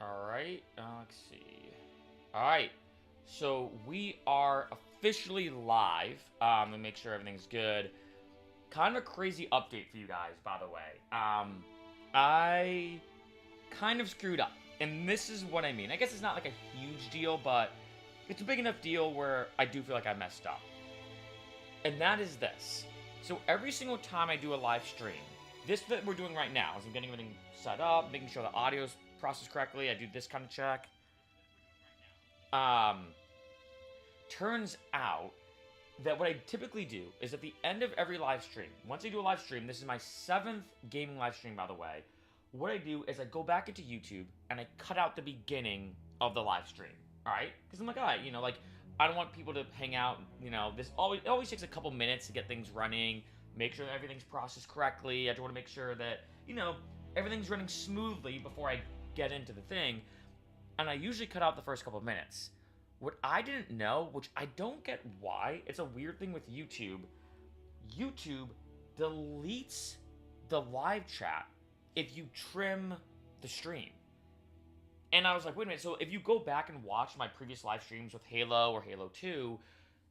Alright, let's see. Alright, so we are officially live. Let me make sure everything's good. Kind of a crazy update for you guys, by the way. I kind of screwed up. And this is what I mean. I guess it's not like a huge deal, but it's a big enough deal where I do feel like I messed up. And that is this. So every single time I do a live stream, this that we're doing right now, as I'm getting everything set up, making sure the audio's processed correctly, I do this kind of check. Turns out that what I typically do is at the end of every live stream, once I do a live stream, this is my 7th gaming live stream, by the way, what I do is I go back into YouTube and I cut out the beginning of the live stream, alright? Because I'm like, alright, like, I don't want people to hang out, it always takes a couple minutes to get things running, make sure that everything's processed correctly. I just want to make sure that, everything's running smoothly before I get into the thing. And I usually cut out the first couple of minutes. What I didn't know, which I don't get why, it's a weird thing with YouTube. YouTube deletes the live chat if you trim the stream. And I was like, wait a minute, so if you go back and watch my previous live streams with Halo or Halo 2,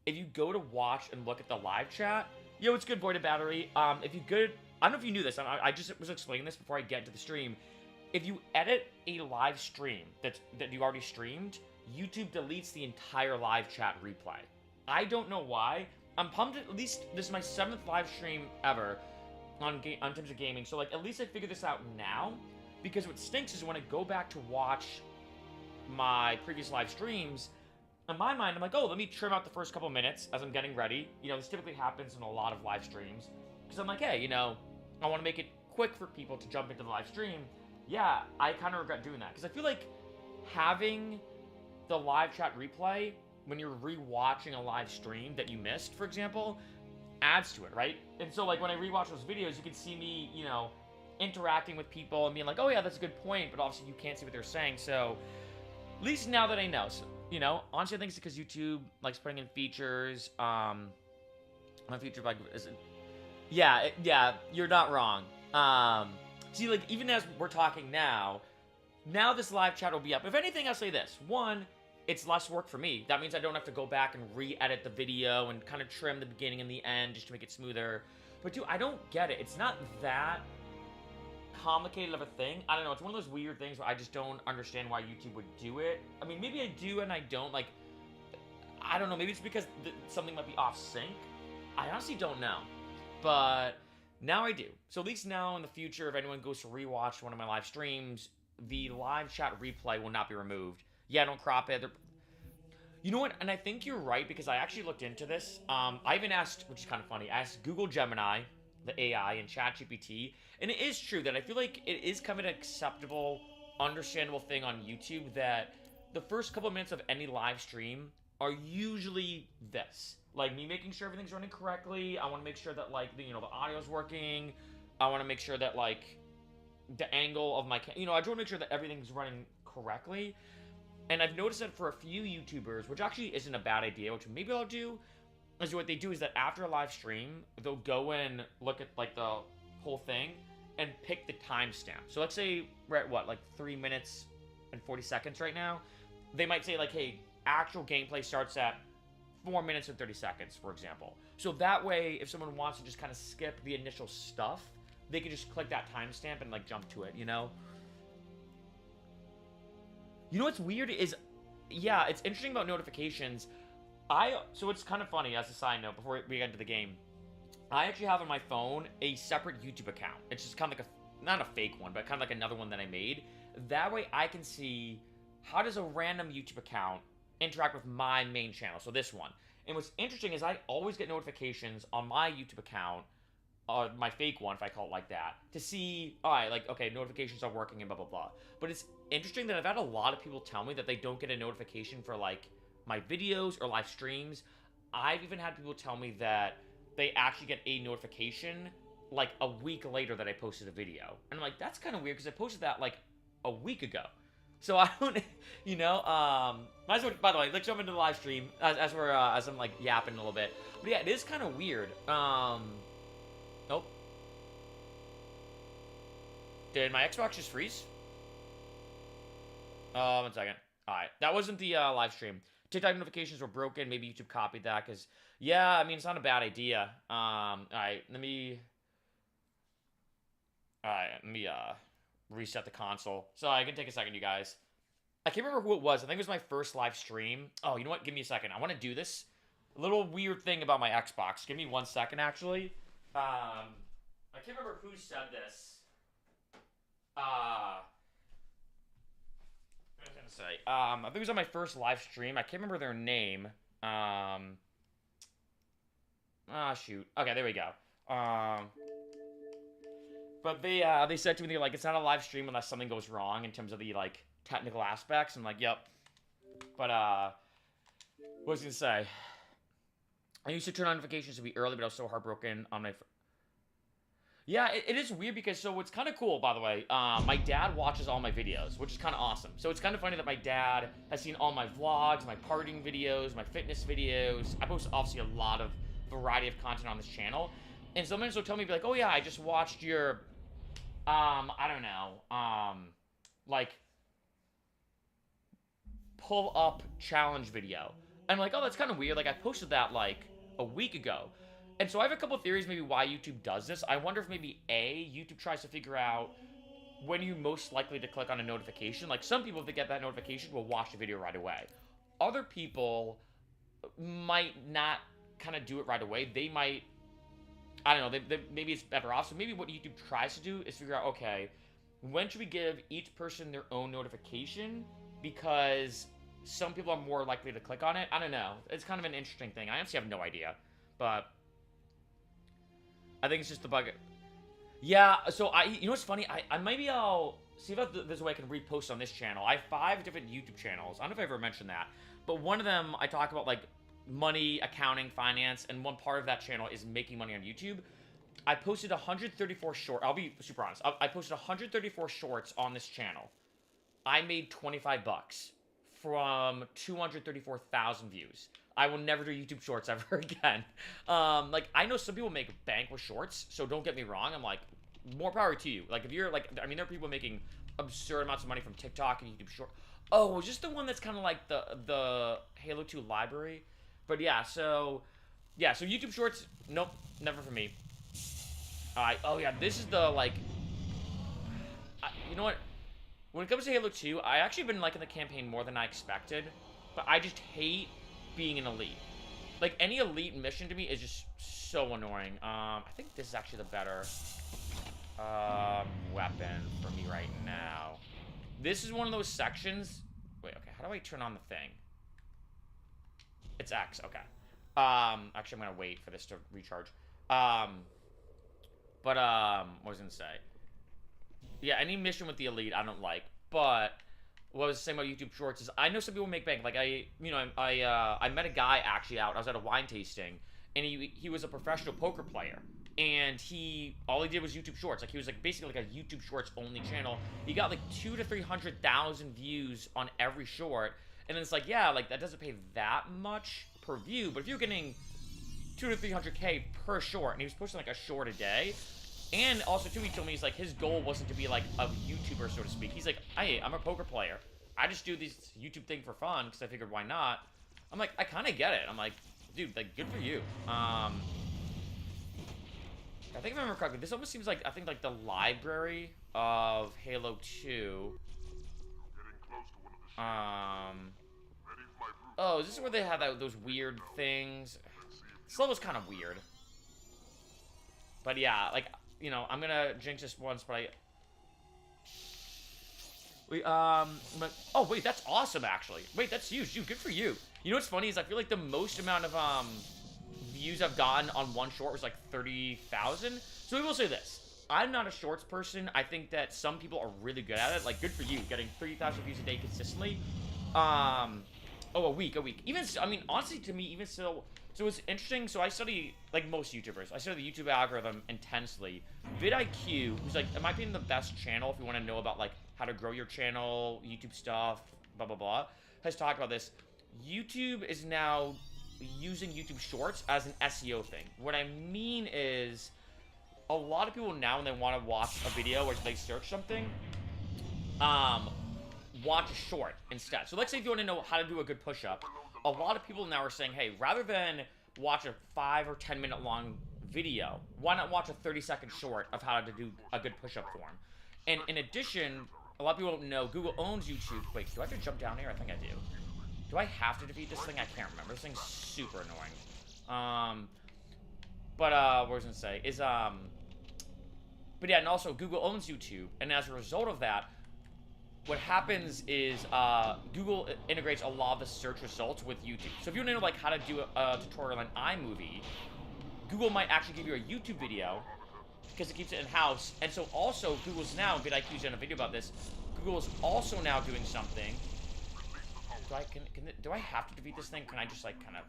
if you go to watch and look at the live chat, yo, it's good, Void of Battery. If you good, I don't know if you knew this, I just was explaining this before I get into the stream. If you edit a live stream that you already streamed, YouTube deletes the entire live chat replay. I don't know why. I'm pumped. At least this is my 7th live stream ever on terms of gaming. So like, at least I figured this out now. Because what stinks is when I go back to watch my previous live streams, in my mind, I'm like, oh, let me trim out the first couple minutes as I'm getting ready. This typically happens in a lot of live streams. Because I'm like, hey, I want to make it quick for people to jump into the live stream. Yeah, I kind of regret doing that. Because I feel like having the live chat replay when you're rewatching a live stream that you missed, for example, adds to it, right? And so, like, when I rewatch those videos, you can see me, interacting with people and being like, oh yeah, that's a good point, but obviously you can't see what they're saying. So at least now that I know, so, honestly, I think it's because YouTube likes putting in features. My feature like is it? Yeah, you're not wrong. See, like, even as we're talking now this live chat will be up. If anything, I'll say this: one, it's less work for me. That means I don't have to go back and re-edit the video and kind of trim the beginning and the end just to make it smoother. But dude, I don't get it. It's not that complicated of a thing. I don't know, it's one of those weird things where I just don't understand why YouTube would do it. I mean, maybe I do and I don't. Like, I don't know, maybe it's because something might be off sync. I honestly don't know, but now I do. So at least now in the future, if anyone goes to rewatch one of my live streams, the live chat replay will not be removed. Yeah, don't crop it. You know what? And I think you're right, because I actually looked into this. I even asked, which is kind of funny, I asked Google Gemini, the AI, and ChatGPT, and it is true that I feel like it is kind of an acceptable, understandable thing on YouTube that the first couple of minutes of any live stream are usually this. Like, me making sure everything's running correctly. I want to make sure that, like, the audio's working. I want to make sure that, like, the angle of my I just want to make sure that everything's running correctly. And I've noticed that for a few YouTubers, which actually isn't a bad idea, which maybe I'll do, is what they do is that after a live stream, they'll go and look at, like, the whole thing and pick the timestamp. So let's say we're at, what, like 3 minutes and 40 seconds right now. They might say, like, hey, actual gameplay starts at 4 minutes and 30 seconds, for example. So that way, if someone wants to just kind of skip the initial stuff, they can just click that timestamp and, like, jump to it, You know what's weird is, yeah, it's interesting about notifications. So it's kind of funny, as a side note, before we get into the game, I actually have on my phone a separate YouTube account. It's just kind of like not a fake one, but kind of like another one that I made. That way I can see how does a random YouTube account interact with my main channel, so this one. And what's interesting is I always get notifications on my YouTube account, my fake one, if I call it like that, to see, alright, like, okay, notifications are working and blah, blah, blah. But it's interesting that I've had a lot of people tell me that they don't get a notification for, like, my videos or live streams. I've even had people tell me that they actually get a notification, like, a week later that I posted a video. And I'm like, that's kind of weird, because I posted that, like, a week ago. So I don't, might as well, by the way, let's jump into the live stream as I'm, like, yapping a little bit. But yeah, it is kind of weird. Nope. Did my Xbox just freeze? One second. All right, that wasn't the live stream. TikTok notifications were broken. Maybe YouTube copied that because, yeah, I mean, it's not a bad idea. All right, let me reset the console. So I can take a second, you guys. I can't remember who it was. I think it was my first live stream. Oh, you know what? Give me a second. I want to do this. A little weird thing about my Xbox. Give me 1 second, actually. I can't remember who said this. What was I gonna say? I think it was on my first live stream. I can't remember their name. Shoot. Okay, there we go. But they said to me, they're like, it's not a live stream unless something goes wrong in terms of the, like, technical aspects. I'm like, yep. But, what was I gonna say? I used to turn on notifications to be early, but I was so heartbroken on my... Yeah, it is weird because, so what's kind of cool, by the way, my dad watches all my videos, which is kind of awesome. So it's kind of funny that my dad has seen all my vlogs, my partying videos, my fitness videos. I post, obviously, a lot of variety of content on this channel. And sometimes they'll tell me, be like, oh yeah, I just watched your, I don't know, like, pull-up challenge video. I'm like, oh, that's kind of weird. Like, I posted that, like, a week ago. And so I have a couple theories maybe why YouTube does this. I wonder if maybe A, YouTube tries to figure out when you're most likely to click on a notification. Like, some people, if they get that notification, will watch the video right away. Other people might not kind of do it right away. They might, I don't know, maybe it's better off. So maybe what YouTube tries to do is figure out, okay, when should we give each person their own notification? Because some people are more likely to click on it. I don't know. It's kind of an interesting thing. I honestly have no idea. But I think it's just the bug. Yeah, so you know what's funny? Maybe I'll see if there's a way I can repost on this channel. I have 5 different YouTube channels. I don't know if I ever mentioned that. But one of them, I talk about, like, money, accounting, finance, and one part of that channel is making money on YouTube. I posted 134 shorts. I'll be super honest. I posted 134 shorts on this channel. I made 25 bucks from 234,000 views. I will never do YouTube Shorts ever again. Like, I know some people make bank with Shorts, so don't get me wrong. I'm like, more power to you. Like, if you're, like, I mean, there are people making absurd amounts of money from TikTok and YouTube Short. Oh, is this the one that's kind of like the Halo 2 library? But yeah, so YouTube Shorts, nope, never for me. Alright, oh yeah, this is the, like, you know what? When it comes to Halo 2, I actually been liking the campaign more than I expected, but I just hate being an elite. Like, any elite mission to me is just so annoying. I think this is actually the better weapon for me right now. This is one of those sections. Wait, okay, how do I turn on the thing? It's X, okay. Actually, I'm gonna wait for this to recharge. What was I gonna say? Yeah, any mission with the elite I don't like, but what I was saying about YouTube Shorts is I know some people make bank. Like, I met a guy actually out. I was at a wine tasting, and he was a professional poker player, and all he did was YouTube Shorts. Like, he was like basically like a YouTube Shorts only channel. He got like 200,000 to 300,000 views on every short, and then it's like, yeah, like that doesn't pay that much per view, but if you're getting 200 to 300K per short, and he was posting like a short a day. And also, too, he told me, he's like, his goal wasn't to be, like, a YouTuber, so to speak. He's like, hey, I'm a poker player. I just do this YouTube thing for fun, because I figured, why not? I'm like, I kind of get it. I'm like, dude, like, good for you. I think if I remember correctly, this almost seems like, I think, like, the library of Halo 2. Oh, is this where they have those weird things? This level's kind of weird. But, yeah, like... You know, I'm gonna jinx this once, but oh, wait, that's awesome, actually. Wait, that's huge. Dude, good for you. You know what's funny is I feel like the most amount of, views I've gotten on one short was, like, 30,000. So we will say this. I'm not a shorts person. I think that some people are really good at it. Like, good for you, getting 30,000 views a day consistently. Oh, a week. Even, I mean, honestly, to me, even still... So it's interesting. So I study, like most YouTubers, I study the YouTube algorithm intensely. vidIQ, who's like, in my opinion, the best channel if you want to know about like how to grow your channel, YouTube stuff, blah, blah, blah, has talked about this. YouTube is now using YouTube Shorts as an SEO thing. What I mean is a lot of people now when they want to watch a video or they search something, watch a short instead. So let's say if you want to know how to do a good push-up, a lot of people now are saying, hey, rather than watch a 5 or 10 minute long video, why not watch a 30-second short of how to do a good push-up form? And in addition, a lot of people don't know, Google owns YouTube. Wait, do I have to jump down here? I think I do. Do I have to defeat this thing? I can't remember. This thing's super annoying. What was I gonna say? But yeah, and also Google owns YouTube, and as a result of that, what happens is Google integrates a lot of the search results with YouTube. So if you want to know like how to do a tutorial on iMovie, Google might actually give you a YouTube video because it keeps it in-house. And so also Google's now, vidIQ's done a video about this, Google's also now doing something. Do I have to defeat this thing? Can I just like kind of...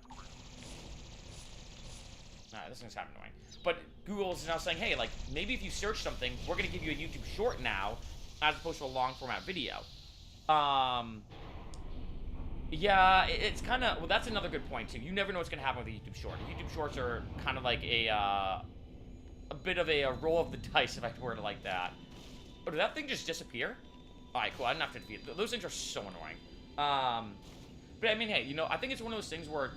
Nah, this thing's kind of annoying. But Google is now saying, hey, like, maybe if you search something, we're going to give you a YouTube short now, as opposed to a long-format video. Yeah, it's kind of... Well, that's another good point, too. You never know what's going to happen with a YouTube short. YouTube shorts are kind of like a bit of a roll of the dice, if I word it like that. Oh, did that thing just disappear? Alright, cool. I didn't have to defeat it. Those things are so annoying. But, I mean, hey, you know, I think it's one of those things where...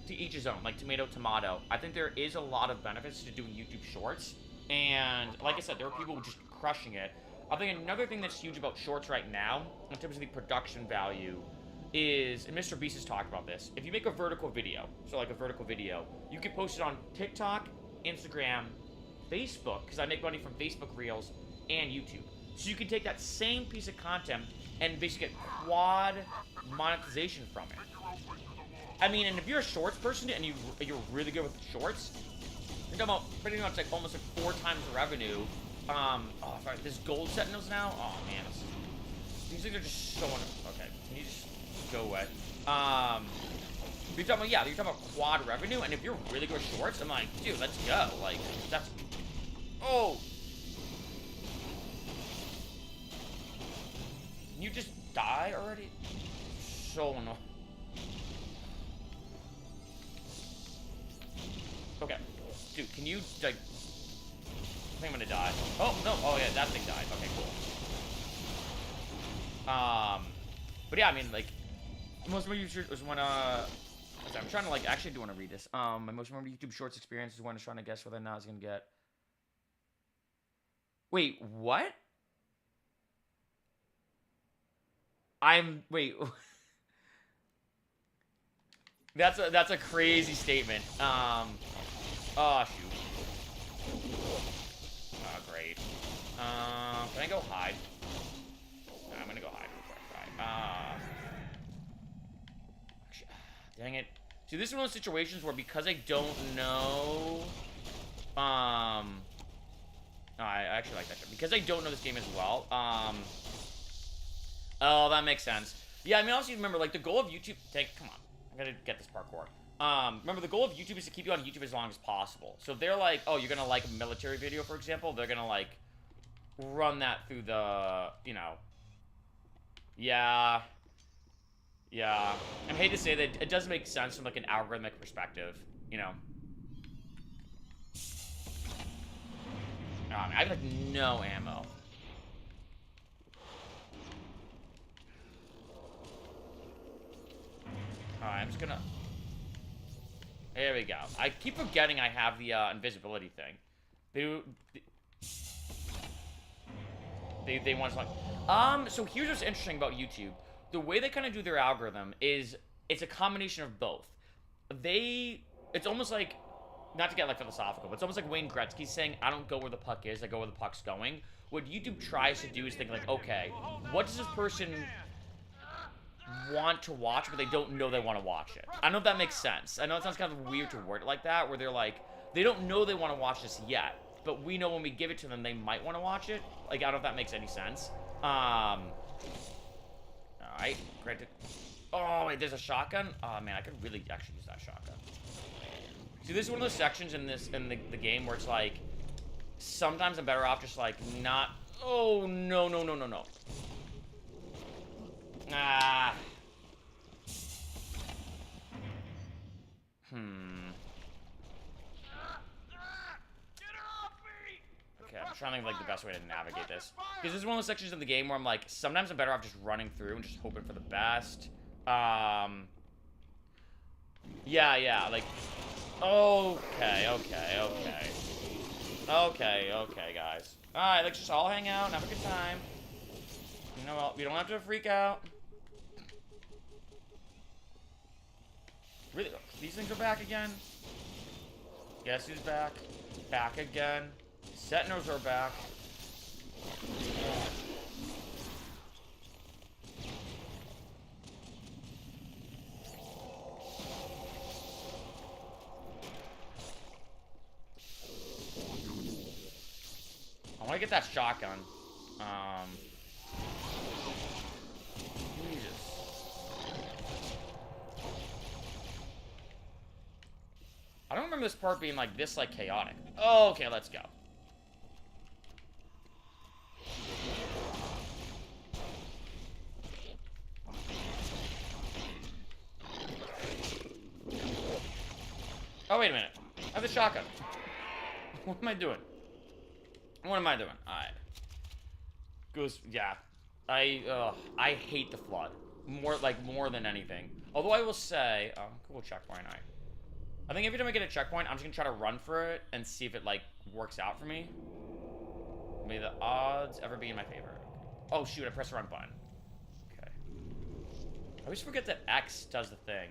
to each his own, like tomato, tomato. I think there is a lot of benefits to doing YouTube Shorts, and like I said, there are people just crushing it. I think another thing that's huge about Shorts right now, in terms of the production value, is, and Mr. Beast has talked about this, if you make a vertical video, so like a vertical video, you can post it on TikTok, Instagram, Facebook, because I make money from Facebook Reels, and YouTube. So you can take that same piece of content and basically get quad monetization from it. I mean, and if you're a shorts person and you're really good with shorts, you're talking about pretty much like almost like 4 times the revenue. Oh, sorry, there's gold sentinels now? Oh, man. These things are just so... Okay, can you just go away? You're talking about, yeah, you're talking about quad revenue, and if you're really good with shorts, I'm like, dude, let's go. Like, that's... Oh! Can you just die already? So annoying. Okay. Dude, can you, like... I think I'm gonna die. Oh, no. Oh, yeah, that thing died. Okay, cool. But yeah, I mean, like... Most of my YouTube was when, I'm trying to, like... Actually, I do want to read this. My most memorable YouTube Shorts experience is when I was trying to guess whether or not I was gonna get... Wait, what? Wait... That's a crazy statement. Oh, shoot. Oh, great. Can I go hide? No, I'm gonna go hide real quick. Right. Dang it. See, this is one of those situations where because I don't know... I actually like that shit. Because I don't know this game as well, oh, that makes sense. Yeah, I mean, obviously, remember, like, the goal of YouTube... Come on. I gotta get this parkour. Remember, the goal of YouTube is to keep you on YouTube as long as possible. So if they're like, oh, you're gonna like a military video, for example, they're gonna, like, run that through the, you know... Yeah. Yeah. I hate to say that it does make sense from, like, an algorithmic perspective, you know? I have, like, no ammo. Alright, I'm just gonna... There we go. I keep forgetting I have the invisibility thing. They want to like... So here's what's interesting about YouTube. The way they kind of do their algorithm is... It's a combination of both. It's almost like... Not to get, like, philosophical, but it's almost like Wayne Gretzky saying, I don't go where the puck is, I go where the puck's going. What YouTube tries to do is think, like, okay, what does this person... want to watch, but they don't know they want to watch it. I don't know if that makes sense. I know it sounds kind of weird to word it like that, where they're like, they don't know they want to watch this yet, but we know when we give it to them, they might want to watch it. Like, I don't know if that makes any sense. Alright, granted. Oh, wait, there's a shotgun? Oh, man, I could really actually use that shotgun. See, this is one of those sections in the game where it's like, sometimes I'm better off just, like, not... Oh, no, no, no, no, no. Ah. Okay, I'm trying to think of, like, the best way to navigate this. Because this is one of those sections of the game where I'm like, sometimes I'm better off just running through and just hoping for the best. Yeah, like, okay, guys. Alright, let's just all hang out and have a good time. You know what? We don't have to freak out. Really? These things are back again? Guess who's back? Back again. Sentinels are back. I want to get that shotgun. Jesus. I don't remember this part being like this, like, chaotic. Oh, okay, let's go. Oh, wait a minute. I have the shotgun. What am I doing? What am I doing? Alright. Goes, yeah. I hate the flood. More than anything. Although I will say, cool checkpoint, alright. I think every time I get a checkpoint, I'm just gonna try to run for it and see if it, like, works out for me. May the odds ever be in my favor. Oh, shoot, I pressed the wrong button. Okay. I always forget that X does the thing.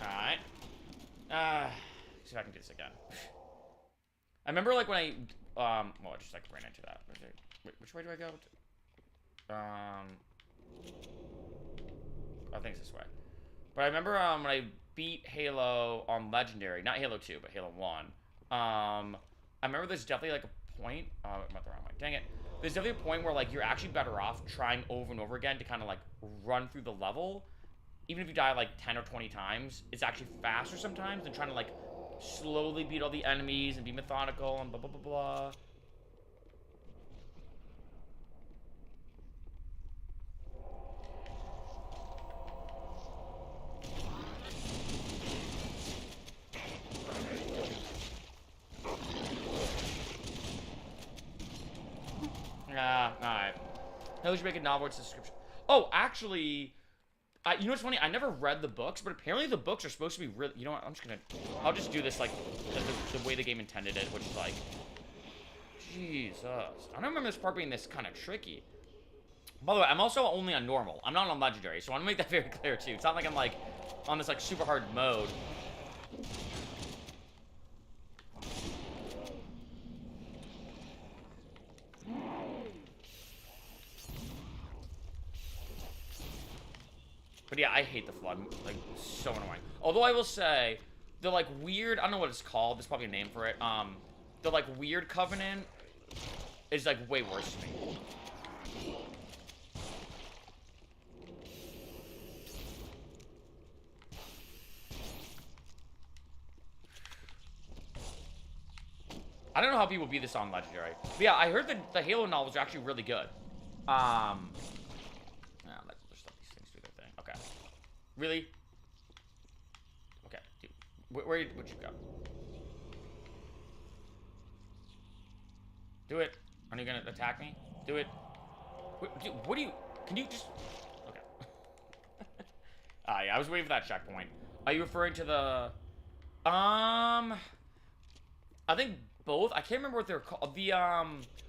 Alright. See if I can do this again. I remember, like, when I, well, I just, like, ran into that. Wait, which way do I go? I think it's this way. But I remember, when I beat Halo on Legendary, not Halo 2, but Halo 1, I remember there's definitely, like, a point, I'm at the wrong way, dang it. There's definitely a point where, like, you're actually better off trying over and over again to kind of, like, run through the level. Even if you die, like, 10 or 20 times, it's actually faster sometimes than trying to, like, slowly beat all the enemies and be methodical and blah, blah, blah, blah. Alright. Now we should make a novel with description. Oh, actually, you know what's funny? I never read the books, but apparently the books are supposed to be really... You know what? I'll just do this, like, the way the game intended it, which is, like... Jesus. I don't remember this part being this kind of tricky. By the way, I'm also only on normal. I'm not on Legendary, so I want to make that very clear, too. It's not like I'm, like, on this, like, super hard mode. But yeah, I hate the flood. Like, so annoying. Although I will say, the, like, weird... I don't know what it's called. There's probably a name for it. The, like, weird covenant is, like, way worse to me. I don't know how people beat this on Legendary. But yeah, I heard that the Halo novels are actually really good. Really? Okay. Dude, where'd you go? Do it. Are you gonna attack me? Do it. What do you... Can you just... Okay. Yeah, I was waiting for that checkpoint. Are you referring to the... I think both. I can't remember what they're called. The,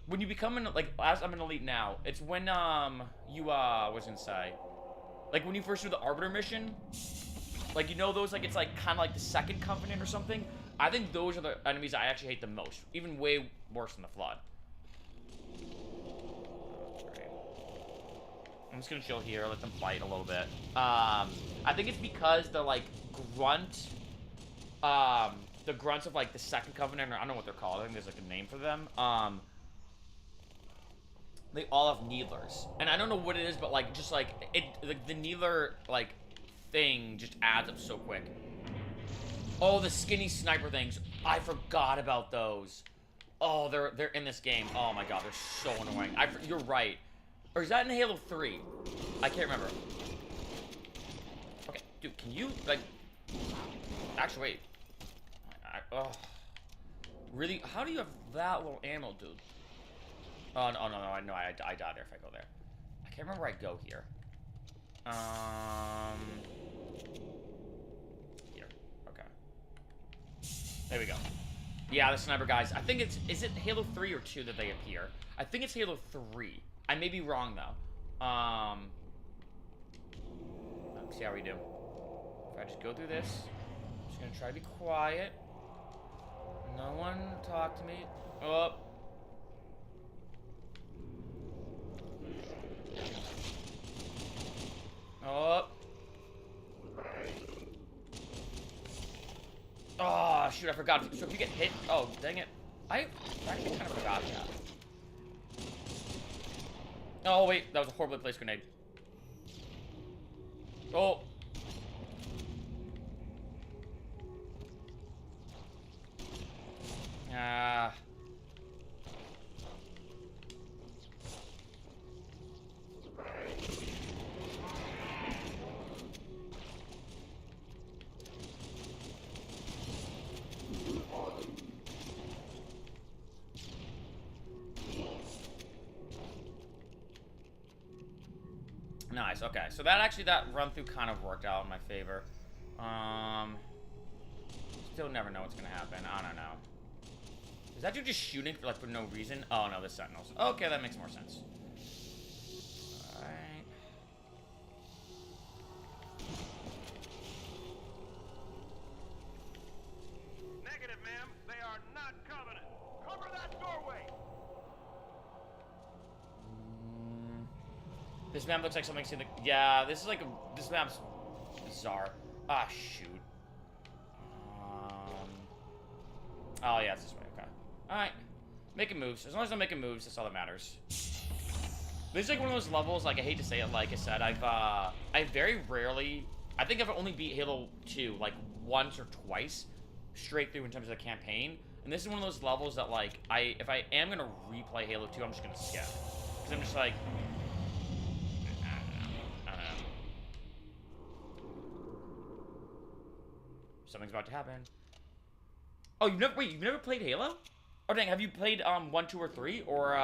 when you become an... Like, as I'm an elite now, it's when, you, what was I gonna say? Like, when you first do the Arbiter mission, like, you know those, like, it's, like, kind of like the second Covenant or something? I think those are the enemies I actually hate the most. Even way worse than the Flood. Great. I'm just gonna chill here, let them fight a little bit. I think it's because the, like, the grunts of, like, the second Covenant, or I don't know what they're called. I think there's, like, a name for them. They all have needlers. And I don't know what it is, but, like, just, like, the needler, like, thing just adds up so quick. Oh, the skinny sniper things. I forgot about those. Oh, they're in this game. Oh, my God, they're so annoying. You're right. Or is that in Halo 3? I can't remember. Okay, dude, can you, like... Actually, wait. Ugh. Really? How do you have that little ammo, dude? Oh, no, I die there if I go there. I can't remember where I go here. Here. Okay. There we go. Yeah, the sniper guys. I think it's... Is it Halo 3 or 2 that they appear? I think it's Halo 3. I may be wrong, though. Let's see how we do. If I just go through this, I'm just gonna try to be quiet. No one talk to me. Oh. Oh. Oh, shoot, I forgot. So if you get hit... Oh, dang it. I actually kind of forgot that. Oh, wait. That was a horribly placed grenade. Oh. Ah. Nice, okay. So that run through kind of worked out in my favor. Still never know what's gonna happen. I don't know. Is that dude just shooting for, like, for no reason? Oh, no, the Sentinels. Okay, that makes more sense. Alright. Negative, ma'am. They are not Covenant. Cover that doorway. This map looks like something seen the... Yeah, this is like a... This map's bizarre. Ah, shoot. Oh, yeah, it's this way. Okay. Alright. Making moves. As long as I'm making moves, that's all that matters. This is like one of those levels, like, I hate to say it, like I said, I very rarely... I think I've only beat Halo 2, like, once or twice straight through in terms of the campaign. And this is one of those levels that, like, if I am gonna replay Halo 2, I'm just gonna skip. Because I'm just like... I don't know. Something's about to happen. Oh, you've never played Halo? Oh, dang, have you played, 1, 2, or 3? Or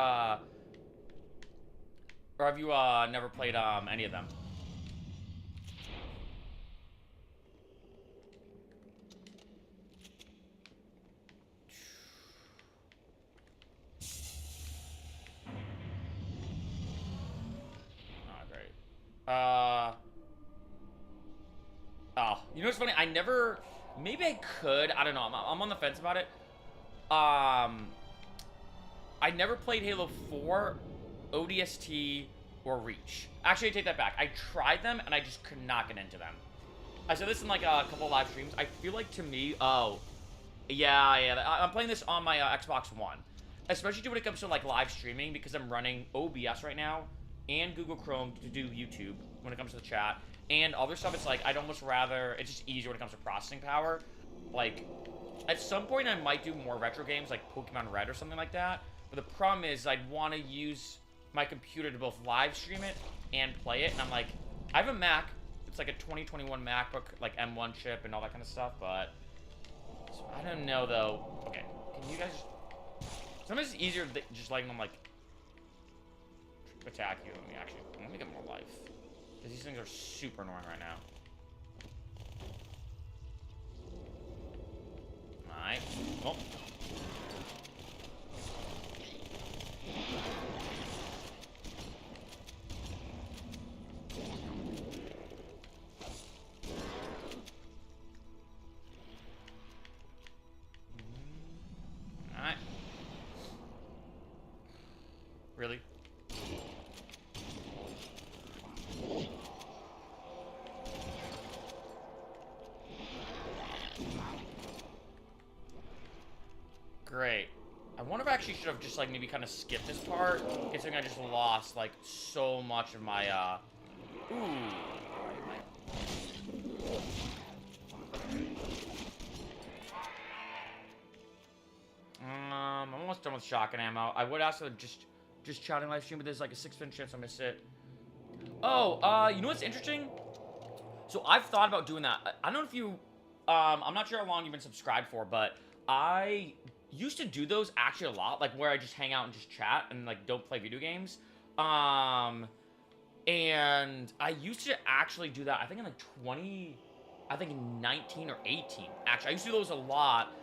have you, never played, any of them? Oh, great. Oh, you know what's funny? I never... Maybe I could. I don't know. I'm on the fence about it. I never played Halo 4, ODST, or Reach. Actually, I take that back. I tried them, and I just could not get into them. I said this in, like, a couple of live streams. I feel like, to me... Oh. Yeah. I'm playing this on my Xbox One. Especially when it comes to, like, live streaming, because I'm running OBS right now, and Google Chrome to do YouTube when it comes to the chat. And other stuff, it's like, I'd almost rather... It's just easier when it comes to processing power. Like, at some point, I might do more retro games, like Pokemon Red or something like that. But the problem is, I'd want to use my computer to both live stream it and play it. And I'm like, I have a Mac. It's like a 2021 MacBook, like M1 chip and all that kind of stuff. But, so I don't know, though. Okay, can you guys... Sometimes it's easier just letting them, like, attack you. Let me get more life. Because these things are super annoying right now. Alright. Oh. Alright. Really? Great. I wonder if I actually should have just, like, maybe kind of skipped this part, considering I just lost, like, so much of my, Ooh. I'm almost done with shotgun ammo. I would ask to just chatting live stream, but there's, like, a 6% chance I miss it. Oh, you know what's interesting? So I've thought about doing that. I don't know if you, I'm not sure how long you've been subscribed for, but I used to do those actually a lot, like where I just hang out and just chat and like don't play video games. And I used to actually do that. I think in like 19 or 18. Actually, I used to do those a lot.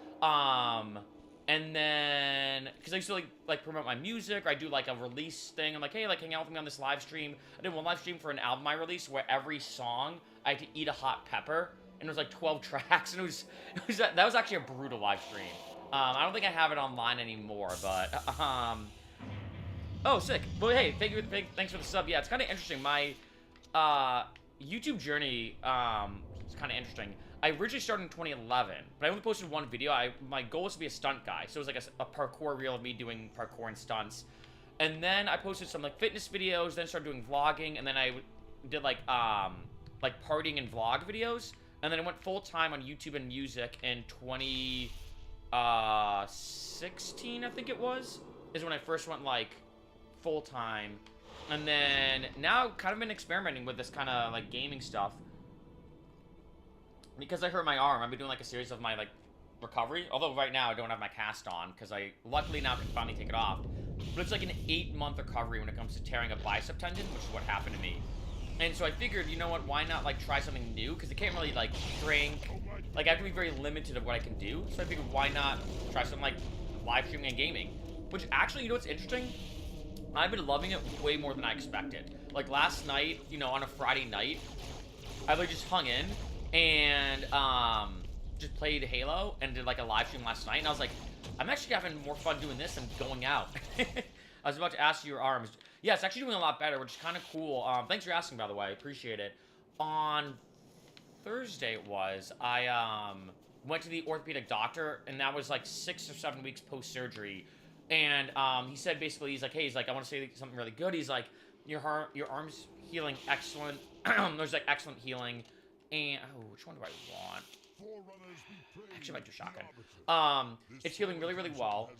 And then, because I used to like promote my music, or I do like a release thing. I'm like, hey, like hang out with me on this live stream. I did one live stream for an album I released where every song I had to eat a hot pepper, and it was like 12 tracks, and that was actually a brutal live stream. I don't think I have it online anymore, but oh, sick. Well, hey, thanks for the sub. Yeah, it's kind of interesting. My YouTube journey is kind of interesting. I originally started in 2011, but I only posted one video. My goal was to be a stunt guy, so it was like a parkour reel of me doing parkour and stunts. And then I posted some like fitness videos, then started doing vlogging, and then I did like partying and vlog videos. And then I went full time on YouTube and music in 2016, I think it was, is when I first went like full time. And then now kind of been experimenting with this kind of like gaming stuff. Because I hurt my arm, I've been doing like a series of my like recovery. Although right now I don't have my cast on because I luckily now can finally take it off. But it's like an 8-month recovery when it comes to tearing a bicep tendon, which is what happened to me. And so I figured, you know what, why not like try something new? Because I can't really like drink. Like I have to be very limited of what I can do. So I figured, why not try something like live streaming and gaming? Which actually, you know what's interesting? I've been loving it way more than I expected. Like last night, you know, on a Friday night, I like just hung in and just played Halo and did like a live stream last night, and I was like, I'm actually having more fun doing this than going out. I was about to ask you your arms. Yeah, it's actually doing a lot better, which is kind of cool. Thanks for asking, by the way. I appreciate it. On Thursday it was, I went to the orthopedic doctor, and that was like 6 or 7 weeks post-surgery. And he said basically, he's like, hey, I want to say something really good. He's like, your arm's healing excellent. There's like excellent healing. And which one do I want? Actually, I might do shotgun. It's healing really, really well.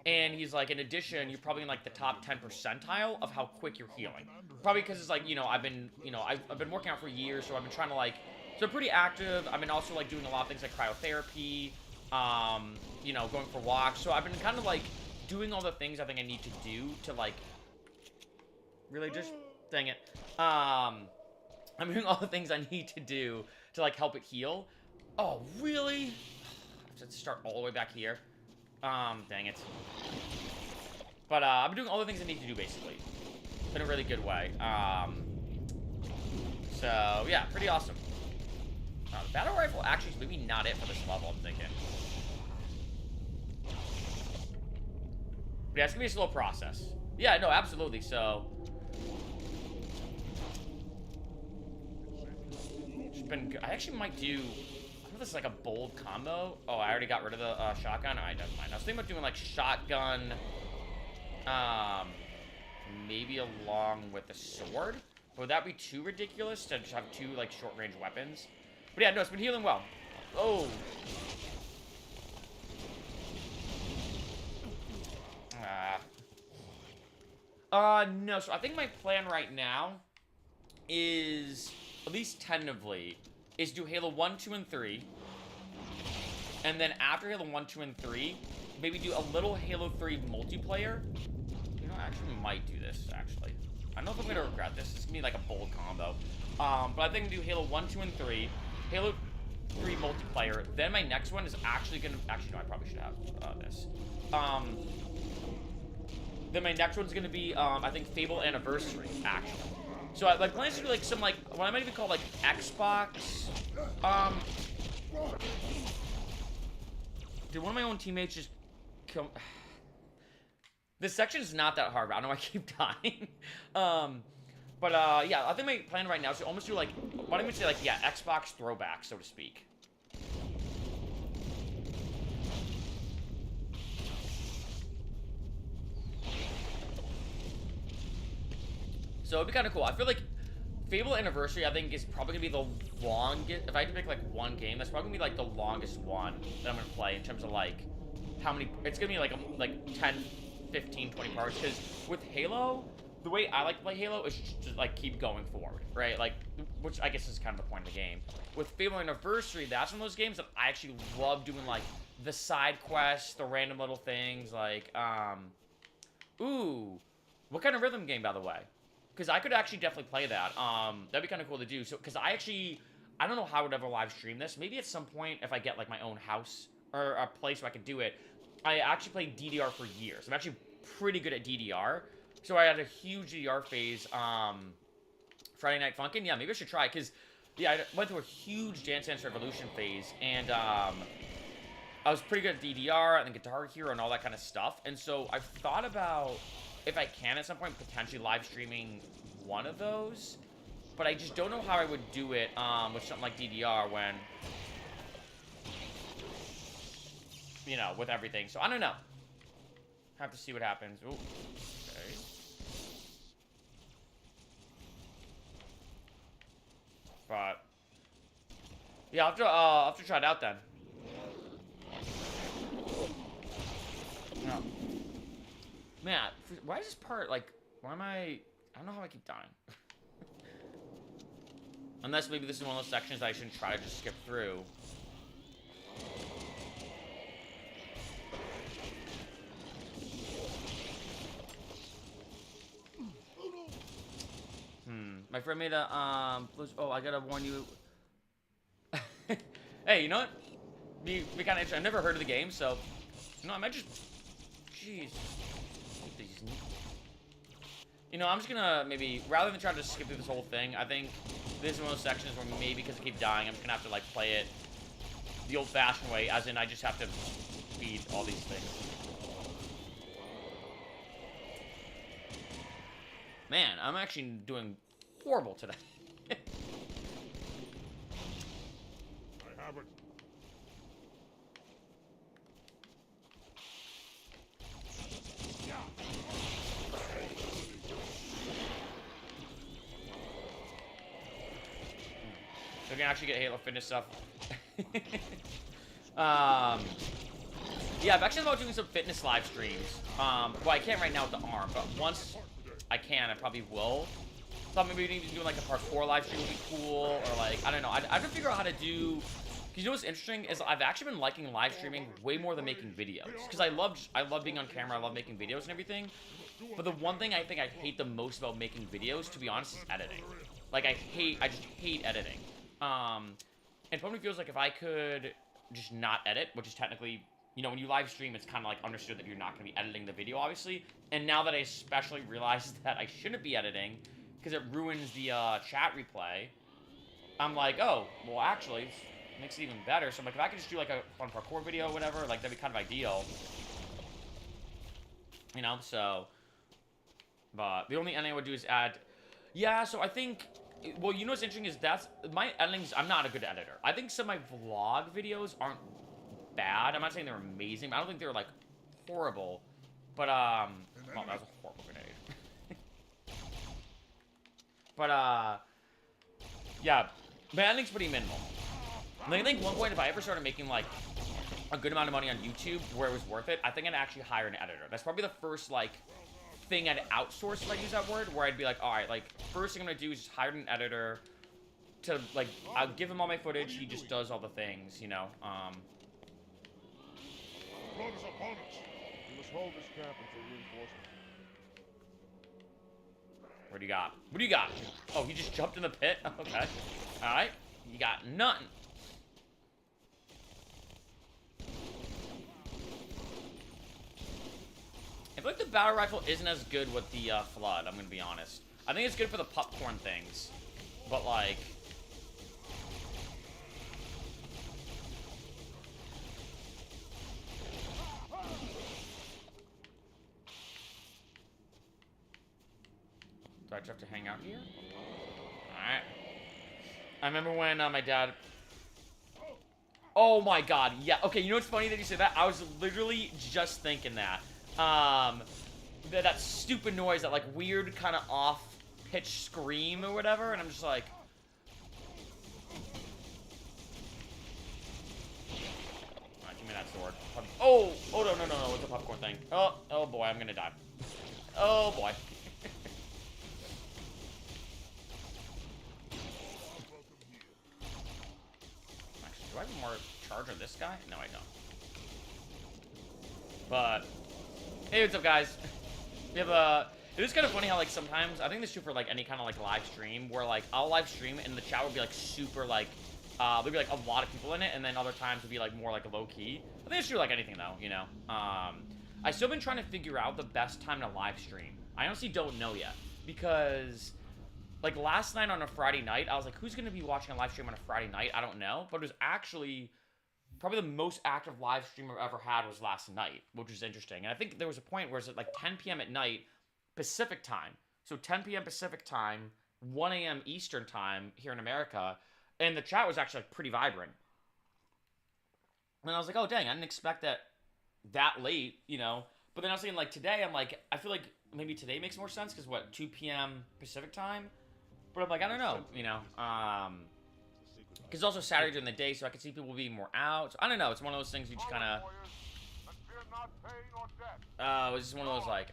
And he's like, in addition, you're probably in like the top 10 percentile of how quick you're healing. Probably because it's like, you know, I've been working out for years, so I've been trying to like, so pretty active. I've been also like doing a lot of things like cryotherapy, you know, going for walks. So I've been kind of like doing all the things I think I need to do to like, really just, dang it. I'm doing all the things I need to do to like help it heal. Oh, really? I have to start all the way back here. Dang it. But I've been doing all the things I need to do basically, in a really good way. So yeah, pretty awesome. The battle rifle actually is maybe not it for this level, I'm thinking. But yeah, it's gonna be a slow process. Yeah, no, absolutely. So I actually might do, I don't know if this is like a bold combo. Oh, I already got rid of the shotgun. Alright, never mind. I was thinking about doing like shotgun, maybe along with the sword. But would that be too ridiculous to just have two like short range weapons? But yeah, no, it's been healing well. Oh. No, so I think my plan right now is, at least tentatively, is do Halo 1, 2, and 3. And then after Halo 1, 2, and 3, maybe do a little Halo 3 multiplayer. You know, I actually might do this, actually. I don't know if I'm going to regret this. This is going to be like a bold combo. But I think I'm going to do Halo 1, 2, and 3. Halo 3 multiplayer. Then my next one is actually going to... Actually, no, I probably should have this. Then my next one's going to be, I think, Fable Anniversary, actually. So I like plans to do like some like what I might even call like Xbox. Did one of my own teammates just kill? This section is not that hard, but I know I keep dying. Yeah, I think my plan right now is to almost do like what I would say like yeah Xbox throwback, so to speak. So it'd be kind of cool. I feel like Fable Anniversary, I think, is probably going to be the longest. If I had to pick, like, one game, that's probably going to be, like, the longest one that I'm going to play in terms of, like, how many... It's going to be, like 10, 15, 20 parts. Because with Halo, the way I like to play Halo is just, like, keep going forward, right? Like, which I guess is kind of the point of the game. With Fable Anniversary, that's one of those games that I actually love doing, like, the side quests, the random little things, like, ooh, what kind of rhythm game, by the way? Because I could actually definitely play that. That'd be kind of cool to do. So, because I don't know how I would ever live stream this. Maybe at some point, if I get, like, my own house or a place where I could do it. I actually played DDR for years. I'm actually pretty good at DDR. So I had a huge DDR phase, Friday Night Funkin'. Yeah, maybe I should try, because, yeah, I went through a huge Dance Dance Revolution phase, and, I was pretty good at DDR and Guitar Hero and all that kind of stuff. And so I've thought about, if I can at some point, potentially live streaming one of those. But I just don't know how I would do it with something like DDR when, you know, with everything. So I don't know. Have to see what happens. Ooh. Okay. But yeah, I'll have to try it out then. No. Man, why is this part, like, why am I don't know how I keep dying. Unless maybe this is one of those sections I shouldn't try to just skip through. My friend made a, oh, I gotta warn you. Hey, you know what? Be kind of interesting. I've never heard of the game, so, you know, I might just, jeez. You know, I'm just gonna maybe, rather than try to skip through this whole thing, I think this is one of those sections where maybe because I keep dying, I'm just gonna have to, like, play it the old-fashioned way, as in I just have to speed all these things. Man, I'm actually doing horrible today. I have it. So we can actually get Halo Fitness stuff. Yeah, I've actually thought about doing some fitness live streams. Well, I can't right now with the arm, but once I can, I probably will. Thought maybe doing like a parkour live stream would be cool, or like, I don't know. I have to figure out how to do. Cause you know what's interesting is I've actually been liking live streaming way more than making videos. Cause I love being on camera. I love making videos and everything. But the one thing I think I hate the most about making videos, to be honest, is editing. Like I just hate editing. And part of me feels like if I could just not edit, which is technically, you know, when you live stream, it's kind of like understood that you're not going to be editing the video, obviously. And now that I especially realized that I shouldn't be editing, because it ruins the chat replay, I'm like, oh, well, actually, it makes it even better. So I'm like, if I could just do like a fun parkour video or whatever, like that'd be kind of ideal. You know, so, but the only editing I would do is add, yeah, so I think, well, you know what's interesting is that's, my editings, I'm not a good editor. I think some of my vlog videos aren't bad. I'm not saying they're amazing, but I don't think they're, like, horrible. But, well, that was a horrible grenade. But, yeah, my editing's pretty minimal. Like, I think one point, if I ever started making, like, a good amount of money on YouTube where it was worth it, I think I'd actually hire an editor. That's probably the first, like, thing I'd outsource, if I use that word, where I'd be like, alright, like, first thing I'm gonna do is just hire an editor to, like, I'll give him all my footage, he just does all the things, you know, Blood is upon us. We must hold this camp until reinforcements. What do you got? What do you got? Oh, he just jumped in the pit? Okay. Alright. You got nothing. I feel like the battle rifle isn't as good with the flood, I'm gonna be honest. I think it's good for the popcorn things. But like, do I just have to hang out here? Alright. I remember when my dad... Oh my god, yeah. Okay, you know what's funny that you said that? I was literally just thinking that. That stupid noise, that like weird kind of off-pitch scream or whatever, and I'm just like... Alright, give me that sword. Oh! Oh, no, it's a popcorn thing. Oh boy, I'm gonna die. Oh boy. Actually, do I have more charge on this guy? No, I don't. But hey, what's up, guys? We have a. It is kind of funny how like sometimes I think this is true for like any kind of like live stream where like I'll live stream and the chat will be like super like there'll be like a lot of people in it, and then other times it'll be like more like low key. I think it's true like anything though, you know. I still been trying to figure out the best time to live stream. I honestly don't know yet because like last night on a Friday night I was like, who's gonna be watching a live stream on a Friday night? I don't know, but it was actually probably the most active live stream I've ever had was last night, which was interesting. And I think there was a point where it's at like 10 p.m. at night Pacific time. So 10 p.m. Pacific time, 1 a.m. Eastern time here in America. And the chat was actually like pretty vibrant. And I was like, oh, dang, I didn't expect that late, you know. But then I was thinking like today, I'm like, I feel like maybe today makes more sense because what, 2 p.m. Pacific time? But I'm like, I don't know, you know. Because it's also Saturday during the day, so I could see people being more out. So I don't know. It's one of those things you just kind of... it was just one of those, like...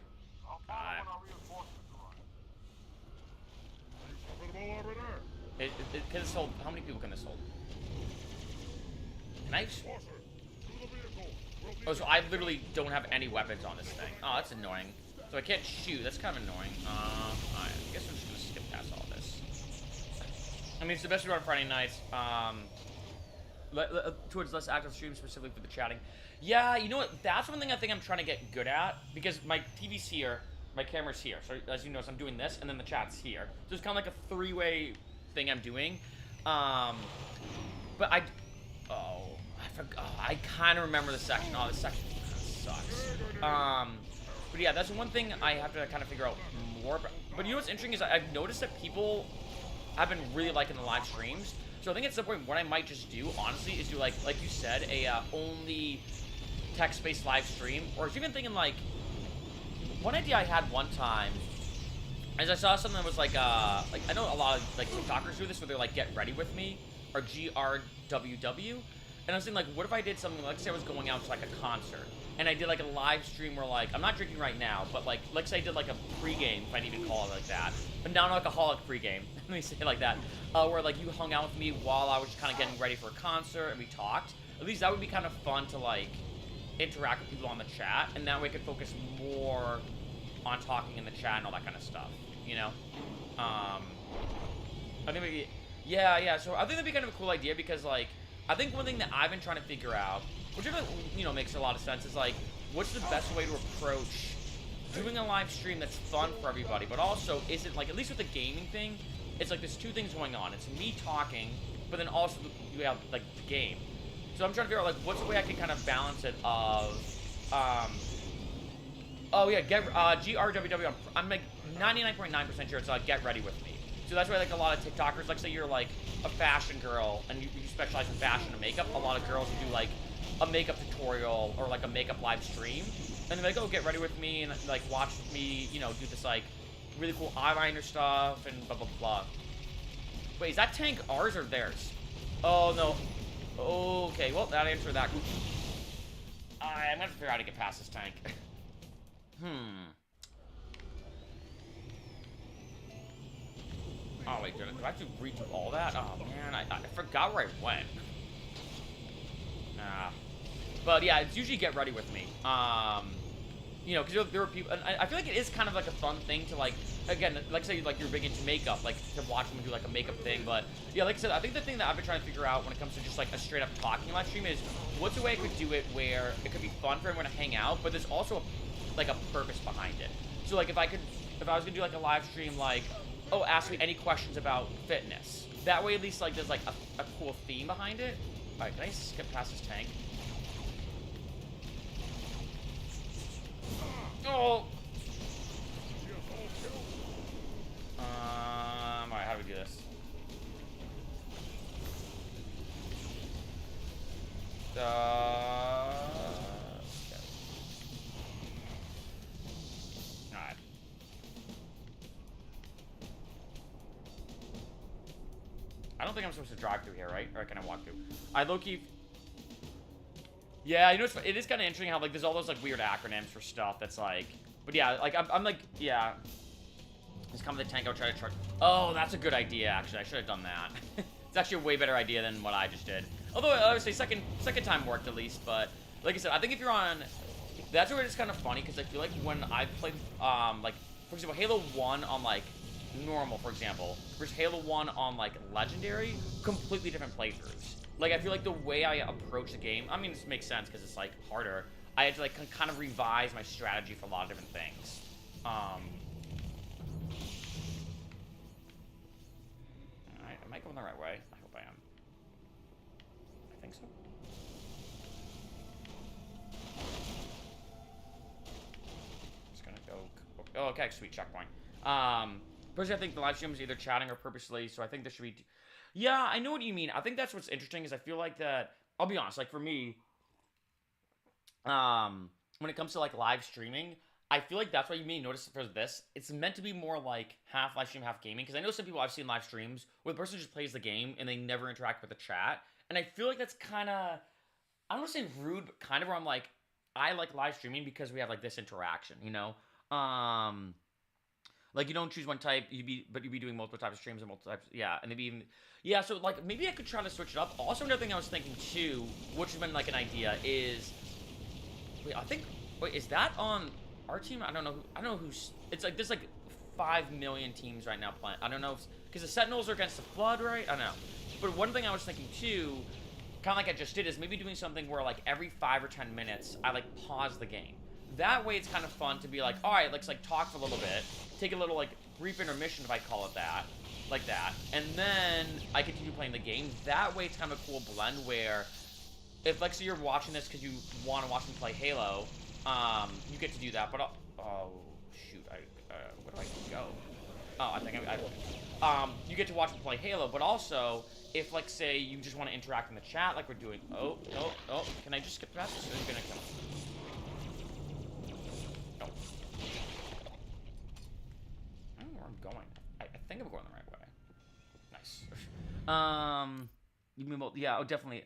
Can this hold... How many people can this hold? Can I... Oh, so I literally don't have any weapons on this thing. Oh, that's annoying. So I can't shoot. That's kind of annoying. I guess I'm just going to skip past all this. I mean, it's the best to do on Friday nights. Towards less active streams, specifically for the chatting. Yeah, you know what? That's one thing I think I'm trying to get good at, because my TV's here, my camera's here. So as you notice, I'm doing this, and then the chat's here. So it's kind of like a three-way thing I'm doing. But I forgot. Oh, I kind of remember the section. Oh, this section sucks. But yeah, that's one thing I have to kind of figure out more. But you know what's interesting is I've noticed that people have been really liking the live streams. So I think at some point what I might just do, honestly, is do like you said, a only text-based live stream. Or I was even thinking like, one idea I had one time is I saw something that was like I know a lot of like TikTokers do this where they're like, get ready with me, or GRWW. And I was thinking like, what if I did something, like say I was going out to like a concert, and I did like a live stream where like, I'm not drinking right now, but like, let's say I did like a pregame, if I can even call it like that, a non-alcoholic pregame, let me say it like that, where like you hung out with me while I was just kind of getting ready for a concert and we talked. At least that would be kind of fun to like interact with people on the chat, and that way I could focus more on talking in the chat and all that kind of stuff, you know? I think maybe, yeah, so I think that'd be kind of a cool idea, because like, I think one thing that I've been trying to figure out, which you know makes a lot of sense, is like, what's the best way to approach doing a live stream that's fun for everybody, but also isn't like, at least with the gaming thing, it's like there's two things going on. It's me talking, but then also you have like the game. So I'm trying to figure out like what's the way I can kind of balance it of, oh yeah, GRWW. I'm like 99.9% sure it's like get ready with me. So that's why like a lot of TikTokers, like say you're like a fashion girl and you specialize in fashion and makeup. A lot of girls who do like a makeup tutorial or like a makeup live stream, and they're like, oh, get ready with me and like watch me, you know, do this like really cool eyeliner stuff and blah blah blah. Wait, is that tank ours or theirs? Oh no. Okay, well that answered that. I'm gonna figure out how to get past this tank. Oh wait, do I have to redo all that? Oh man, I forgot where I went. But yeah, it's usually get ready with me. You know, because there are people, and I feel like it is kind of like a fun thing to like, again, like say like you're big into makeup, like to watch them do like a makeup thing. But yeah, like I said, I think the thing that I've been trying to figure out when it comes to just like a straight up talking live stream is what's the way I could do it where it could be fun for everyone to hang out, but there's also like a purpose behind it. So like if I was gonna do like a live stream like, oh, ask me any questions about fitness. That way at least like there's like a cool theme behind it. All right, can I skip past this tank? Oh! Alright, how do we do this? Okay. Alright. I don't think I'm supposed to drive through here, right? Or can I walk through? I low-key... Yeah, you know, it is kind of interesting how, like, there's all those, like, weird acronyms for stuff that's, like... But, yeah, like, I'm like, yeah. Just come with the tank, I'll try to charge... Oh, that's a good idea, actually. I should have done that. It's actually a way better idea than what I just did. Although, obviously, second time worked, at least. But, like I said, I think if you're on... That's where it's kind of funny, because I feel like when I played, like, for example, Halo 1 on, like, normal, for example, versus Halo 1 on, like, Legendary, completely different playthroughs. Like, I feel like the way I approach the game, I mean, this makes sense, because it's, like, harder. I had to, like, kind of revise my strategy for a lot of different things. Alright, am I going the right way? I hope I am. I think so. Just gonna go... Oh, okay, sweet, checkpoint. Personally, I think the live stream is either chatting or purposely, so I think this should be... Yeah, I know what you mean. I think that's what's interesting, is I feel like that... I'll be honest, like, for me... when it comes to, like, live streaming, I feel like that's why you may notice for this. It's meant to be more, like, half live stream, half gaming. Because I know some people I've seen live streams where the person just plays the game and they never interact with the chat. And I feel like that's kind of... I don't want to say rude, but kind of where I'm like... I like live streaming because we have, like, this interaction, you know? Like, you don't choose one type, but you'd be doing multiple types of streams and multiple types, yeah, and maybe even, yeah, so, like, maybe I could try to switch it up. Also, another thing I was thinking, too, which has been, like, an idea, is, wait, is that on our team? I don't know who's, it's, like, there's, like, 5 million teams right now playing, I don't know, because the Sentinels are against the Flood, right? I don't know, but one thing I was thinking, too, kind of like I just did, is maybe doing something where, like, every 5 or 10 minutes, I, like, pause the game. That way, it's kind of fun to be like, all right, let's, like, talk for a little bit, take a little, like, brief intermission, if I call it that, like that, and then I continue playing the game. That way, it's kind of a cool blend where, if, like, say you're watching this because you want to watch me play Halo, you get to do that, but, oh, shoot, where do I go? Oh, I think you get to watch me play Halo, but also, if, like, say, you just want to interact in the chat, like we're doing, oh, can I just skip past this, or are you gonna kill me? I don't know where I'm going. I think I'm going the right way. Nice. You mean, well, yeah, oh, definitely.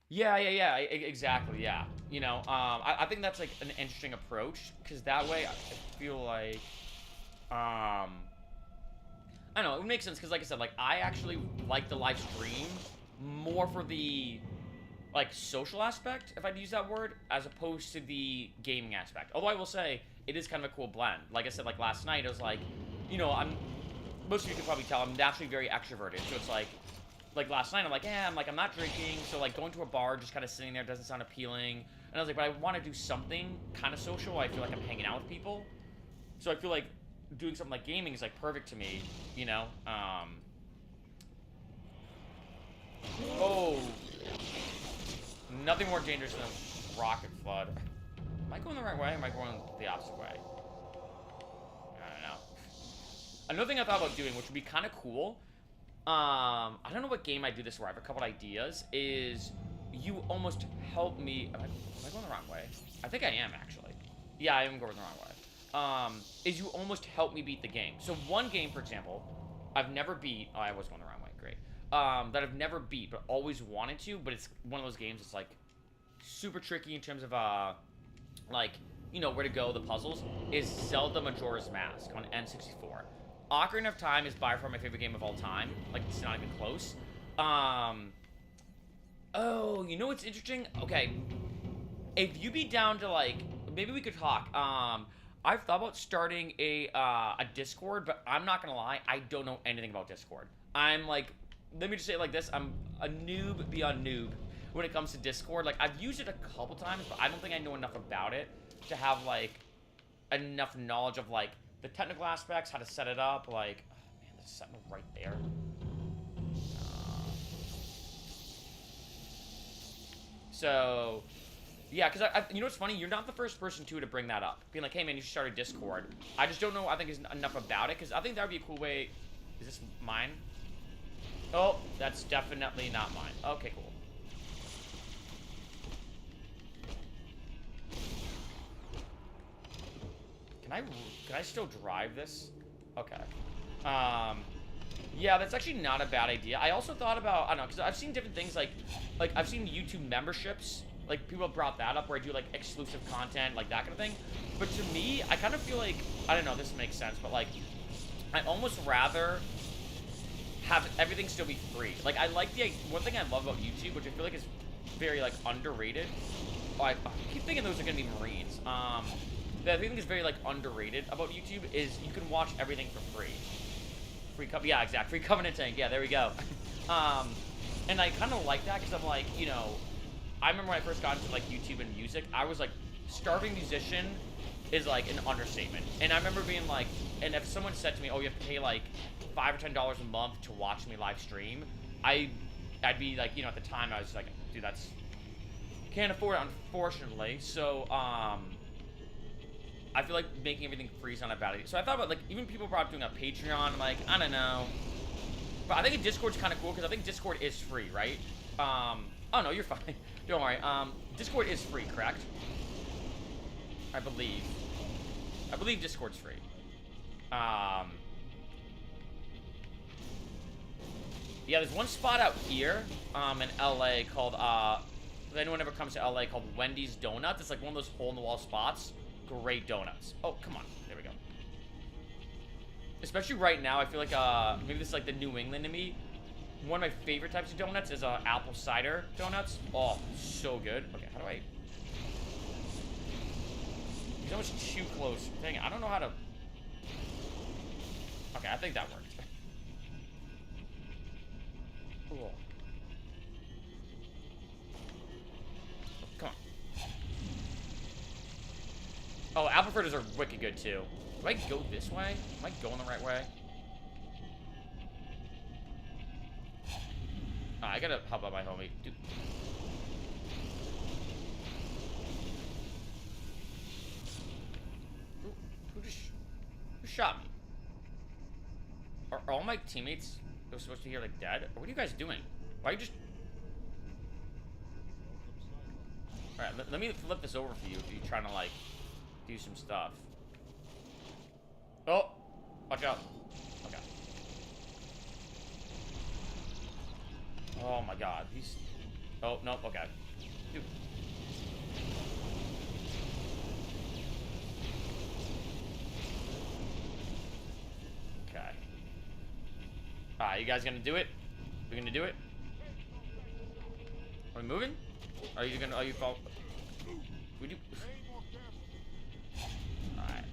Yeah, exactly, yeah. You know, I think that's, like, an interesting approach, because that way, I feel like, I don't know, it makes sense, because, like I said, like, I actually like the live stream more for the, like, social aspect, if I'd use that word, as opposed to the gaming aspect. Although I will say, it is kind of a cool blend. Like I said, like, last night, it was like, you know, most of you can probably tell, I'm naturally very extroverted, so it's like last night, I'm like, I'm not drinking, so, like, going to a bar, just kind of sitting there doesn't sound appealing, and I was like, but I want to do something kind of social. I feel like I'm hanging out with people, so I feel like doing something like gaming is, like, perfect to me, you know, oh, nothing more dangerous than a rocket flood. Am I going the right way, or am I going the opposite way? I don't know. Another thing I thought about doing, which would be kind of cool, I don't know what game I do this where I have a couple ideas, is you almost help me... Am I going the wrong way? I think I am, actually. Yeah, I am going the wrong way. Is you almost help me beat the game. So one game, for example, I've never beat... Oh, I was going the wrong way. Great. That I've never beat, but always wanted to, but it's one of those games that's, like, super tricky in terms of, like, you know, where to go, the puzzles, is Zelda Majora's Mask on N64. Ocarina of Time is by far my favorite game of all time. Like, it's not even close. Oh, you know what's interesting? Okay, if you be down to, like, maybe we could talk. I've thought about starting a Discord, but I'm not gonna lie, I don't know anything about Discord. I'm, like, let me just say it like this, I'm a noob beyond noob when it comes to Discord. Like, I've used it a couple times, but I don't think I know enough about it to have, like, enough knowledge of, like, the technical aspects, how to set it up, like, oh, man, there's a sentinel right there. So, yeah, because you know what's funny? You're not the first person, too, to bring that up. Being like, hey, man, you should start a Discord. I just don't know, I think, there's enough about it, because I think that would be a cool way. Is this mine? Oh, that's definitely not mine. Okay, cool. Can I still drive this? Okay. Yeah, that's actually not a bad idea. I also thought about, I don't know, because I've seen different things, like I've seen YouTube memberships. Like, people have brought that up where I do, like, exclusive content, like, that kind of thing. But to me, I kind of feel like, I don't know, this makes sense, but, like, I almost rather have everything still be free. Like, I like one thing I love about YouTube, which I feel like is very, like, underrated, I keep thinking those are gonna be Marines. The thing that's very like underrated about YouTube is you can watch everything for free. Yeah, exactly. Free Covenant tank. Yeah, there we go. And I kind of like that because I'm like, you know, I remember when I first got into like YouTube and music, I was like, starving musician is like an understatement. And I remember being like, and if someone said to me, oh, you have to pay like $5 or $10 a month to watch me live stream, I'd be like, you know, at the time I was like, dude, that's can't afford it, unfortunately. So I feel like making everything free is not a bad idea. So I thought about like even people brought up doing a Patreon. I'm like, I don't know. But I think a Discord's kind of cool because I think Discord is free, right? Oh no, you're fine. Don't worry. Discord is free, correct? I believe Discord's free. Yeah, there's one spot out here, in LA called, if anyone ever comes to LA, called Wendy's Donuts. It's like one of those hole-in-the-wall spots. Great donuts. Oh, come on. There we go. Especially right now, I feel like, maybe this is like the New England to me. One of my favorite types of donuts is, apple cider donuts. Oh, so good. Okay, how do I... He's almost too close. Dang it, I don't know how to... Okay, I think that worked. Cool. Come on. Oh, apple fritters are wicked good, too. Do I go this way? Am I going the right way? I gotta help out my homie. Dude. Who shot me? Are all my teammates that were supposed to be here like dead? Or what are you guys doing? Why are you just... Alright, let me flip this over for you if you're trying to like do some stuff. Oh! Watch out. Okay. Oh my god. He's... Oh, nope, okay. Dude. Okay. Alright, you guys gonna do it? We gonna do it? Are we moving? Are you fall? We do... Alright.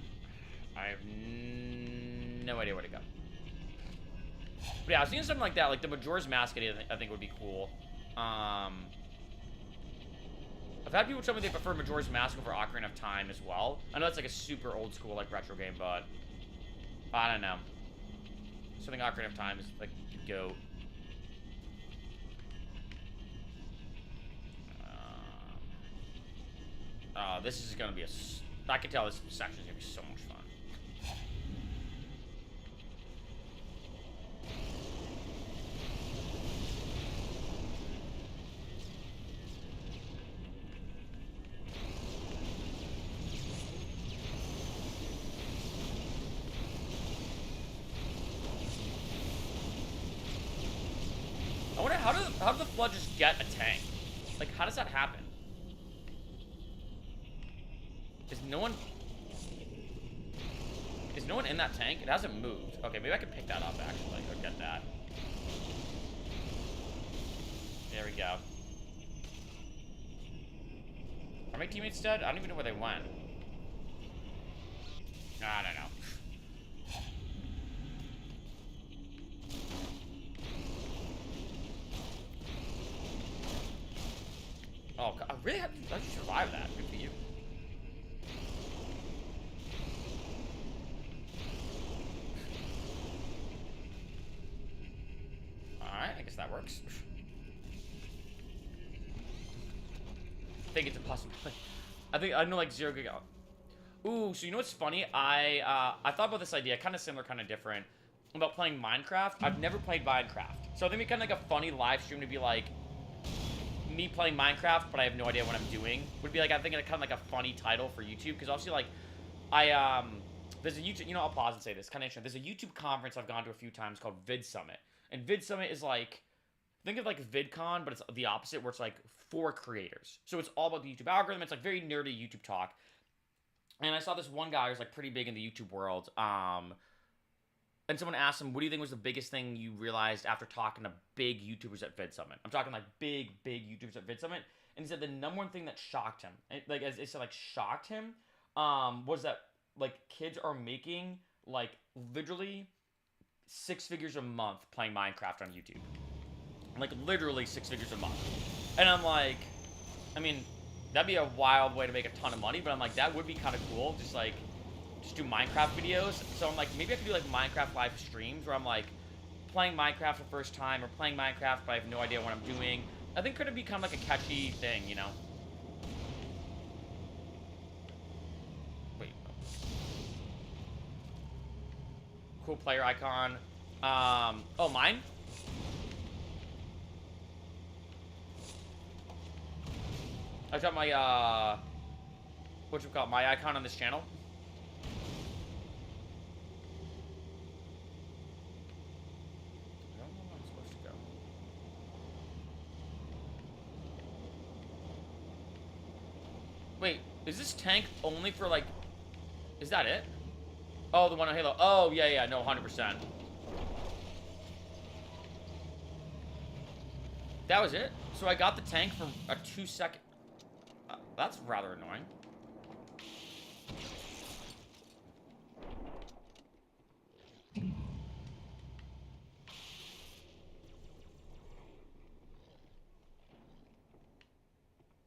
I have no idea where to go. But yeah, I was thinking something like that, like the Majora's Mask idea, I think would be cool. I've had people tell me they prefer Majora's Mask over Ocarina of Time as well. I know it's like a super old school, like, retro game, but... I don't know. Something Ocarina of Time is, like, the GOAT. This is gonna be a... I can tell this section is gonna be so much fun. I wonder how do the Flood just get a tank? Like, how does that happen? Is no one in that tank? It hasn't moved. Okay, maybe I can pick that up actually, or get that. There we go. Are my teammates dead? I don't even know where they went. I don't know. Oh, I really have to survive that. Good for you. Alright, I guess that works. I think it's a possibility. I know like 0 gig. Ooh, so you know what's funny? I thought about this idea, kind of similar, kind of different, about playing Minecraft. I've never played Minecraft. So I think it'd be kind of like a funny live stream to be like, me playing Minecraft, but I have no idea what I'm doing. Would be like, I think it's kind of like a funny title for YouTube, because obviously, like, there's a YouTube, you know, I'll pause and say this, kind of interesting. There's a YouTube conference I've gone to a few times called Vid Summit. And Vid Summit is like, think of like VidCon, but it's the opposite, where it's like for creators. So it's all about the YouTube algorithm. It's like very nerdy YouTube talk. And I saw this one guy who's like pretty big in the YouTube world. And someone asked him, what do you think was the biggest thing you realized after talking to big YouTubers at Vid Summit? I'm talking like big YouTubers at Vid Summit. and he said the number one thing that shocked him, like as it said, like shocked him, was that like kids are making like literally 6 figures a month playing Minecraft on YouTube, like literally 6 figures a month, and I'm like, I mean, that'd be a wild way to make a ton of money, but I'm like, that would be kind of cool, just do Minecraft videos. So I'm like, maybe I could do like Minecraft live streams where I'm like playing Minecraft for the first time, or playing Minecraft but I have no idea what I'm doing. I think could become like a catchy thing, you know? Wait. Cool player icon. Oh, mine? I got my, what you call it, my icon on this channel. I don't know where I'm supposed to go. Wait, is this tank only for, like, is that it? Oh, the one on Halo. Oh, yeah, no, 100%. That was it? So I got the tank for a 2-second... that's rather annoying.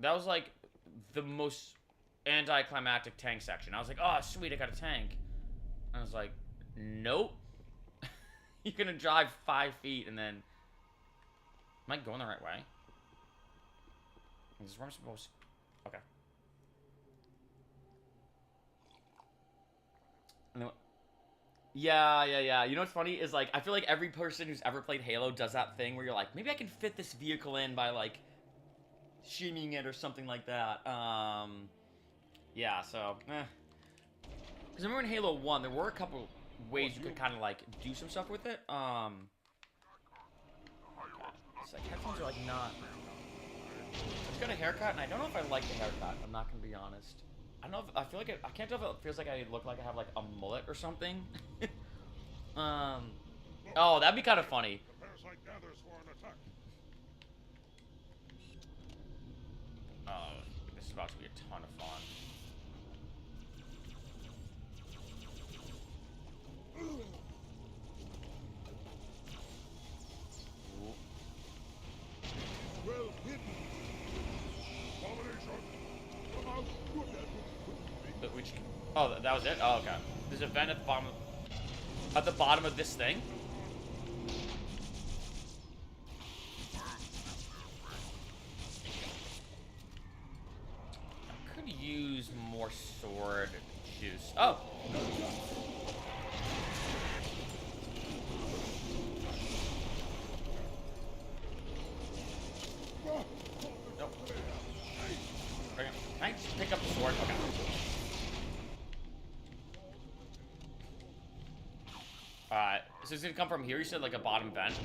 That was like the most anticlimactic tank section. I was like, oh, sweet, I got a tank. I was like, nope. You're gonna drive 5 feet and then... Am I going the right way? Is this where I'm supposed to... Okay. Yeah. You know what's funny is, like, I feel like every person who's ever played Halo does that thing where you're like, maybe I can fit this vehicle in by, like, shimmying it or something like that. Yeah, so, because I remember in Halo 1, there were a couple ways you could kind of, like, do some stuff with it. It's like, headphones are, like, not... I just got a haircut, and I don't know if I like the haircut. I'm not gonna be honest. I don't know if... I feel like I can't tell if it feels like I look like I have, like, a mullet or something. Oh, that'd be kind of funny. Oh, this is about to be a ton of fun. Well hidden. Which, oh, that was it? Oh, okay. There's a vent at the bottom of this thing. I could use more sword juice. Oh. Nope. Okay. Can I just pick up the sword? Okay. Alright, so it's gonna come from here, you said, like a bottom vent?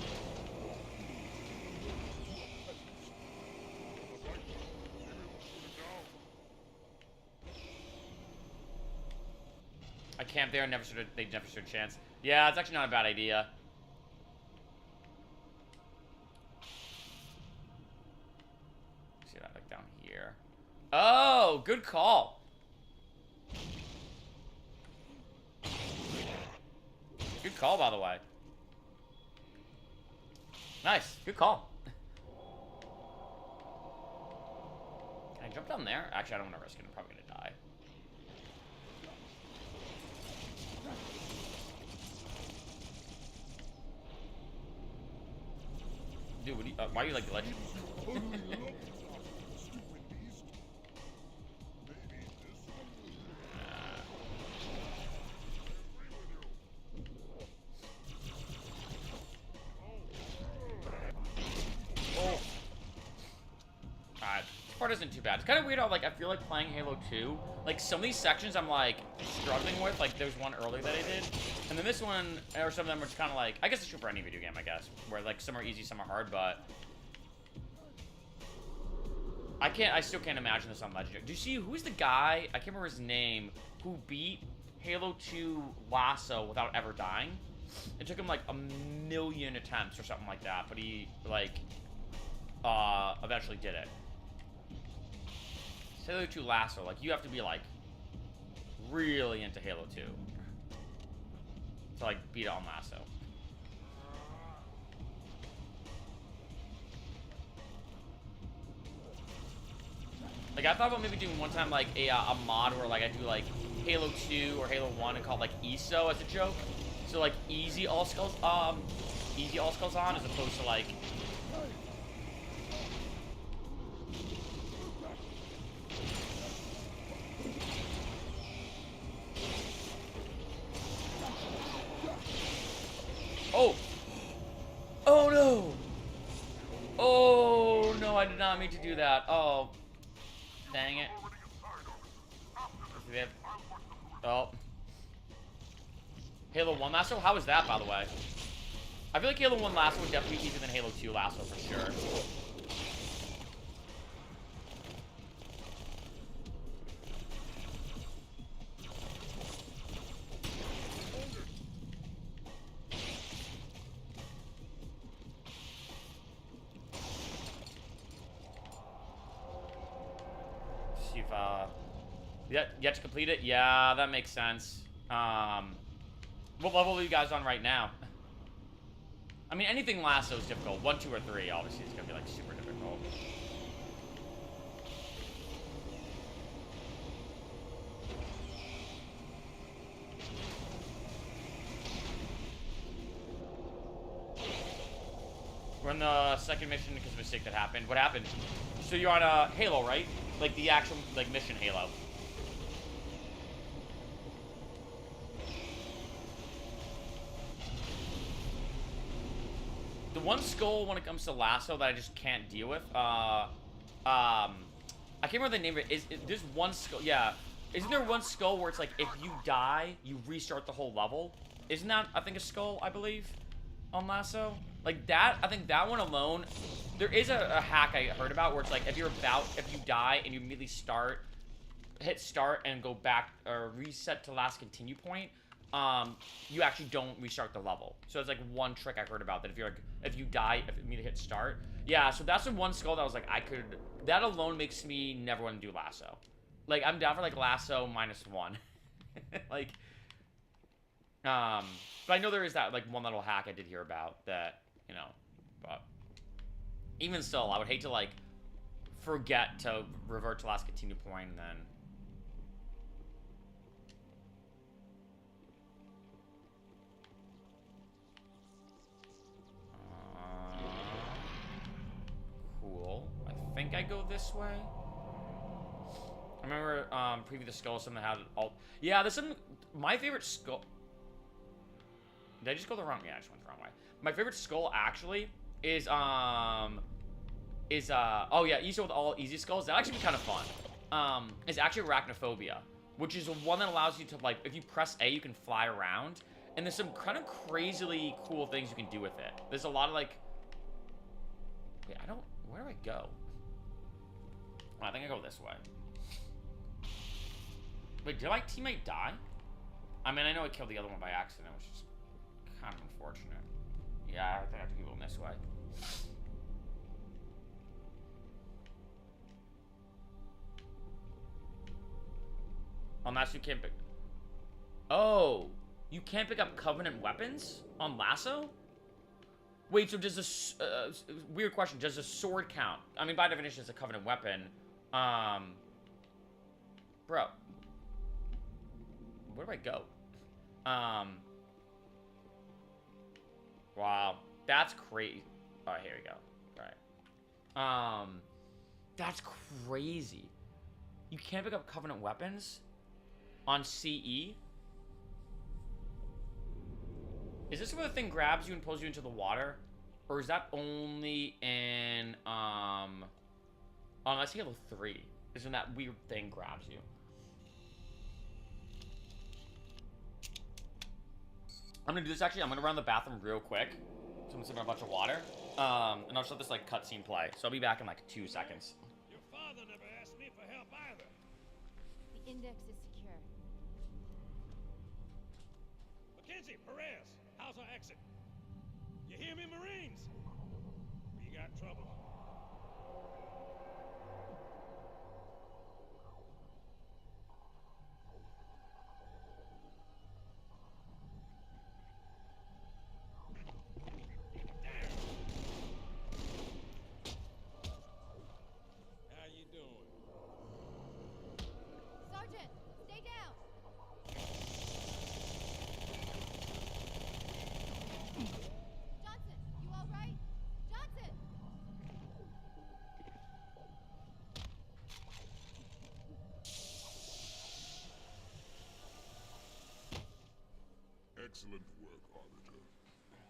I camped there and they never stood a chance. Yeah, it's actually not a bad idea. See that, like, down here. Oh, good call. Good call, by the way. Nice. Good call. Can I jump down there? Actually, I don't want to risk it. I'm probably going to die. Dude, what do you, why are you, like, legend? Part isn't too bad. It's kind of weird how, like, I feel like playing Halo 2, like, some of these sections I'm, like, struggling with. Like, there's one earlier that I did, and then this one, or some of them are just kind of like, I guess it's true for any video game, I guess, where, like, some are easy, some are hard, but I still can't imagine this on Legendary. Do you see, who's the guy, I can't remember his name, who beat Halo 2 Lasso without ever dying? It took him, like, 1,000,000 attempts or something like that, but he, like, eventually did it. Halo 2 lasso, like, you have to be, like, really into Halo 2 to, like, beat it on lasso. Like, I thought about maybe doing one time, like, a mod where, like, I do, like, Halo 2 or Halo 1 and call it, like, ESO as a joke. So, like, easy all skulls on as opposed to, like... Oh! Oh, no! Oh, no, I did not mean to do that. Oh. Dang it. Oh. Halo 1 lasso? How was that, by the way? I feel like Halo 1 lasso would definitely be easier than Halo 2 lasso, for sure. See if, yet to complete it? Yeah, that makes sense. What level are you guys on right now? I mean, anything lasso is difficult. 1, 2, or 3, obviously, it's gonna be, like, super difficult. We're on the second mission because of a mistake that happened. What happened? So you're on Halo, right? Like, the actual, like, mission Halo. The one skull when it comes to lasso that I just can't deal with, I can't remember the name of it. There's one skull, yeah. Isn't there one skull where it's like, if you die, you restart the whole level? Isn't that, I think, a skull, I believe, on lasso? Like, that, I think that one alone, there is a hack I heard about where it's like, if you die and you immediately hit start and go back, or reset to last continue point, you actually don't restart the level. So it's like one trick I heard about that if you die, if you immediately hit start. Yeah, so that's the one skull that I was like, that alone makes me never want to do lasso. Like, I'm down for like lasso -1. Like, but I know there is that like one little hack I did hear about that, you know, but even still, I would hate to like forget to revert to last continue point and then cool. I think I go this way. I remember preview the skull, something had all. Yeah, there's some. My favorite skull. Did I just go the wrong? Yeah, I just went the wrong way. My favorite skull actually is oh yeah, ESO with all easy skulls. That actually be kind of fun. Is actually arachnophobia, which is one that allows you to like, if you press A, you can fly around, and there's some kind of crazily cool things you can do with it. There's a lot of like. Wait, I don't. Where do I go? Oh, I think I go this way. Wait, did my teammate die? I mean, I know I killed the other one by accident, which is kind of unfortunate. Yeah, I think I have to keep going this way. Unless you can't pick... Oh! You can't pick up Covenant weapons on lasso? Wait, so does this... weird question. Does a sword count? I mean, by definition, it's a Covenant weapon. Bro. Where do I go? Wow. That's crazy. Oh, here we go. Right. That's crazy. You can't pick up Covenant weapons on CE? Is this where the thing grabs you and pulls you into the water? Or is that only in, unless Halo 3 is when that weird thing grabs you. I'm gonna do this actually. I'm gonna run the bathroom real quick. So I'm gonna sip on a bunch of water. And I'll just let this like cutscene play. So I'll be back in like 2 seconds. Your father never asked me for help either. The index is secure. Mackenzie, Perez, how's our exit? You hear me, Marines? We got trouble. Excellent work, Arbiter.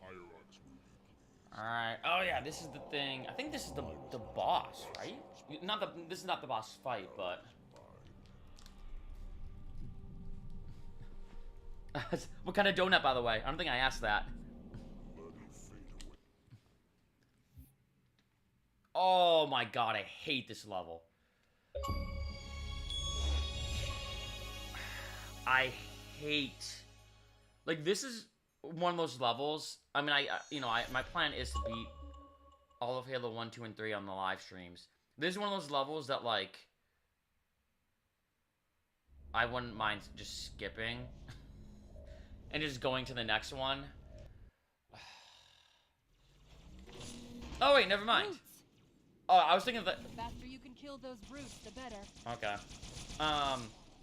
Hierarchs will be pleased. Alright. Oh, yeah, this is the thing. I think this is the boss, right? Not the. This is not the boss fight, but... What kind of donut, by the way? I don't think I asked that. Oh my god, I hate this level. I hate... Like, this is one of those levels... I mean, my plan is to beat all of Halo 1, 2, and 3 on the live streams. This is one of those levels that, like... I wouldn't mind just skipping. And just going to the next one. Oh, wait, never mind. Brutes. Oh, I was thinking that... The faster you can kill those brutes, the better. Okay.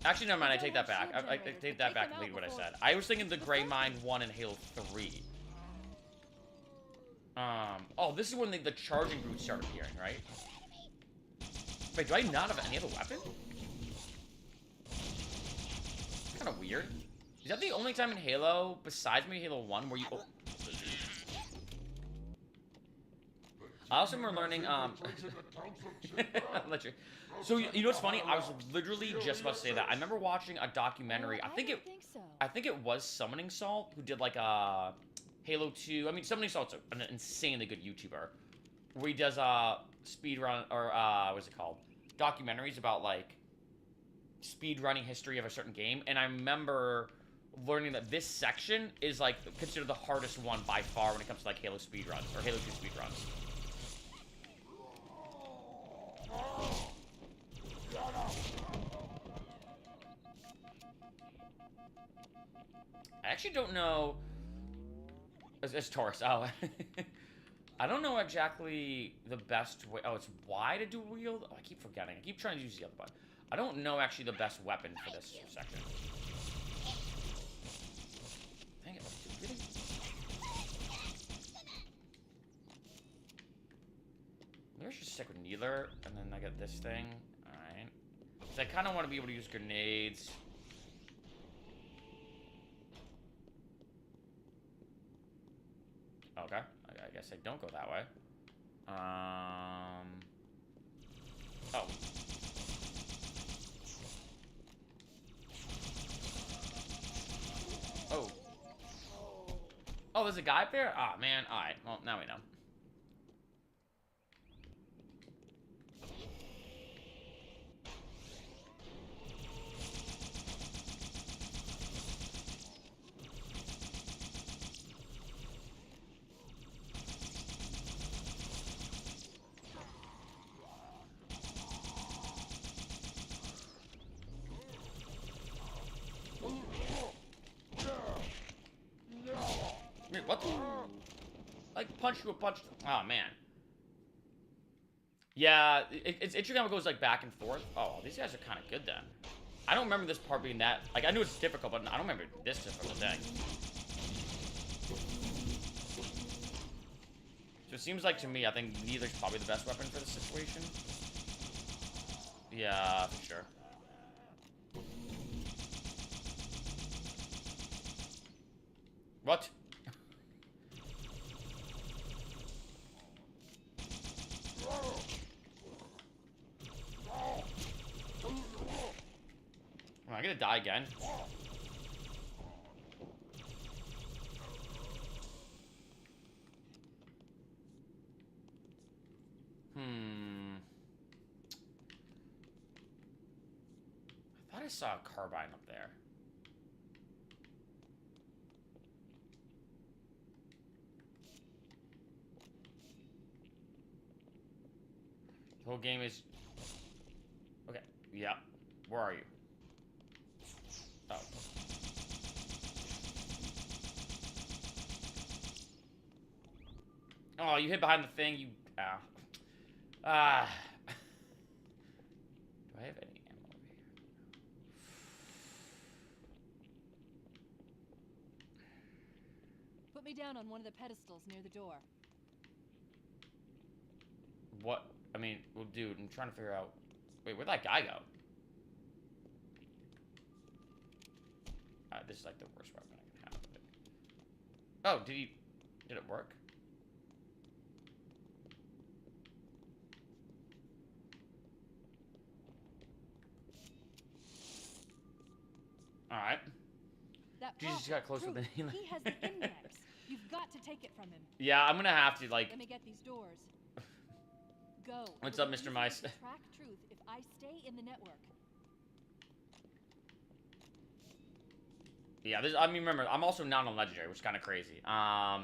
Actually, never mind. I take that back. I take that back completely what I said. I was thinking the Grey Mine 1 in Halo 3. Oh, this is when the charging brutes start appearing, right? Wait, do I not have any other weapon? Kind of weird. Is that the only time in Halo, besides maybe Halo 1, where you... Oh. I also remember learning, So, you know what's funny? I was literally just about to say that. I remember watching a documentary. I think it was Summoning Salt, who did, like, a Halo 2. I mean, Summoning Salt's an insanely good YouTuber. Where he does, speedrun, or, what's it called? Documentaries about, like, speedrunning history of a certain game. And I remember... learning that this section is, like, considered the hardest one by far when it comes to, like, Halo speedruns, or Halo 2 speedruns. I actually don't know... It's Taurus, oh. I don't know exactly the best way... Oh, it's Y to dual wield? Oh, I keep forgetting. I keep trying to use the other button. I don't know, actually, the best weapon for this section. Dang it, really? Maybe I should stick with neither, and then I get this thing. Alright. So I kind of want to be able to use grenades. Okay. I guess I don't go that way. Oh. Oh. Oh, there's a guy up there? Ah, man. Alright. Well, now we know. Wait, what? Like, punch you a punch. Oh, man. Yeah, it's interesting how it goes, like, back and forth. Oh, these guys are kind of good, then. I don't remember this part being that... Like, I knew it's difficult, but I don't remember this difficult thing. So it seems like, to me, I think neither's probably the best weapon for this situation. Yeah, for sure. What? Am I gonna die again? I thought I saw a carbine up there. The whole game is... Okay, yeah. Where are you? Oh. Oh, you hid behind the thing, you... Do I have any ammo over here? Put me down on one of the pedestals near the door. What? I mean, well, dude, I'm trying to figure out... Wait, where'd that guy go? This is like the worst weapon I can have. Oh, did it work? Alright. That You just got close with the He has the index. You've got to take it from him. Yeah, I'm gonna have to, like... Let me get these doors. Go. What's It'll up, be Mr. easier Mice? to track truth if I stay in the network. Yeah, I mean, remember, I'm also not on Legendary, which is kind of crazy. But...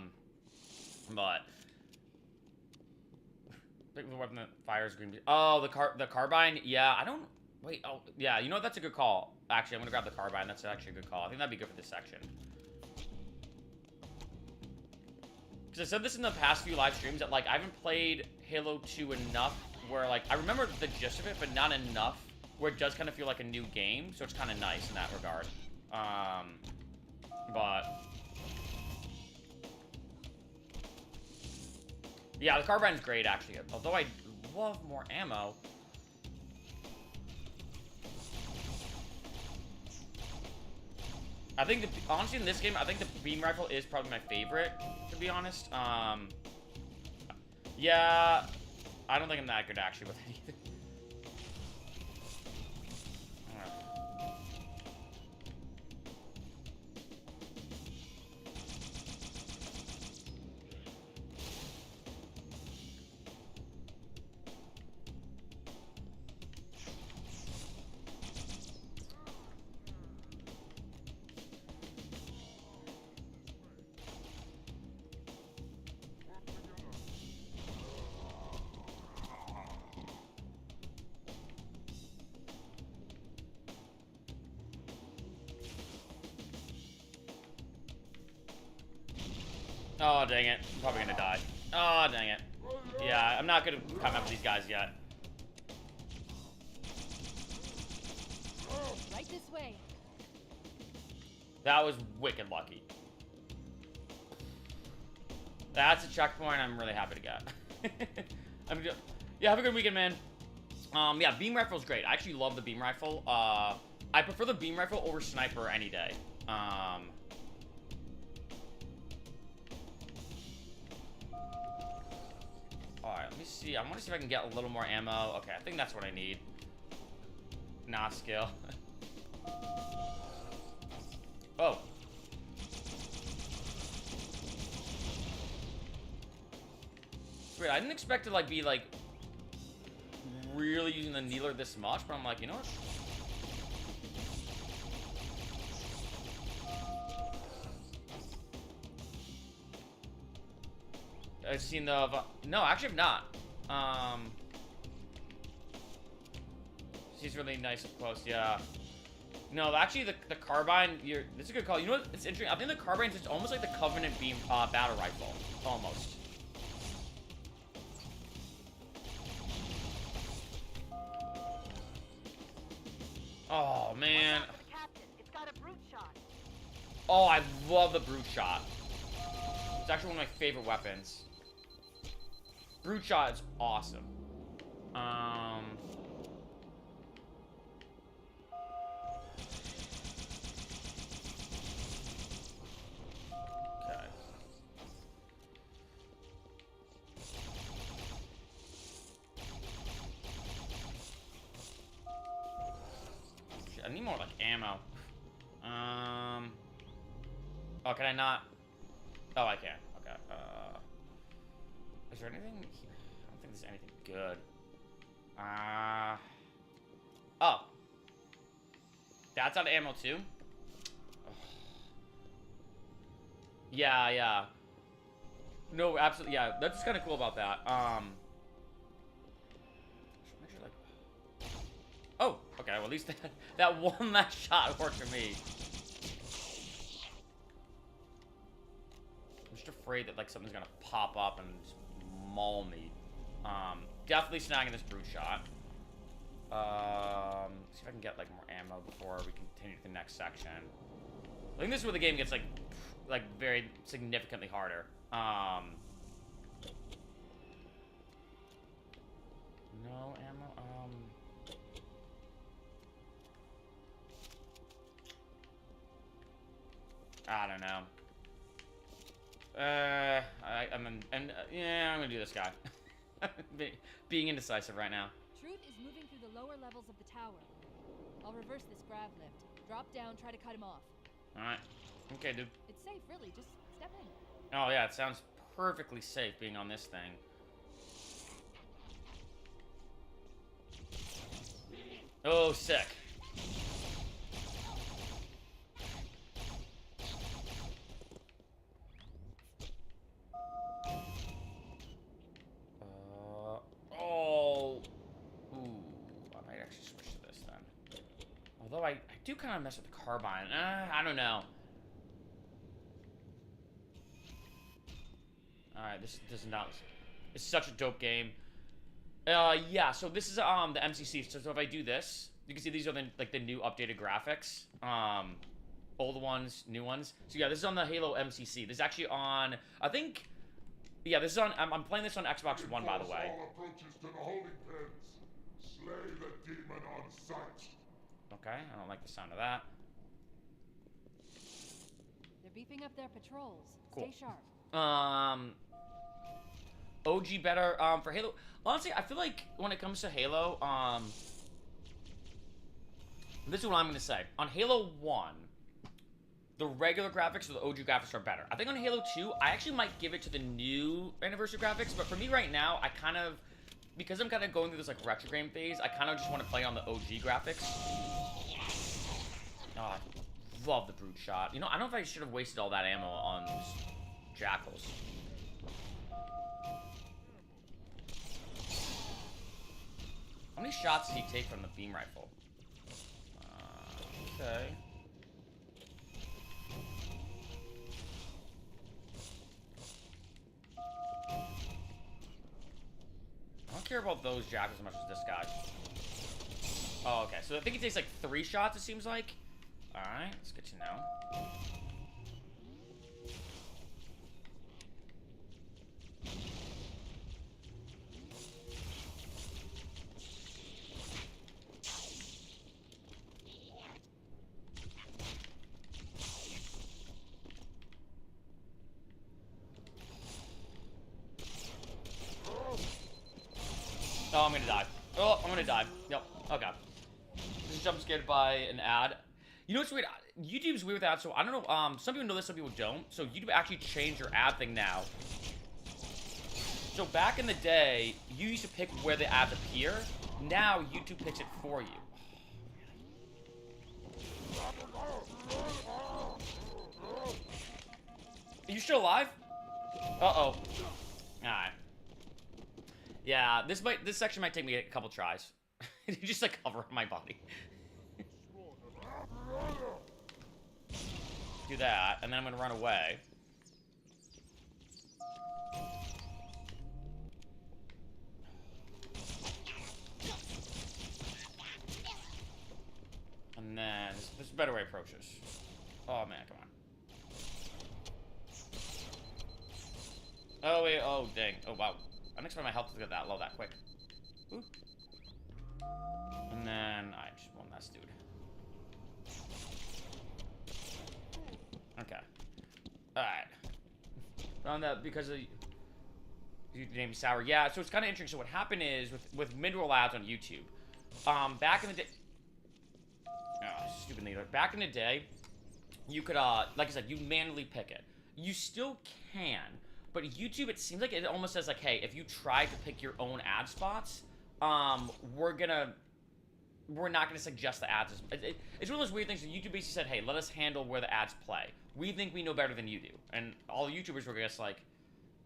Pick the weapon that fires green... Oh, the carbine? Yeah, I don't... Wait, oh, yeah, you know what? That's a good call. Actually, I'm gonna grab the carbine. That's actually a good call. I think that'd be good for this section. Because I said this in the past few live streams that, like, I haven't played Halo 2 enough where, like, I remember the gist of it, but not enough where it does kind of feel like a new game, so it's kind of nice in that regard. But... Yeah, the carbine's great, actually. Although I love more ammo. I think, honestly, in this game, I think the beam rifle is probably my favorite, to be honest. Yeah, I don't think I'm that good, actually, with it either. Oh, dang it. I'm probably gonna die. Oh, dang it. Yeah, I'm not gonna come up with these guys yet. Right this way. That was wicked lucky. That's a checkpoint I'm really happy to get. Yeah, have a good weekend, man. Yeah, beam rifle's great. I actually love the beam rifle. I prefer the beam rifle over sniper any day. Alright, let me see. I want to see if I can get a little more ammo. Okay, I think that's what I need. Nah, skill. Oh. Wait, I didn't expect to, like, be, like, really using the kneeler this much, but I'm like, you know what? I've seen the... No, actually, I've not. She's really nice up close, yeah. No, actually, the carbine, this is a good call. You know what? It's interesting. I think the carbine's just almost like the Covenant beam battle rifle. Almost. Oh, man. It's got a brute shot. Oh, I love the brute shot. It's actually one of my favorite weapons. Brute shot is awesome. Okay. Shit, I need more, like, ammo. Oh, can I not? Oh, I can. Okay. Is there anything here? I don't think there's anything good. Oh. That's out of ammo too? Ugh. Yeah, yeah. No, absolutely, yeah. That's just kind of cool about that. Actually, like... Oh, okay. Well, at least that one last shot worked for me. I'm just afraid that, like, something's gonna pop up and just maul me. Definitely snagging this brute shot. See if I can get, like, more ammo before we continue to the next section. I think this is where the game gets, like very significantly harder. No ammo. I don't know. Yeah, I'm gonna do this guy. Being indecisive right now. Truth is moving through the lower levels of the tower. I'll reverse this grav lift. Drop down, try to cut him off. Alright. Okay, dude. It's safe, really. Just step in. Oh, yeah, it sounds perfectly safe being on this thing. Oh, sick. I might actually switch to this then. Although I do kind of mess with the carbine. I don't know. Alright, this is not... It's such a dope game. Yeah, so this is the MCC. So if I do this, you can see these are the new updated graphics. Old ones, new ones. So yeah, this is on the Halo MCC. This is actually on, I think... Yeah, this is on... I'm playing this on Xbox One, by the way. All approaches to the holding pens. Slay the demon on sight. Okay, I don't like the sound of that. They're beefing up their patrols. Cool. Stay sharp. OG better for Halo. Honestly, I feel like when it comes to Halo, this is what I'm gonna say. On Halo 1, the regular graphics or the OG graphics are better. I think on Halo 2, I actually might give it to the new anniversary graphics, but for me right now, I kind of, because I'm kind of going through this like retro game phase, I kind of just want to play on the OG graphics. Oh, I love the brute shot. You know, I don't know if I should have wasted all that ammo on those jackals. How many shots did he take from the beam rifle? Okay. I don't care about those jackals as much as this guy. Oh, okay. So I think he takes like 3 shots, it seems like. Alright, that's good to know. Oh, I'm gonna die. Oh, I'm gonna die. Yep. Okay. Just jump scared by an ad. You know what's weird? YouTube's weird with ads, so I don't know. Some people know this, some people don't. So YouTube actually changed their ad thing now. So back in the day, you used to pick where the ads appear. Now YouTube picks it for you. Are you still alive? Uh-oh. Alright. Yeah, this section might take me a couple tries. Just like cover up my body. Do that, and then I'm gonna run away. And then this is a better way to approach this. Oh man, come on. Oh wait, oh dang. Oh wow. I didn't expect my health to get that low that quick. Ooh. And then I just won this dude. Okay. Alright. Found that because of your name Sour. Yeah, so it's kind of interesting. So what happened is with mid-roll ads on YouTube, back in the day. Oh, stupid needler. Back in the day, you could like I said, you manually pick it. You still can. But YouTube, it seems like it almost says like, hey, if you try to pick your own ad spots, we're not gonna suggest the ads. It's one of those weird things that YouTube basically said, hey, let us handle where the ads play. We think we know better than you do. And all the YouTubers were just like,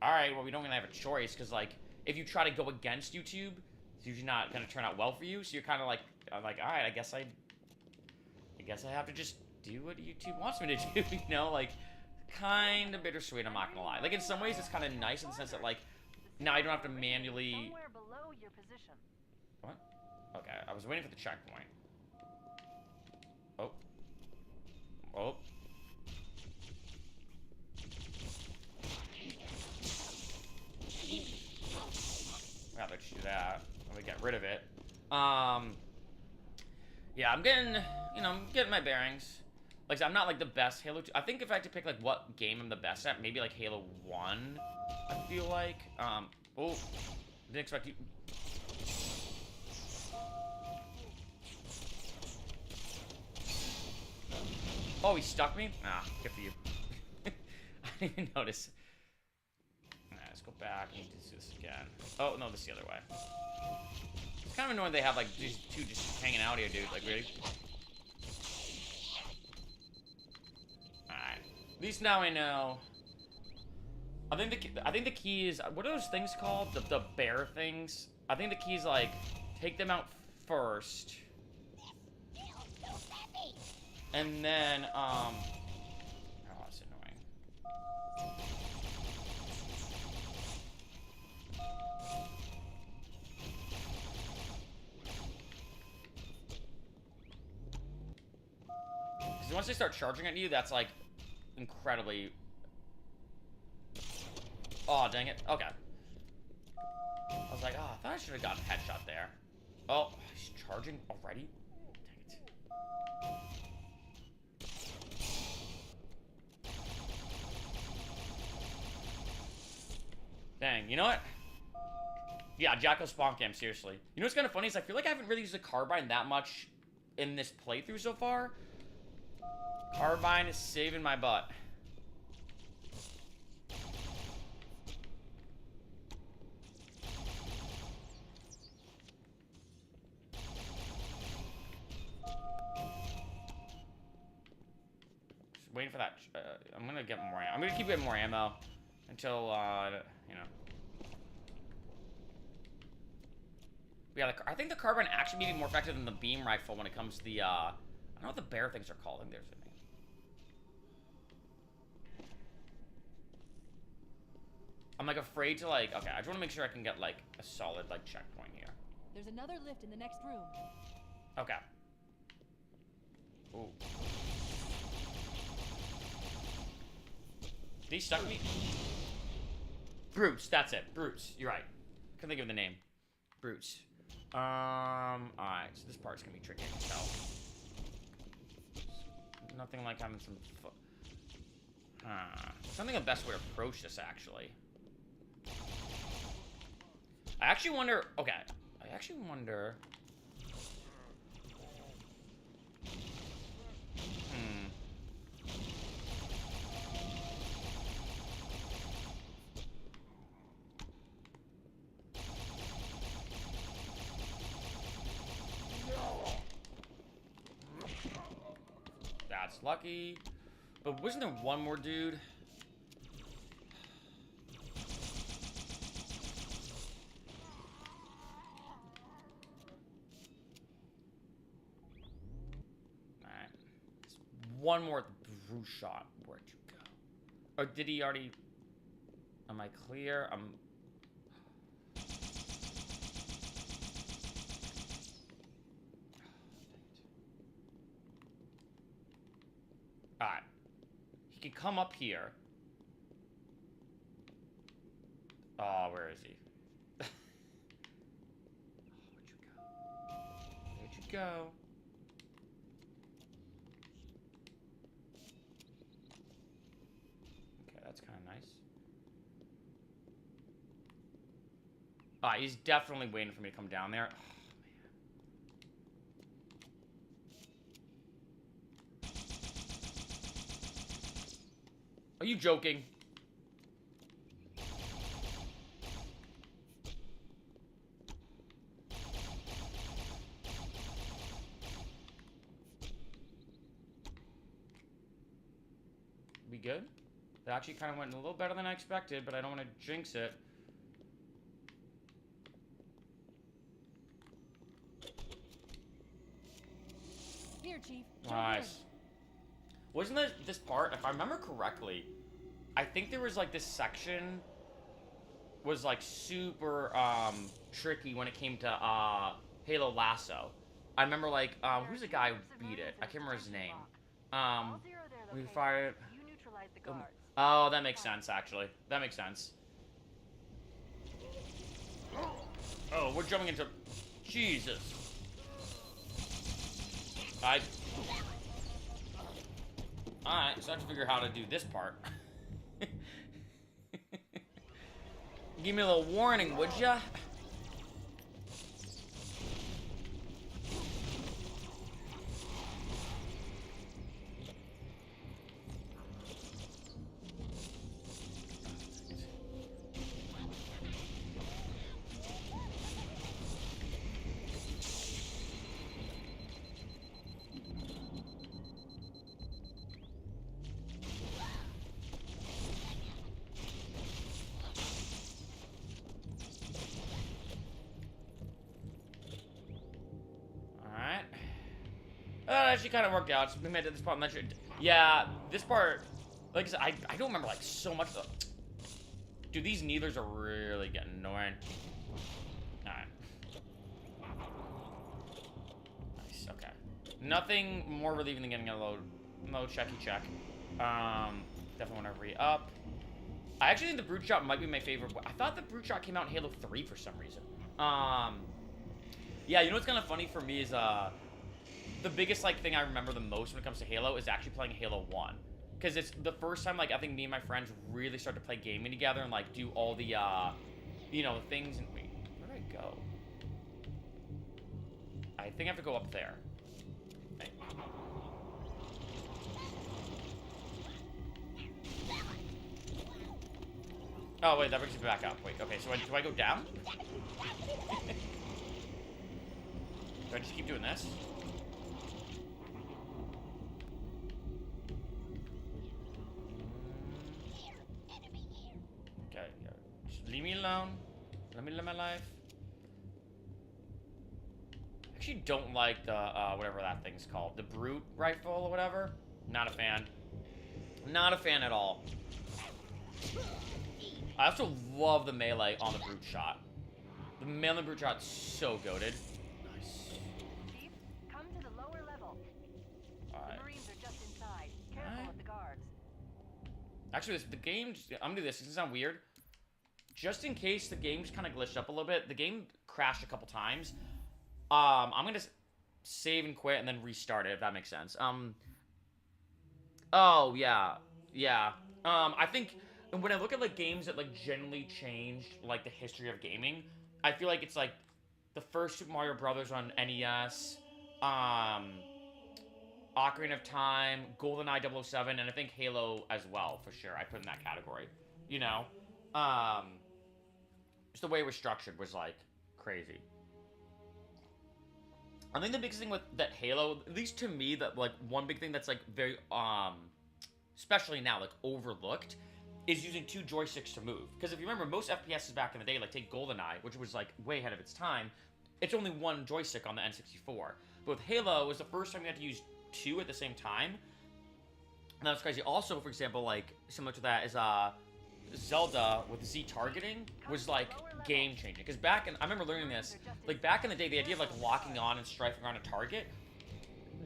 all right, well, we don't really have a choice, because like, if you try to go against YouTube, it's usually not gonna turn out well for you. So you're kind of like, all right, I guess I have to just do what YouTube wants me to do, you know, like. Kind of bittersweet, I'm not gonna lie. Like, in some ways, it's kind of nice in the sense that, like, now I don't have to manually... Somewhere below your position. What? Okay, I was waiting for the checkpoint. Oh. Oh. Rather just do that. Let me get rid of it. Yeah, I'm getting, you know, I'm getting my bearings. Like, I'm not, like, the best Halo 2. I think if I had to pick, like, what game I'm the best at, maybe, like, Halo 1, I feel like. Oh, didn't expect you. Oh, he stuck me? Ah, good for you. I didn't even notice. Alright, let's go back and do this again. Oh, no, this is the other way. It's kind of annoying they have, like, these two just hanging out here, dude. Like, really? Alright. At least now I know. I think the key is, what are those things called? The bear things? I think the key is, like, take them out first. And then, oh, that's annoying. Because once they start charging at you, that's, like, incredibly... Oh, dang it. Okay. I was like, oh, I thought I should have gotten a headshot there. Oh, he's charging already? Dang it. Dang, you know what? Yeah, Jacko spawn cam, seriously. You know what's kind of funny is I feel like I haven't really used the carbine that much in this playthrough so far. Carbine is saving my butt. Just waiting for that. I'm gonna get more ammo. I'm gonna keep getting more ammo until, you know. Yeah, I think the carbine actually may be more effective than the beam rifle when it comes to the, I don't know what the bear things are called. I think there's a name. I'm, like, afraid to, like, okay, I just want to make sure I can get, like, a solid, like, checkpoint here. There's another lift in the next room. Okay. Ooh. Did he stuck me? Brutes, that's it. Brutes. You're right. Couldn't think of the name. Brutes. Alright, so this part's gonna be tricky to tell. Nothing like having some I think the best way to approach this, actually. I actually wonder... Okay. I actually wonder... That's lucky. But wasn't there one more dude? Alright. One more Bruce shot. Where'd you go? Or did he already... Am I clear? Alright. He can come up here. Oh, where is he? Where'd you go? Okay, that's kind of nice. Alright, he's definitely waiting for me to come down there. Are you joking? We good? That actually kind of went a little better than I expected, but I don't want to jinx it. Here, Chief. Nice. Wasn't this part, if I remember correctly, I think there was, like, this section was, like, super, tricky when it came to, Halo Lasso. I remember, like, who's the guy who beat it? I can't remember his name. We fired... Oh, that makes sense, actually. That makes sense. Oh, we're jumping into... Jesus. Alright, so I have to figure out how to do this part. Give me a little warning, would ya? That actually kind of worked out. We made it this part. Yeah, this part, like I said, I don't remember like so much though. Dude, these needlers are really getting annoying. Alright. Nice, okay. Nothing more relieving than getting a low checky check. Definitely want to re-up. I actually think the Brute Shot might be my favorite. I thought the Brute Shot came out in Halo 3 for some reason. Yeah, you know what's kind of funny for me is, the biggest, like, thing I remember the most when it comes to Halo is actually playing Halo 1. Because it's the first time, like, I think me and my friends really started to play gaming together and, like, do all the, you know, things. And wait, where did I go? I think I have to go up there. Right. Oh, wait, that brings me back up. Wait, okay, so do I go down? Do I just keep doing this? Okay, yeah. Just leave me alone. Let me live my life. I actually don't like the, whatever that thing's called. The Brute Rifle or whatever. Not a fan. Not a fan at all. I also love the melee on the Brute Shot. The melee on the Brute Shot's so goated. Nice. Chief, come to the lower level. Alright. The Marines are just inside. Careful with the guards. Actually, the game, I'm gonna do this. It's gonna sound weird. Just in case the game's kind of glitched up a little bit, the game crashed a couple times. I'm gonna save and quit and then restart it, if that makes sense. Oh, yeah. Yeah. I think when I look at, like, games that, like, generally changed, like, the history of gaming, I feel like it's, like, the first Super Mario Brothers on NES, Ocarina of Time, GoldenEye 007, and I think Halo as well, for sure. I put in that category. You know? Just the way it was structured was, like, crazy. I think the biggest thing with that Halo, at least to me, that, like, one big thing that's, like, very, especially now, like, overlooked, is using 2 joysticks to move. Because if you remember, most FPSs back in the day, like, take GoldenEye, which was, like, way ahead of its time, it's only 1 joystick on the N64. But with Halo, it was the first time you had to use 2 at the same time. And that's crazy. Also, for example, like, similar to that is, Zelda with Z targeting was, like, game-changing. Because back in, I remember learning this, like, back in the day, the idea of, like, locking on and strafing around a target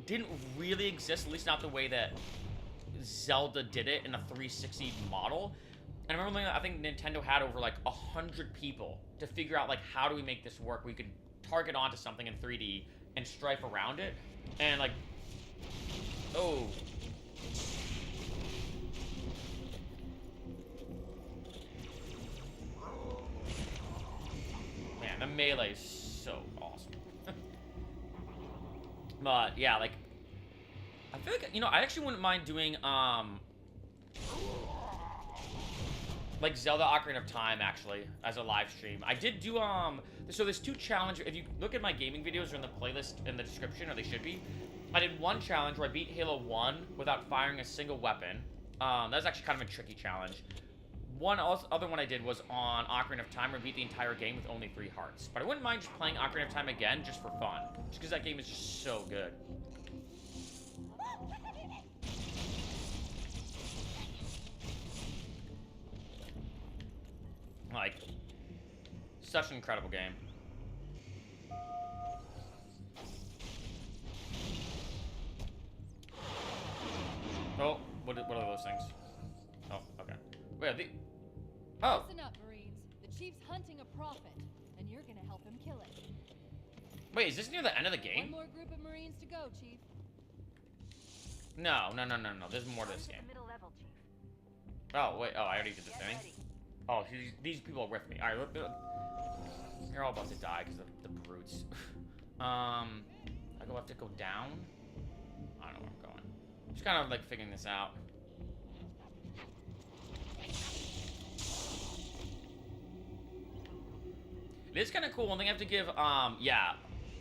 didn't really exist, at least not the way that Zelda did it in a 360 model. And I remember learning that I think Nintendo had over, like, 100 people to figure out, like, how do we make this work? We could target onto something in 3D and strafe around it. And, like, oh. Man, the melee is so awesome. But, yeah, like, I feel like, you know, I actually wouldn't mind doing, like, Zelda Ocarina of Time, actually, as a live stream. I did do, so there's 2 challenges. If you look at my gaming videos, they're in the playlist in the description, or they should be. I did 1 challenge where I beat Halo 1 without firing a single weapon. That was actually kind of a tricky challenge. Other one I did was on Ocarina of Time, where I beat the entire game with only 3 hearts. But I wouldn't mind just playing Ocarina of Time again, just for fun. Just because that game is just so good. Like, such an incredible game. Oh, what are those things? Oh, okay. Wait, are they... Oh. Listen up, Marines. The Chief's hunting a prophet, and you're gonna help him kill it. Wait, is this near the end of the game? One more group of Marines to go, Chief. No. There's more to this Come game. to the middle level, Chief. Oh, wait. Oh, I already did the Get thing. ready. Oh, these people are with me. Alright, you're all about to die because of the brutes. I have to go down? I don't know where I'm going. Just kind of like figuring this out. It is kind of cool. One thing I have to give, yeah,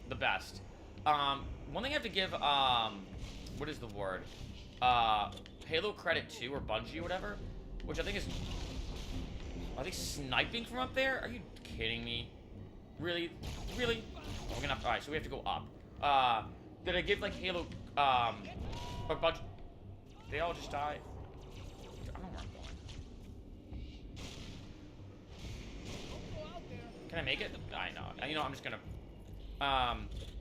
the best. One thing I have to give, what is the word? Halo credit to, or Bungie or whatever, which I think is, are they sniping from up there? Are you kidding me? Really? Really? We're gonna have to, alright, so we have to go up. Did I give, like, Halo, or Bungie? They all just died? I don't know where I'm going. Can I make it? I know. You know, I'm just gonna,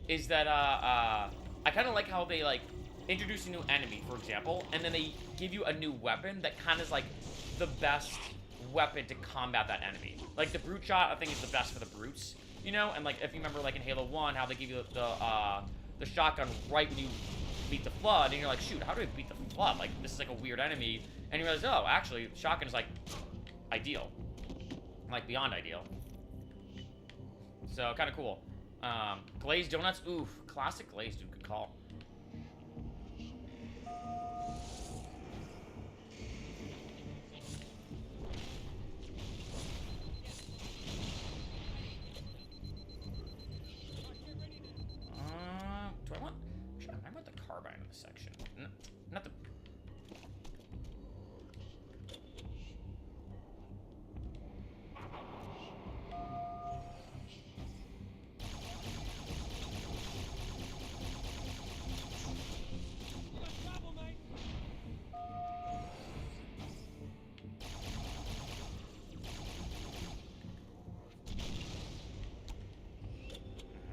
is that, I kind of like how they, like, introduce a new enemy, for example, and then they give you a new weapon that kind of is, like, the best weapon to combat that enemy. Like, the brute shot, I think, is the best for the brutes, you know? And, like, if you remember, like, in Halo 1, how they give you the shotgun right when you beat the Flood, and you're like, shoot, how do I beat the Flood? Like, this is, like, a weird enemy. And you realize, oh, actually, shotgun is, like, ideal. Like, beyond ideal. So, kind of cool. Glazed donuts. Oof. Classic glazed, dude. Good call. Do I want... I want the carbine in this section. Not the...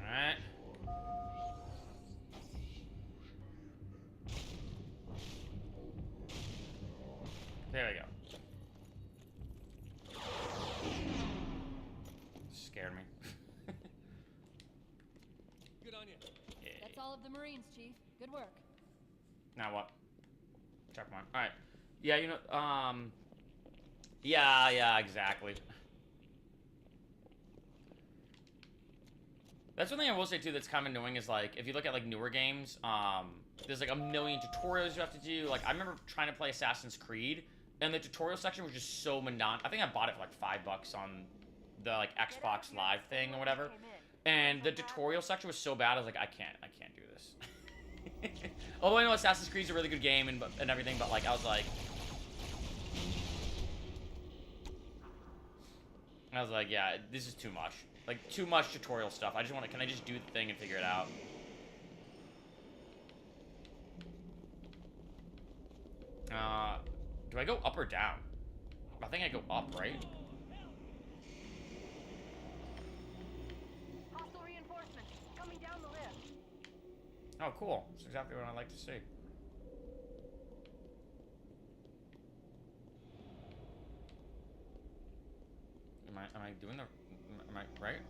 Alright. There we go. Scared me. Good on you. Yeah. That's all of the Marines, Chief. Good work. Now what? Checkpoint. Alright. Yeah, you know, yeah, exactly. That's one thing I will say, too, that's kind of annoying is, like, if you look at, like, newer games, there's, like, a million tutorials you have to do. Like, I remember trying to play Assassin's Creed, and the tutorial section was just so monotonous. I think I bought it for, like, $5 on the, like, Xbox Live thing or whatever. And the tutorial section was so bad, I was like, I can't do this. Although I know Assassin's Creed is a really good game and everything, but, like, I was like, yeah, this is too much. Like, too much tutorial stuff. I just want to, can I just do the thing and figure it out? Do I go up or down? I think I go up, right? Hostile reinforcements coming down the lift. Oh, cool. That's exactly what I like to see. Am I doing the... Am I right?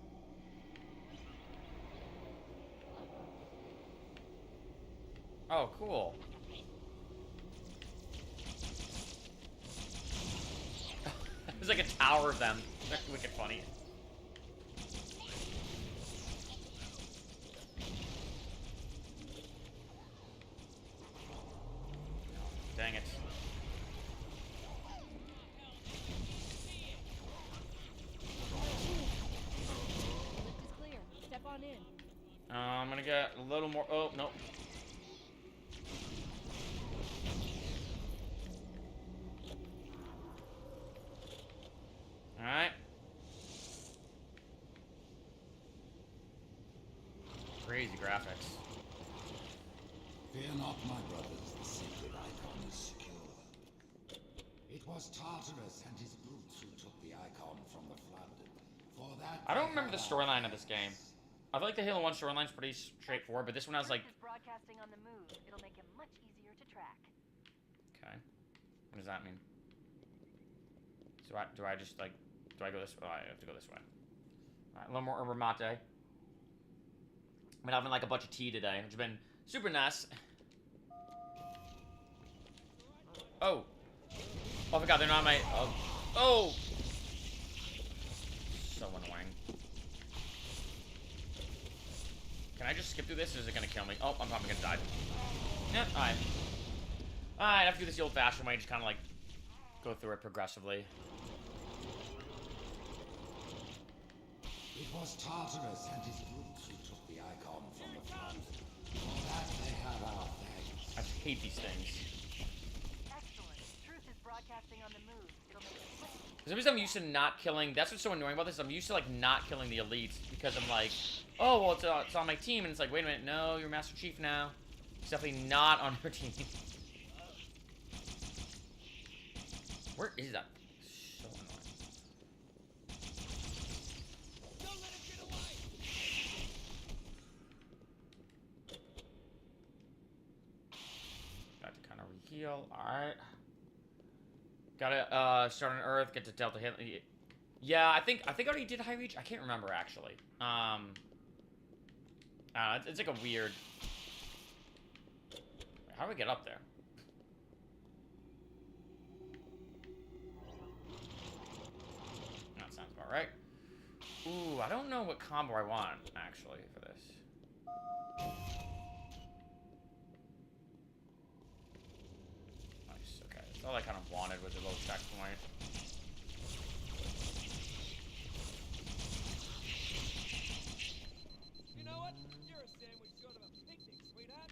Oh, cool. There's like a tower of them. That's wicked funny. Dang it. Lift is clear. Step on in. I'm gonna get a little more. Oh, no. Alright. Crazy graphics. Fear not, my brothers, the sacred icon is secure. It was Tartarus and his brutes who took the icon from the Flood. For that, I don't remember the storyline of this game. I feel like the Halo 1 storyline's pretty straightforward, but this one has like... Is broadcasting on the move. It'll make him much easier to track. Okay. What does that mean? So do I just like... Do I go this way? Oh, I have to go this way. Alright, a little more herba mate. I've been having like a bunch of tea today, which has been super nice. Oh. Oh my god, they're not my... Oh. Oh! So annoying. Can I just skip through this, or is it gonna kill me? Oh, I'm probably gonna die. Yeah, alright. Alright, I have to do this the old-fashioned way, just kind of like go through it progressively. It was Tartarus and his brutes who took the icon from the flood. For that they have our thanks. I just hate these things. Excellent. Truth is broadcasting on the move. It'll make it quick. For some reason I'm used to not killing. That's what's so annoying about this. I'm used to like not killing the elites because I'm like, oh well, it's on my team, and it's like, wait a minute, no, you're Master Chief now. It's definitely not on your team. Where is that? So annoying. Don't let him get away! Got to kind of re-heal. Alright. Gotta start on Earth, get to Delta hit. Yeah, I think I already did high reach. I can't remember actually. It's like a weird. How do we get up there? That sounds about right. Ooh, I don't know what combo I want actually for this. Nice. Okay, that's all I kind of wanted was a little checkpoint. You know what? You're a sandwich sort of a picnic, sweetheart.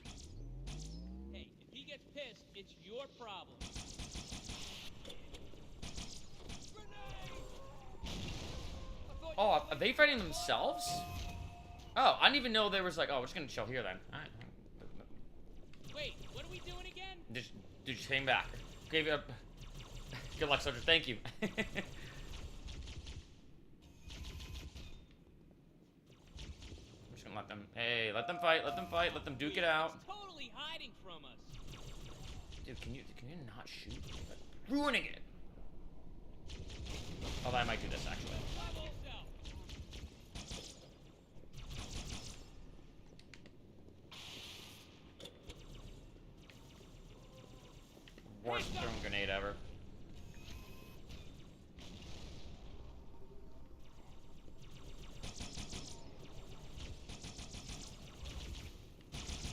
Hey, if he gets pissed, it's your problem. Oh, are they fighting themselves? Oh, I didn't even know there was like. Oh, we're just gonna chill here then. All right. Wait, what are we doing again? Just came back. Gave you a. Good luck, soldier. Thank you. I'm just gonna let them. Hey, let them fight. Let them fight. Let them duke it out. He's totally hiding from us. Dude, can you not shoot? Ruining it. Although I might do this actually. Worst throwing grenade ever.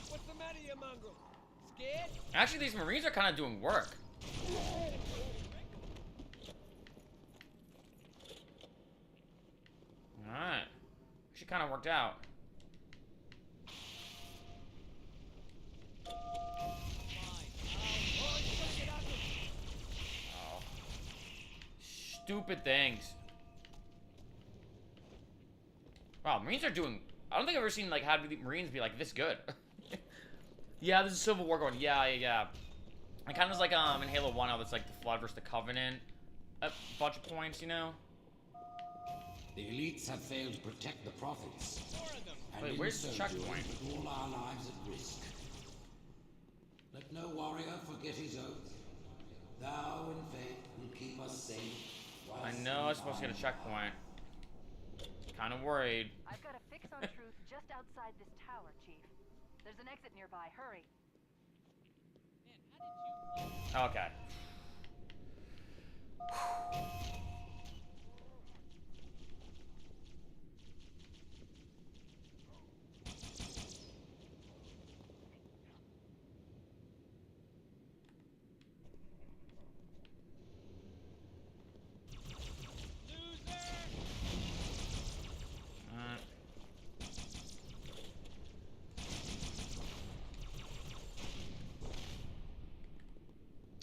What's the matter, you mongrel? Scared? Actually, these Marines are kind of doing work. Alright. Actually kind of worked out. Oh. Stupid things. Wow, Marines are doing... I don't think I've ever seen, like, how the Marines be, like, this good. Yeah, there's a Civil War going. Yeah. It kind of is like, in Halo 1, how it's, like, the Flood versus the Covenant. A bunch of points, you know? The elites have failed to protect the prophets. And Wait, in where's the so checkpoint? doing, put all our lives at risk. Let no warrior forget his oath. Thou in faith will keep us safe. I know I'm supposed to get a checkpoint. Kind of worried. I've got a fix on Truth just outside this tower, Chief. There's an exit nearby. Hurry. Okay.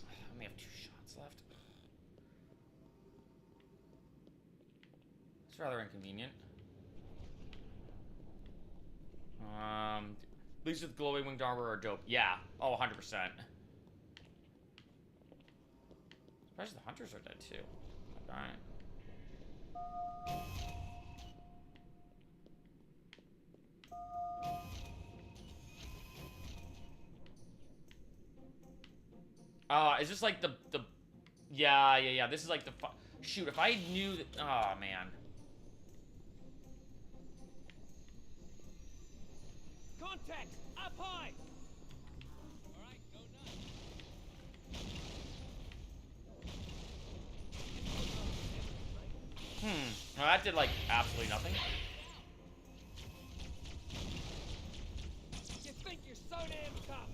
I only have 2 shots left. It's rather inconvenient. These with glowing winged armor are dope. Yeah. Oh, 100%. Surprised the hunters are dead too. Alright. Is this like the yeah. This is like the shoot. If I knew that, oh man. Contact! Up high! Alright, go nuts. Well, that did, like, absolutely nothing. You think you're so damn tough.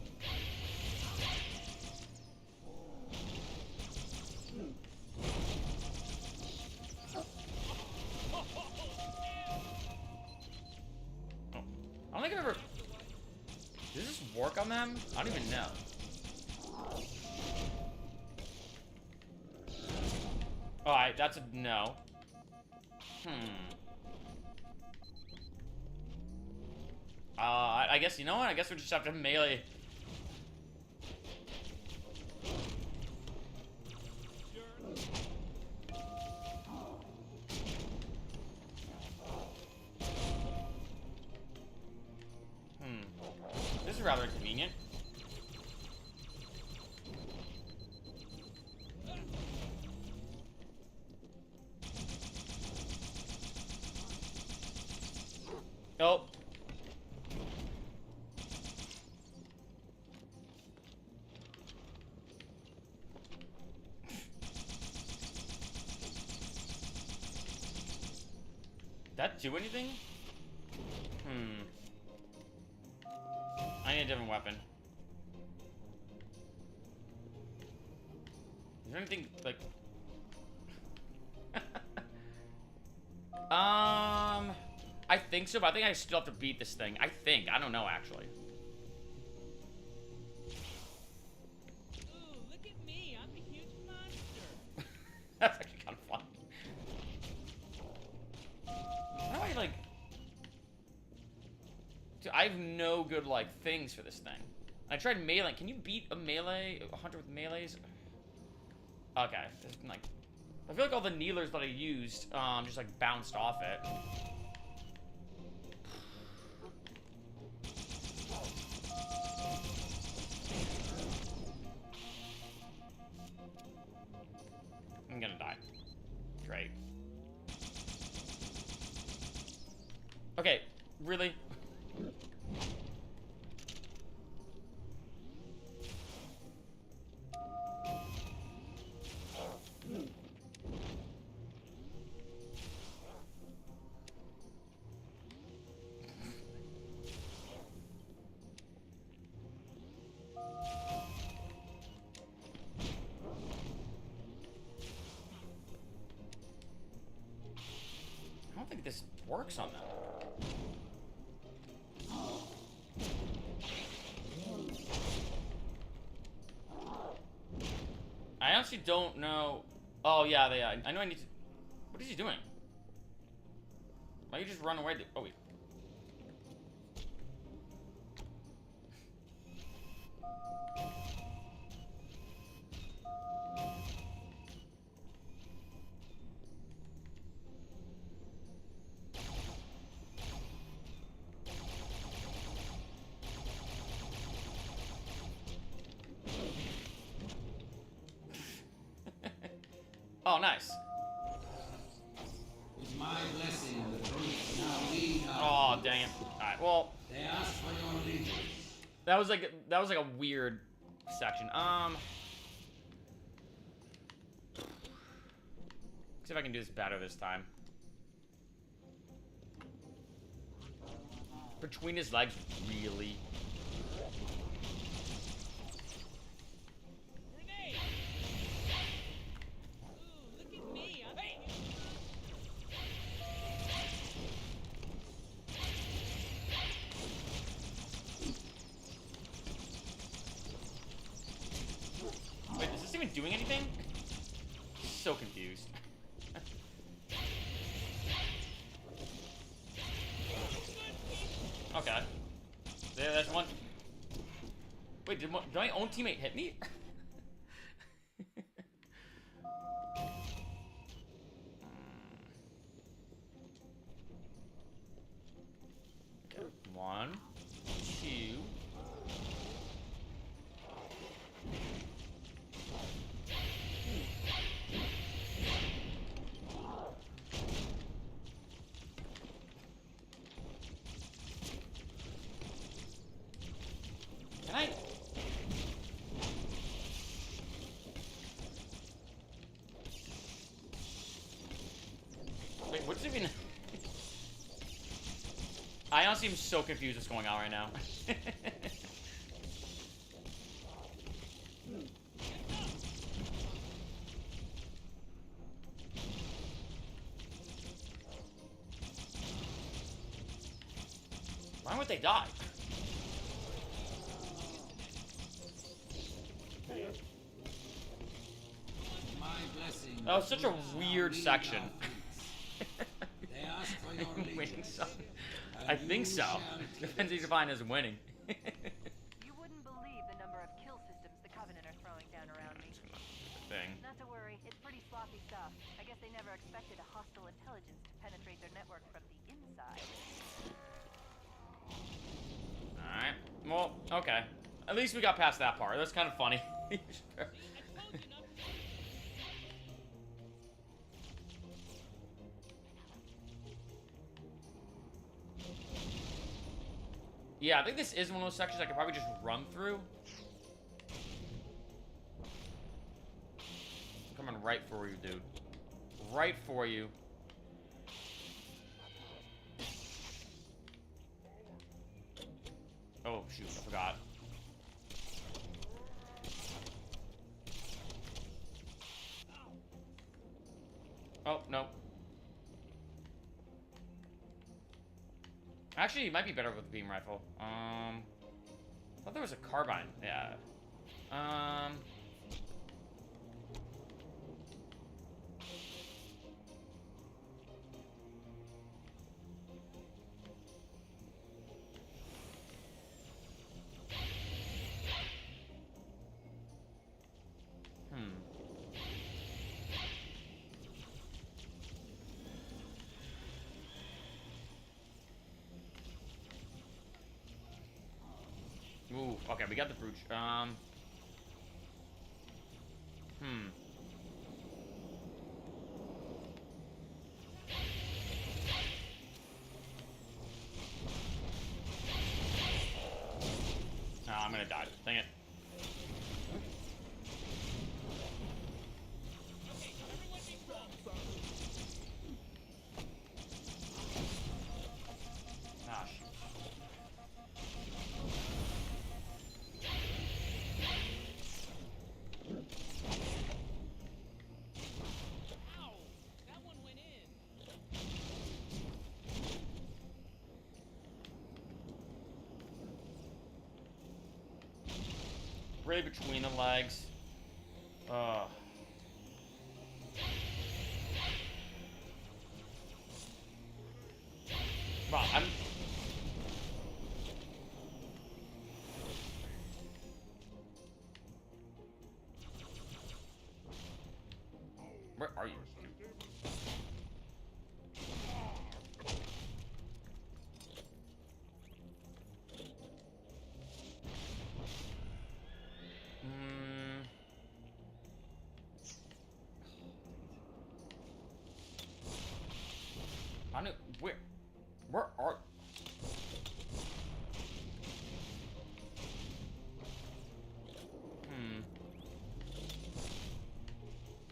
Oh. I don't think I've ever... Does this work on them? I don't even know. Alright, that's a no. I guess, you know what? I guess we just have to melee. This is rather inconvenient. Oh. That do anything? I need a different weapon. Is there anything, like... I think so, but I think I still have to beat this thing. I think. I don't know, actually. Ooh, look at me. I'm a huge monster. That's actually kind of fun. How do I, like... Dude, I have no good, like, things for this thing. I tried melee. Can you beat a melee? A hunter with melees? Okay. Like, I feel like all the kneelers that I used, just, like, bounced off it. I'm gonna die. Great. Okay, really? I don't think this works on them. I honestly don't know. Oh, yeah, I know I need to... What is he doing? Why you just run away? Oh, wait. Oh, nice. With my blessing, the troops now lead our... Oh, dang it. Alright, well... They ask for your allegiance. That was like a weird section. See if I can do this better this time. Between his legs, really? Grenade! Ooh, look at me. I'm a huge Wait, is this even doing anything? So confused. Okay. There, that's one. Wait, did my own teammate hit me? Okay, 1, 2. Can I? honestly am so confused what's going on right now. Why would they die? My blessing. That was such a weird section. They ask for your Winning allegiance. some. I think so. Depends who you define as winning. You wouldn't believe the number of kill systems the Covenant are throwing down around me. Thing. Not to worry, it's pretty sloppy stuff. I guess they never expected a hostile intelligence to penetrate their network from the inside. Alright. Well, okay. At least we got past that part. That's kind of funny. I told you not to. Yeah, I think this is one of those sections I could probably just run through. I'm coming right for you, dude. Right for you. Oh, shoot, I forgot. Oh, no. Actually, it might be better with the beam rifle. I thought there was a carbine. Yeah. Ooh, okay, we got the brooch. I'm gonna die. Dang it. Okay, everyone be calm. Ah, shoot. Ow! That one went in. Right between the legs. Ugh. Wow, I'm... Where are you? I know where are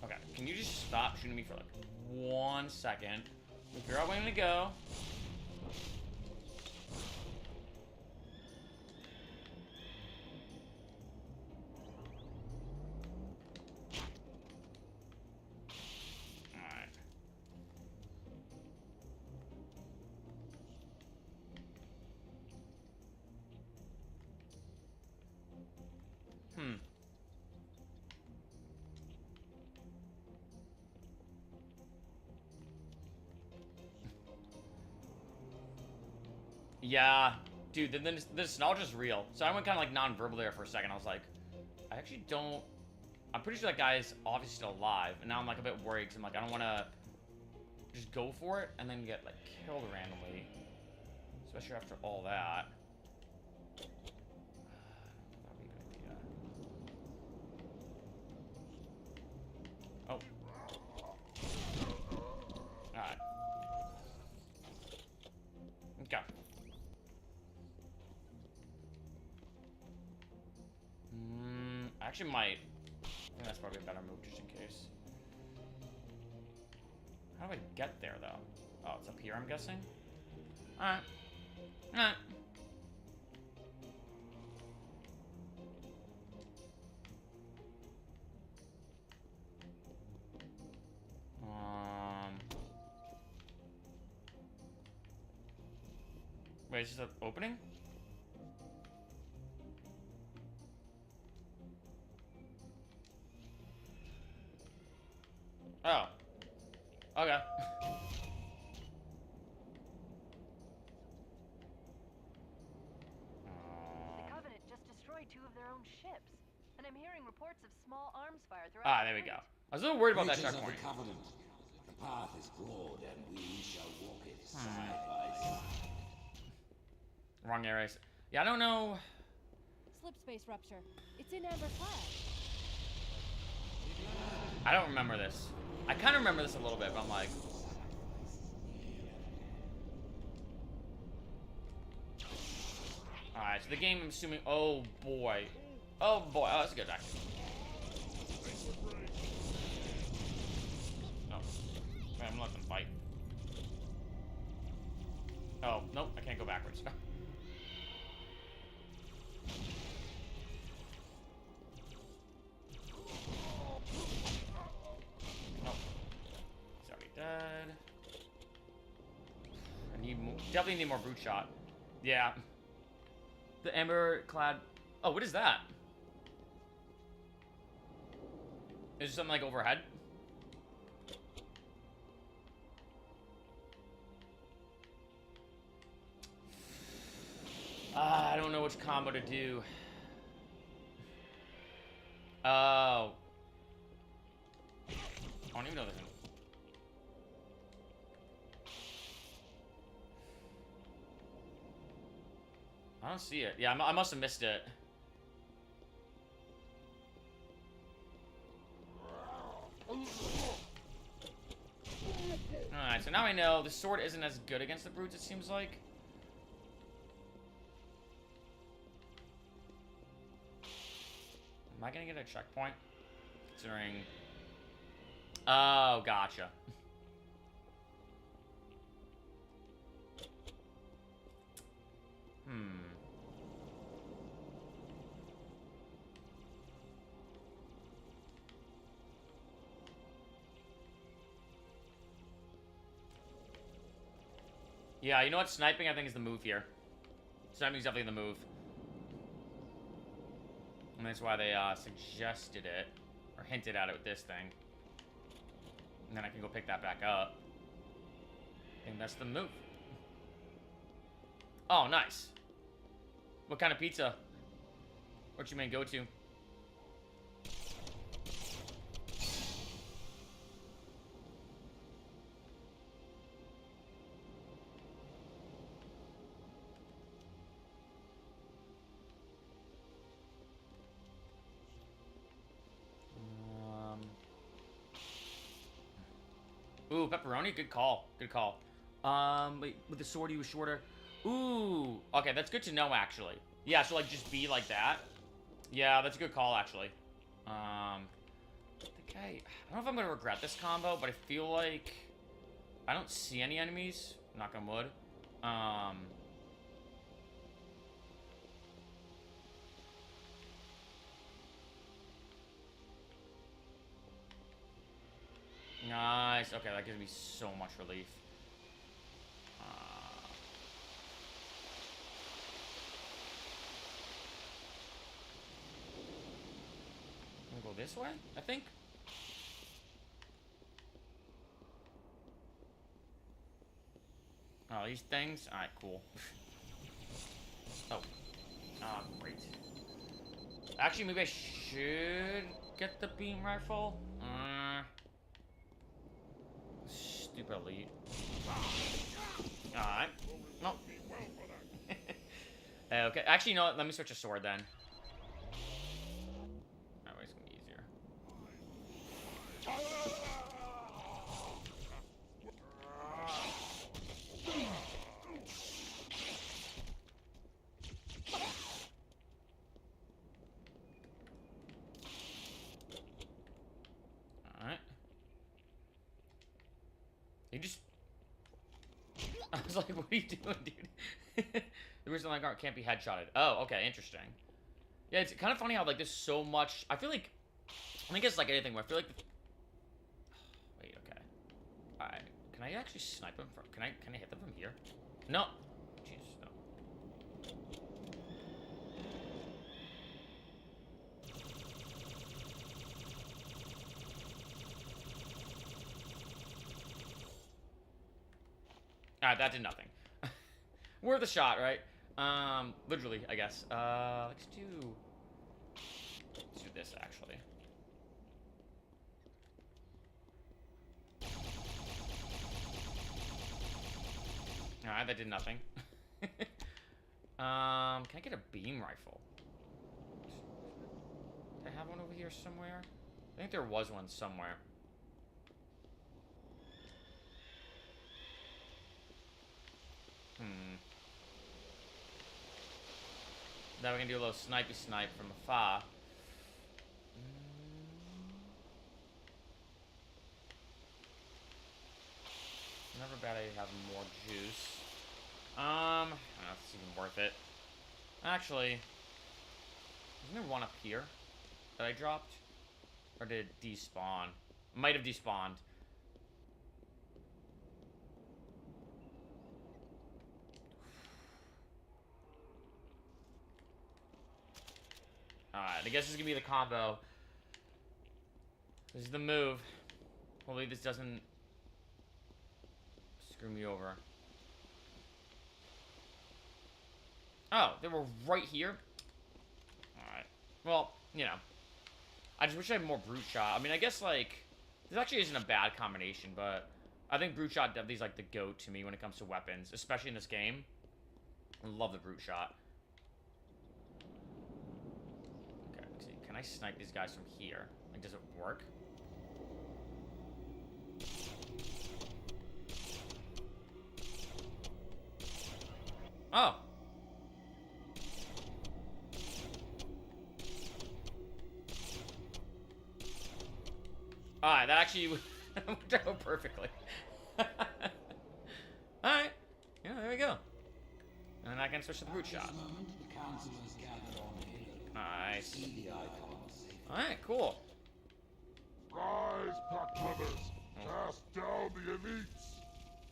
Okay, can you just stop shooting me for like 1 second? We figure out where I'm gonna go. Alright. Yeah, dude, the nostalgia's real. So I went kind of like non-verbal there for a second. I was like, I actually don't... I'm pretty sure that guy's obviously still alive. And now I'm like a bit worried because I'm like, I don't want to just go for it and then get like killed randomly. Especially after all that. That'd be a good idea. Oh. Alright. Okay. I actually might. I think that's probably a better move just in case. How do I get there though? Oh, it's up here, I'm guessing? Alright. Nah. Wait, is this an opening? Oh. Okay. The Covenant just destroyed 2 of their own ships, and I'm hearing reports of small arms fire throughout Ah, the there we fleet. go. I was a little worried about that Creatures of checkpoint. the Covenant. The path is broad, and we shall walk it side by side. Wrong areas. Yeah, I don't know. Slip space rupture. It's in Amber Clad. I don't remember this. I kind of remember this a little bit, but I'm like... Alright, so the game, I'm assuming... Oh, boy. Oh, boy. Oh, that's a good action. No. Okay, I'm letting them fight. Oh, nope. I can't go backwards. Nope. He's already dead. I need more, definitely need more brute shot. Yeah. The amber clad. Oh, what is that? Is there something like overhead? I don't know which combo to do. Oh. I don't even know this. I don't see it. Yeah, I must have missed it. Alright, so now I know the sword isn't as good against the brutes, it seems like. Am I gonna get a checkpoint? Considering... Oh, gotcha. Yeah, you know what? Sniping, I think, is the move here. Sniping is definitely the move. And that's why they suggested it, or hinted at it with this thing. And then I can go pick that back up. And that's the move. Oh, nice. What kind of pizza? What's your main go-to? Ooh, pepperoni? Good call. Good call. Wait, with the sword he was shorter. Ooh. Okay, that's good to know, actually. Yeah, so, like, just be like that. Yeah, that's a good call, actually. I think I don't know if I'm gonna regret this combo, but I feel like I don't see any enemies. Knock on wood. Nice. Okay, that gives me so much relief. I'm gonna go this way, I think. Oh, these things? Alright, cool. Oh. Ah, great. Actually, maybe I should get the beam rifle. Stupid elite. Alright. Nope. Okay, actually, you know what? Let me switch a sword then. That way it's gonna be easier. Alright. You just... I was like, what are you doing, dude? The reason my guard can't be headshotted. Oh, okay, interesting. Yeah, it's kind of funny how, like, there's so much... I feel like... I think it's like anything where I feel like... Wait, okay. Alright. Can I actually snipe them from... Can I hit them from here? No. Jesus, no. Alright, that did nothing. Worth a shot, right? Literally, I guess. Let's do this, actually. Alright, that did nothing. Can I get a beam rifle? Do I have one over here somewhere? I think there was one somewhere. Now we can do a little snipey snipe from afar. Never bad idea to have more juice. I don't know if it's even worth it. Actually, isn't there one up here that I dropped? Or did it despawn? Might have despawned. Alright, I guess this is gonna be the combo. This is the move. Hopefully this doesn't screw me over. Oh, they were right here? Alright. Well, you know. I just wish I had more brute shot. I mean, I guess, like, this actually isn't a bad combination, but I think brute shot definitely is, like, the GOAT to me when it comes to weapons, especially in this game. I love the brute shot. Okay, let's see. Can I snipe these guys from here? Like, does it work? Oh. Alright, that actually worked out perfectly. Alright. Yeah, there we go. And then I can switch to the brute shot. Nice. Alright, cool. Rise, pack brothers. Cast down the elites.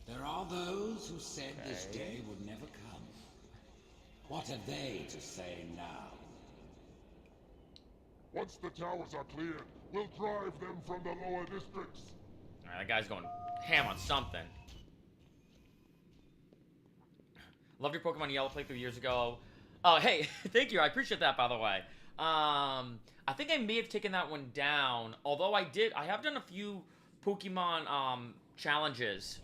There are those who said this day would never come. What have they to say now? Once the towers are cleared, we'll drive them from the lower districts. Alright, that guy's going ham on something. Loved your Pokemon Yellow playthrough years ago. Oh, hey, thank you. I appreciate that, by the way. I think I may have taken that one down. Although I have done a few Pokemon challenges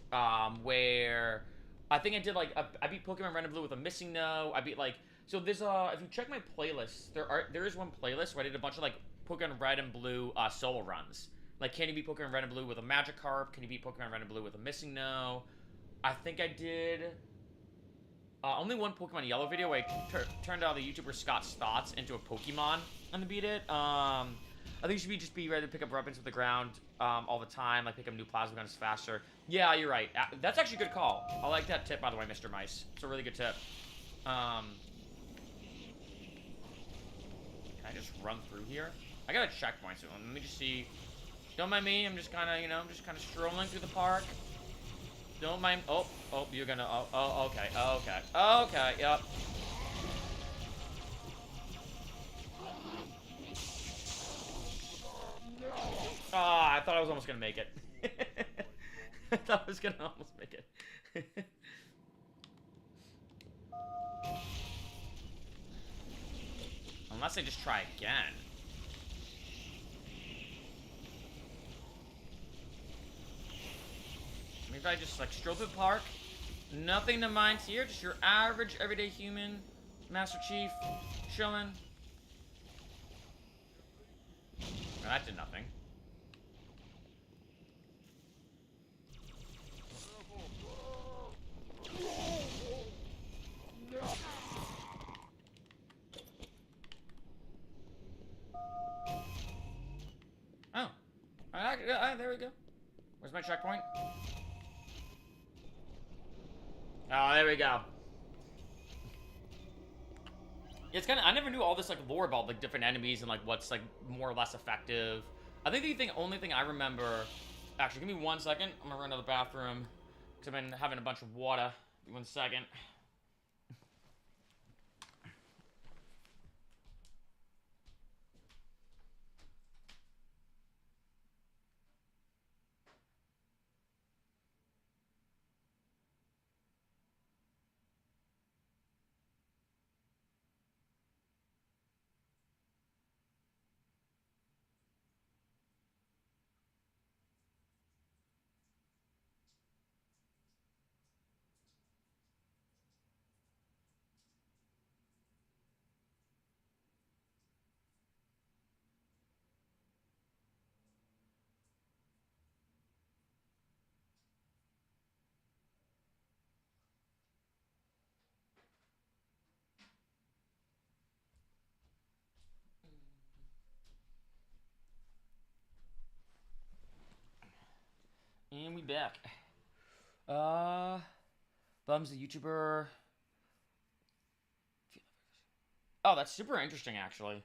where I think I did like I beat Pokemon Red and Blue with a missing no. I beat like so there's if you check my playlist, there is one playlist where I did a bunch of like Pokemon Red and Blue solo runs. Like, can you beat Pokemon Red and Blue with a Magikarp? Can you beat Pokemon Red and Blue with a missing no? I think I did only one Pokemon Yellow video where I turned out the YouTuber Scott's thoughts into a Pokemon and to beat it. I think you should just be ready to pick up weapons with the ground all the time, like pick up new plasma guns faster. Yeah, you're right. That's actually a good call. I like that tip, by the way, Mr. Mice. It's a really good tip. Can I just run through here? I got a checkpoint, so let me just see. Don't mind me. I'm just kind of, I'm just kind of strolling through the park. Don't mind. Oh, you're gonna. Oh, okay, okay, yep. Ah, I thought I was almost gonna make it. I thought I was gonna almost make it. Unless I just try again. Maybe if I just like stroll through the park. Nothing to mind here, just your average everyday human, Master Chief, chilling. No, that did nothing. Oh. There we go. Where's my checkpoint? Oh, there we go. It's kind of, I never knew all this like lore about like different enemies and like what's like more or less effective. I think only thing I remember, actually give me 1 second, I'm gonna run to the bathroom because I've been having a bunch of water. 1 second. And we back. Bums the YouTuber. Oh, that's super interesting, actually.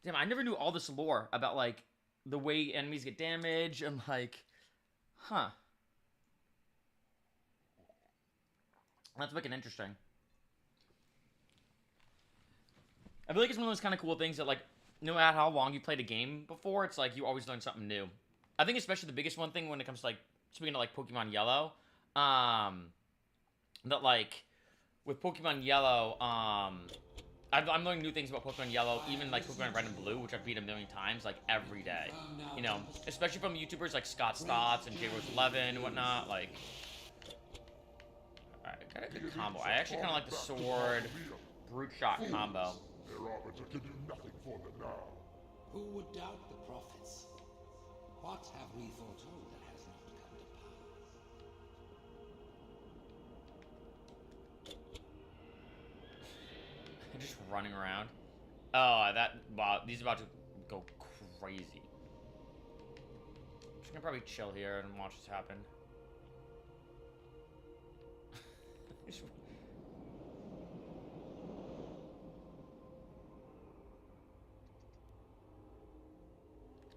Damn, I never knew all this lore about, like, the way enemies get damage and, like... Huh. That's fucking interesting. I feel like it's one of those kind of cool things that, like, no matter how long you played a game before, it's like you always learn something new. I think especially the biggest one thing when it comes to, like, speaking of, like, Pokemon Yellow, that, like, with Pokemon Yellow, I'm learning new things about Pokemon Yellow, even, like, Pokemon Red and Blue, which I've beat a million times, like, every day. You know, especially from YouTubers like Scott Stotts and JRose11 and whatnot, like... Alright, got a good combo. I actually kind of like the sword, brute shot combo. Their arbiter can do nothing for them now. Who would doubt the prophets? What have we foretold that has not come to pass? Just running around. Oh, wow, these are about to go crazy. I'm just gonna probably chill here and watch this happen.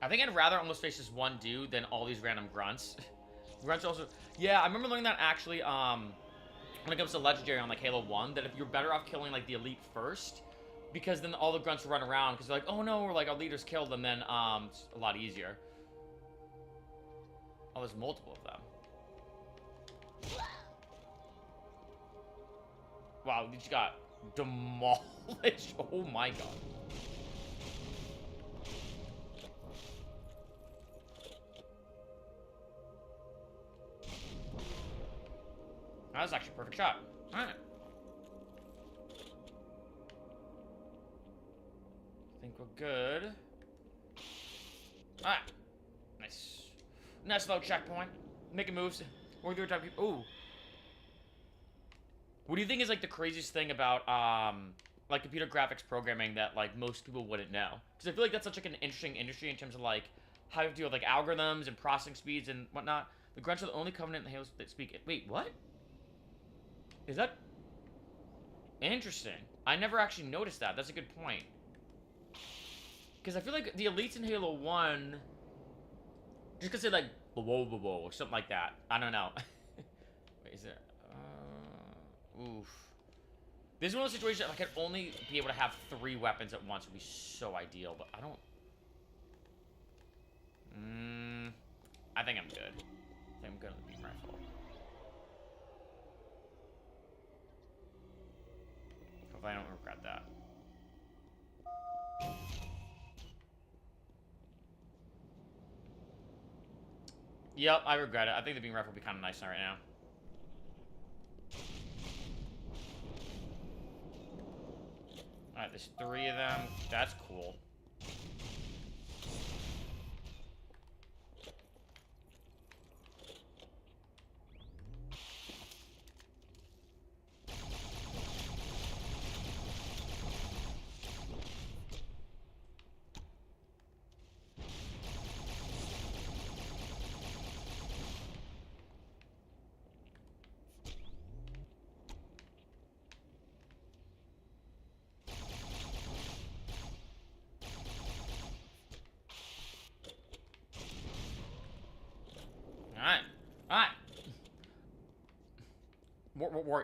I think I'd rather almost face this one dude than all these random grunts. Grunts also... Yeah, I remember learning that actually, when it comes to Legendary on, like, Halo 1, that if you're better off killing, like, the Elite first, because then all the grunts run around, because they're like, oh no, we're like, our leader's killed, and then, it's a lot easier. Oh, there's multiple of them. Wow, they just got demolished. Oh my god. That was actually a perfect shot. Alright. I think we're good. Alright. Nice. Nice low checkpoint. Making moves. Working through a time. Ooh. What do you think is, like, the craziest thing about, like, computer graphics programming that, like, most people wouldn't know? Because I feel like that's such, like, an interesting industry in terms of, like, how you have to deal with, like, algorithms and processing speeds and whatnot. The grunts are the only covenant in the Halo that speak it. Wait, what? Is that... Interesting. I never actually noticed that. That's a good point. Because I feel like the elites in Halo 1... Just because they, like, whoa, whoa, whoa, or something like that. I don't know. Wait, is it... Oof. This is one of those situations if I could only be able to have 3 weapons at once would be so ideal, but I don't... I think I'm good. I think I'm good with the beam rifle. Hopefully I don't regret that. Yep, I regret it. I think the beam rifle would be kind of nice right now. Alright, there's 3 of them. That's cool.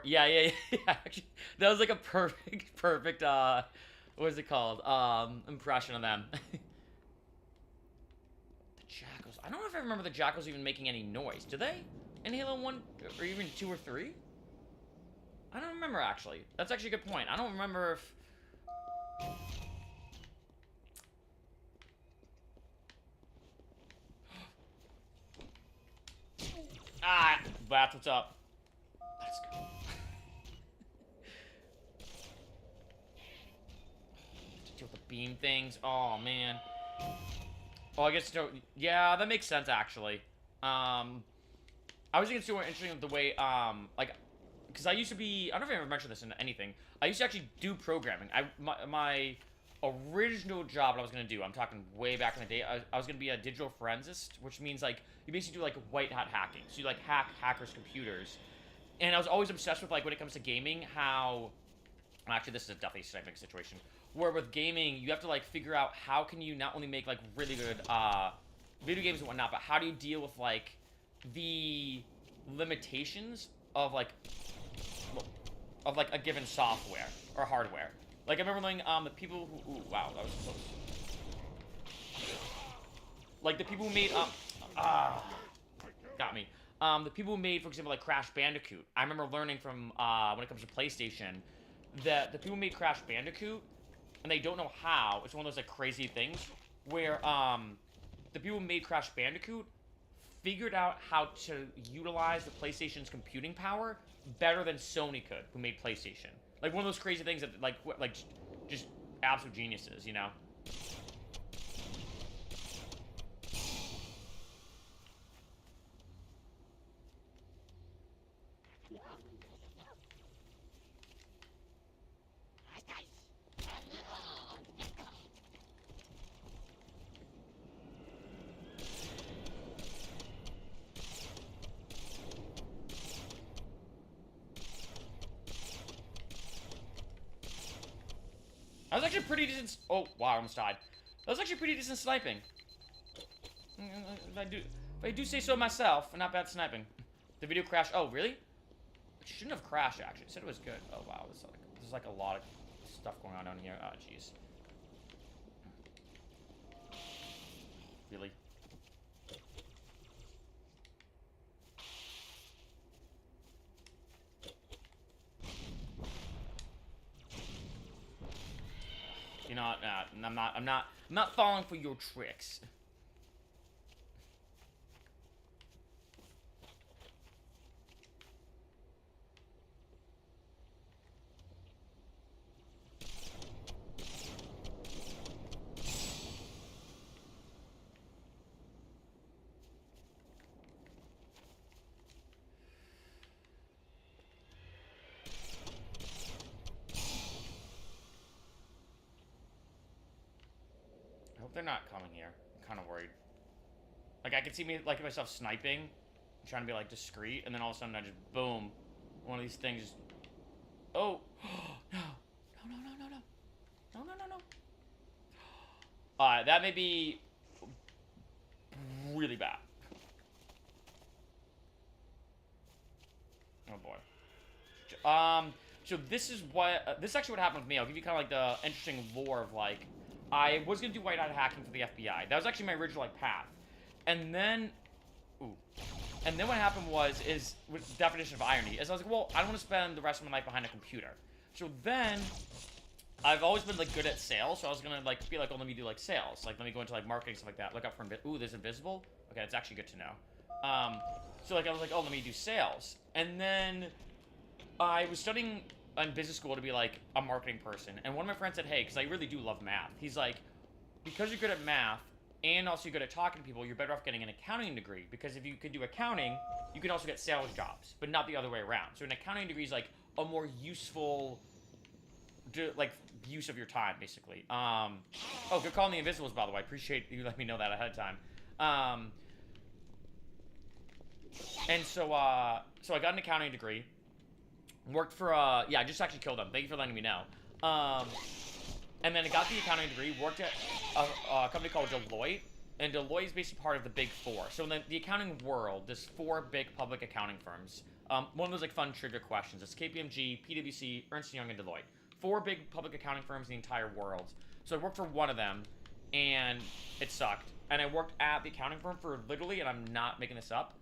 Yeah, yeah, yeah. Actually, that was like a perfect, what is it called? Impression of them. The jackals. I don't know if I remember the jackals even making any noise. Do they? In Halo 1, or even 2 or 3? I don't remember, actually. That's actually a good point. I don't remember if... Ah, that's what's up. Let's go. To deal with the beam things. Oh, man. Oh, I guess, yeah, that makes sense, actually. I was thinking it's super interesting the way, like, because I used to be, I don't know if I ever mentioned this in anything, I used to actually do programming. My original job that I was going to do, I'm talking way back in the day, I was going to be a digital forensist, which means, like, you basically do, like, white hat hacking. So you, like, hack hackers' computers. And I was always obsessed with, like, when it comes to gaming, how, well, actually, this is a definitely sniping situation, where with gaming, you have to, like, figure out how can you not only make, like, really good, video games and whatnot, but how do you deal with, like, the limitations of, like, a given software or hardware. Like, I remember knowing, the people who... Ooh, wow, that was close. Like, the people who made, got me. The people who made, for example, like, Crash Bandicoot. I remember learning from, when it comes to PlayStation, that the people who made Crash Bandicoot, and they don't know how, it's one of those, like, crazy things, where, the people who made Crash Bandicoot figured out how to utilize the PlayStation's computing power better than Sony could, who made PlayStation. Like, one of those crazy things that, like just absolute geniuses, you know? That was actually pretty decent. Oh, wow, I almost died. That was actually pretty decent sniping. If I do say so myself, not bad sniping. The video crashed. Oh, really? It shouldn't have crashed, actually. It said it was good. Oh, wow. There's like a lot of stuff going on down here. Oh, jeez. Really? You know, I'm not falling for your tricks. They're not coming here. I'm kind of worried. Like, I could see me, like, myself sniping, trying to be, like, discreet, and then all of a sudden I just, boom, one of these things just... Oh! No! No, no, no, no, no. No, no, no, no. That may be really bad. Oh, boy. So this is what... this is actually what happened with me. I'll give you kind of, like, the interesting lore of, like... I was going to do white hat hacking for the FBI. That was actually my original, like, path. And then... Ooh. And then what happened was, with the definition of irony, is I was like, well, I don't want to spend the rest of my life behind a computer. So then, I've always been, like, good at sales, so I was going to, like, be like, oh, let me do, like, sales. Like, let me go into, like, marketing, stuff like that. Look out for... Ooh, there's invisible? Okay, that's actually good to know. So, like, I was like, oh, let me do sales. And then, I was studying... in business school to be like a marketing person, and one of my friends said, hey, because I really do love math, he's like, because you're good at math and also you're good at talking to people, you're better off getting an accounting degree, because if you could do accounting, you can also get sales jobs, but not the other way around. So an accounting degree is like a more useful like use of your time, basically. Oh, good call on the invisibles, by the way. I appreciate you letting me know that ahead of time. And so so I got an accounting degree. Worked for, yeah, I just actually killed them. Thank you for letting me know. And then I got the accounting degree, worked at a company called Deloitte, and Deloitte is basically part of the big four. So in the accounting world, there's 4 big public accounting firms. One of those like fun trivia questions. It's KPMG, PwC, Ernst & Young, and Deloitte. 4 big public accounting firms in the entire world. So I worked for one of them, and it sucked. And I worked at the accounting firm for literally, and I'm not making this up,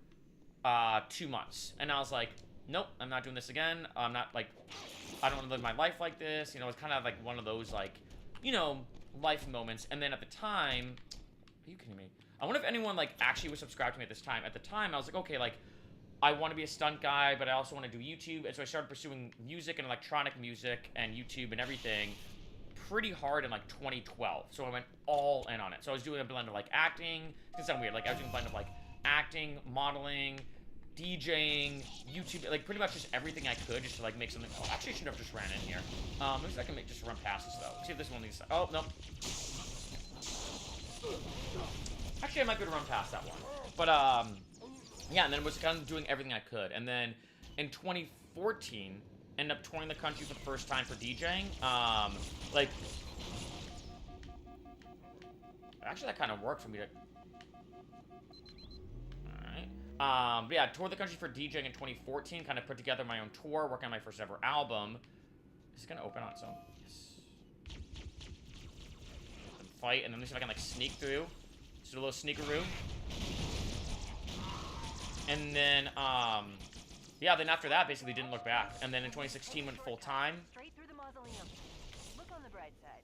2 months. And I was like, nope, I'm not doing this again. I'm not, like, I don't want to live my life like this. You know, it's kind of like one of those, like, you know, life moments. And then at the time, are you kidding me? I wonder if anyone, like, actually was subscribed to me at this time. At the time, I was like, okay, like, I want to be a stunt guy, but I also want to do YouTube. And so I started pursuing music and electronic music and YouTube and everything pretty hard in, like, 2012. So I went all in on it. So I was doing a blend of, like, acting. It's gonna sound weird. Like, I was doing a blend of, like, acting, modeling, DJing, YouTube, like, pretty much just everything I could just to, like, make something. Oh, actually, I should have just ran in here. Maybe I can just run past this, though. See if this one needs to... Oh, no. Actually, I might be able to run past that one. But, yeah, and then was kind of doing everything I could. And then in 2014, ended up touring the country for the first time for DJing. Like, actually, that kind of worked for me to... Alright. But yeah, toured the country for DJing in 2014, kind of put together my own tour, working on my first ever album. Is it gonna open on its own? Yes. Fight, and then let me see if I can, like, sneak through. Just a little sneakeroo. And then, yeah, then after that, basically didn't look back. And then in 2016 went full-time. Straight through the mausoleum. Look on the bright side.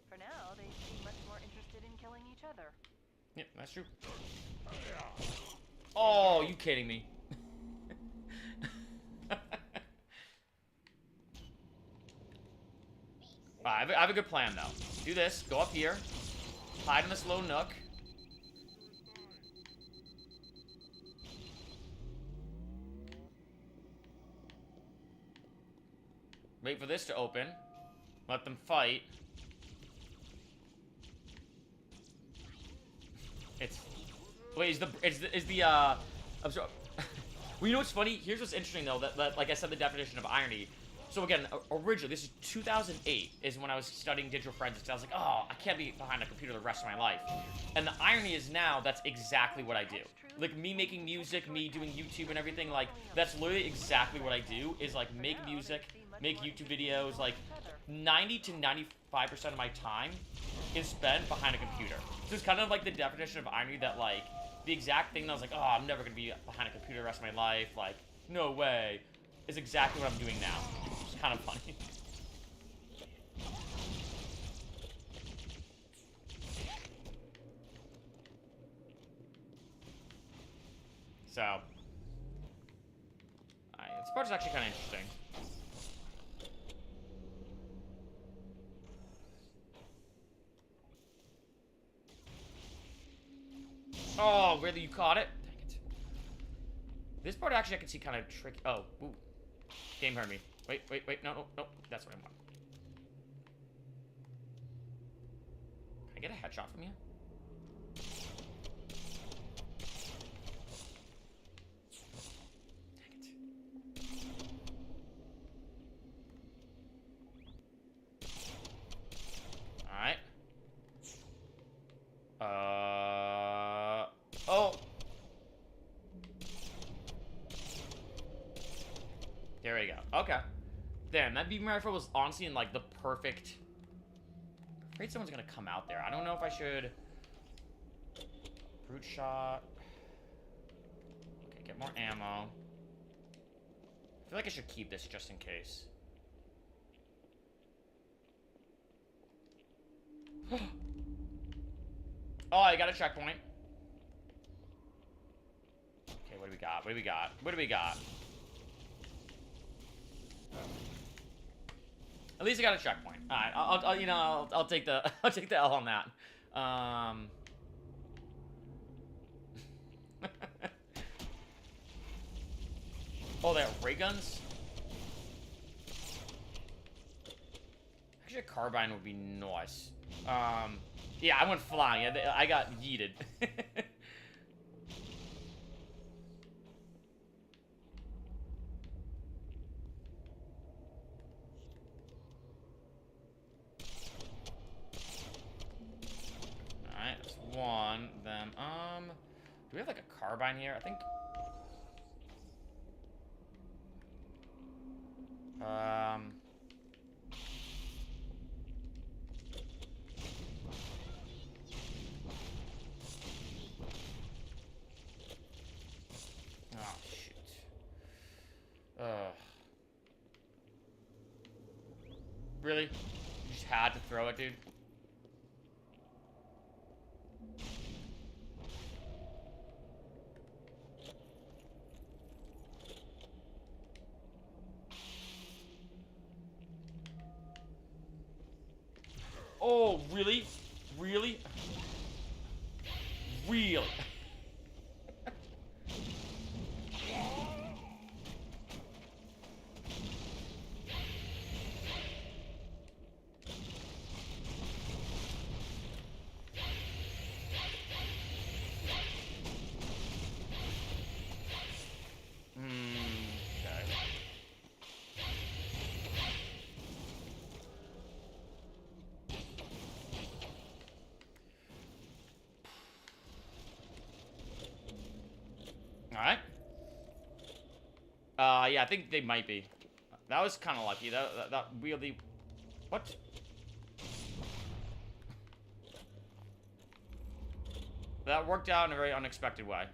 For now, they seem much more interested in killing each other. Yeah, that's true. Oh, you kidding me? I have a good plan, though. Do this. Go up here. Hide in this low nook. Wait for this to open. Let them fight. It's... Wait, is the I'm sorry. Well, you know what's funny? Here's what's interesting, though, that like I said, the definition of irony. So again, originally, this is 2008, is when I was studying digital forensics. I was like, oh, I can't be behind a computer the rest of my life. And the irony is now, that's exactly what I do. Like, me making music, me doing YouTube and everything, like, that's literally exactly what I do, is, like, make music, make YouTube videos, like, 90 to 95% of my time is spent behind a computer. So it's kind of like the definition of irony that, like, the exact thing that I was like, oh, I'm never going to be behind a computer the rest of my life, like, no way, is exactly what I'm doing now. It's kind of funny. So, this part is actually kind of interesting. Oh, really? You caught it? Dang it. This part actually I can see kind of tricky. Oh, ooh. Game heard me. Wait. No. That's what I want. Can I get a headshot from you? Dang it. Alright. Oh. There we go. Okay. Damn, that beam rifle was honestly in, like, the perfect... I'm afraid someone's gonna come out there. I don't know if I should... Brute shot. Okay, get more ammo. I feel like I should keep this just in case. Oh, I got a checkpoint. Okay, what do we got? What do we got? What do we got? At least I got a checkpoint. All right, I'll take the I'll take the L on that. Oh, they have ray guns. Actually, a carbine would be nice. Yeah, I went flying. I got yeeted. Alright, that's one. Then carbine here? I think. Oh shoot. Really? You just had to throw it, dude? Oh, really? Really? Really? Okay. Alright. Yeah, I think they might be. That was kind of lucky. That weirdly... What? That worked out in a very unexpected way.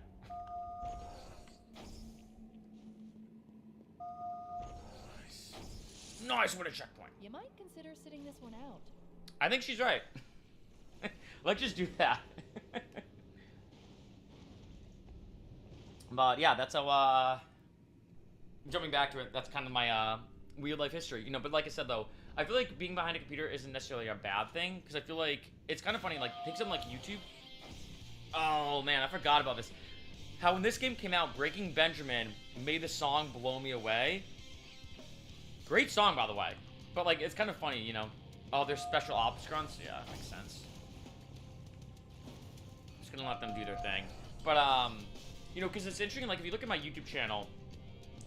Nice. Nice, what a checkpoint. You might consider sitting this one out. I think she's right. Let's just do that. But yeah, that's how, jumping back to it, that's kind of my, weird life history. You know, but like I said, though, I feel like being behind a computer isn't necessarily a bad thing, because I feel like it's kind of funny, like, take something like YouTube. Oh, man, I forgot about this. How when this game came out, Breaking Benjamin made the song Blow Me Away. Great song, by the way. But, like, it's kind of funny, you know. Oh, there's special ops grunts? Yeah, that makes sense. Just gonna let them do their thing. But, you know, because it's interesting, like, if you look at my YouTube channel,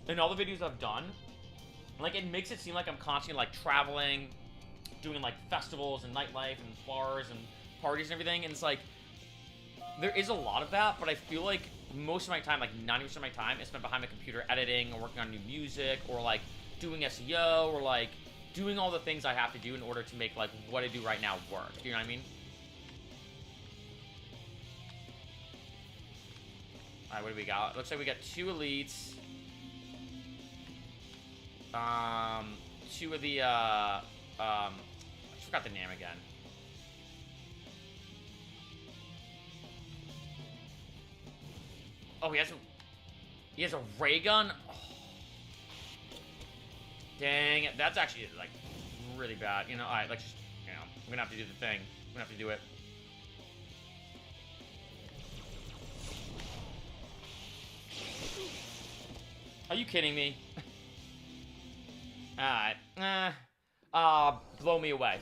and all the videos I've done, like, it makes it seem like I'm constantly, like, traveling, doing, like, festivals and nightlife and bars and parties and everything, and it's like, there is a lot of that, but I feel like most of my time, like 90% of my time, is spent behind my computer editing or working on new music or like doing SEO or like doing all the things I have to do in order to make like what I do right now work. Do you know what I mean? Alright, what do we got? Looks like we got 2 elites. 2 of the, I forgot the name again. Oh, he has a ray gun? Oh. Dang it. That's actually, like, really bad. You know, alright, let's just, you know, I'm gonna have to do the thing. I'm gonna have to do it. Are you kidding me? Alright. Blow me away.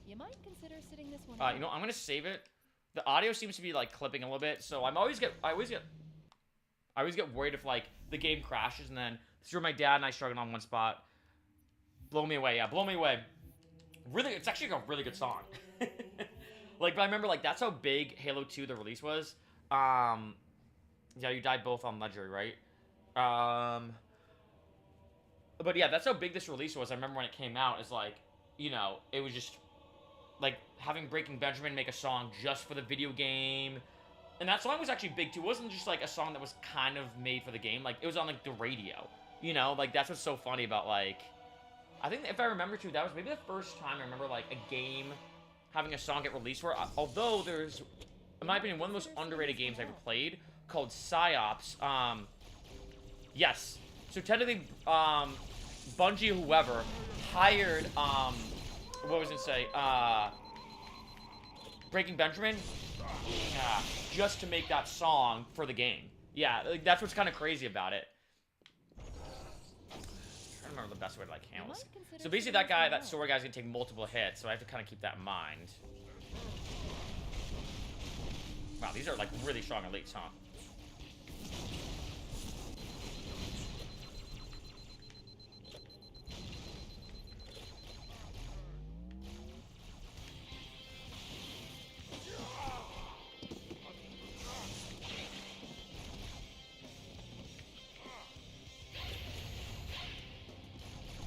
You might consider sitting this one out. You know, I'm gonna save it. The audio seems to be like clipping a little bit, so I always get worried if like the game crashes and then this is where my dad and I struggled on one spot. Blow me away, yeah, blow me away. Really, it's actually a really good song. Like, but I remember like that's how big Halo 2 the release was. Yeah, you died both on Legendary, right? But yeah, that's how big this release was. I remember when it came out, it's like, you know, it was just like having Breaking Benjamin make a song just for the video game. And that song was actually big too. It wasn't just like a song that was kind of made for the game. Like, it was on like the radio. You know, like that's what's so funny about like, I think if I remember too, that was maybe the first time I remember like a game having a song get released for. Although there's, in my opinion, one of the most underrated games I ever played called Psyops. Yes. So technically, Bungie or whoever hired, what was it say? Breaking Benjamin? Yeah, just to make that song for the game. Yeah, like, that's what's kind of crazy about it. I'm trying to remember the best way to like handle this. So basically that guy, that sword guy's gonna take multiple hits, so I have to kind of keep that in mind. Wow, these are like really strong elites, huh?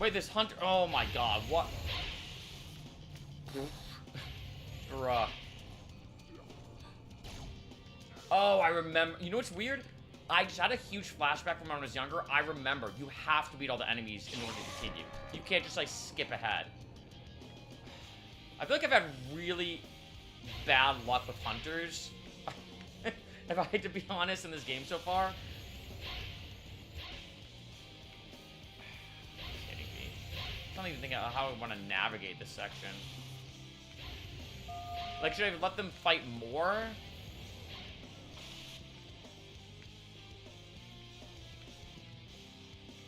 Wait, this hunter. Oh my god, what? Bruh. Oh, I remember. You know what's weird? I just had a huge flashback from when I was younger. I remember you have to beat all the enemies in order to continue. You can't just like skip ahead. I feel like I've had really bad luck with hunters. If I had to be honest in this game so far. Kidding me. I don't even think of how I want to navigate this section. Like, should I let them fight more?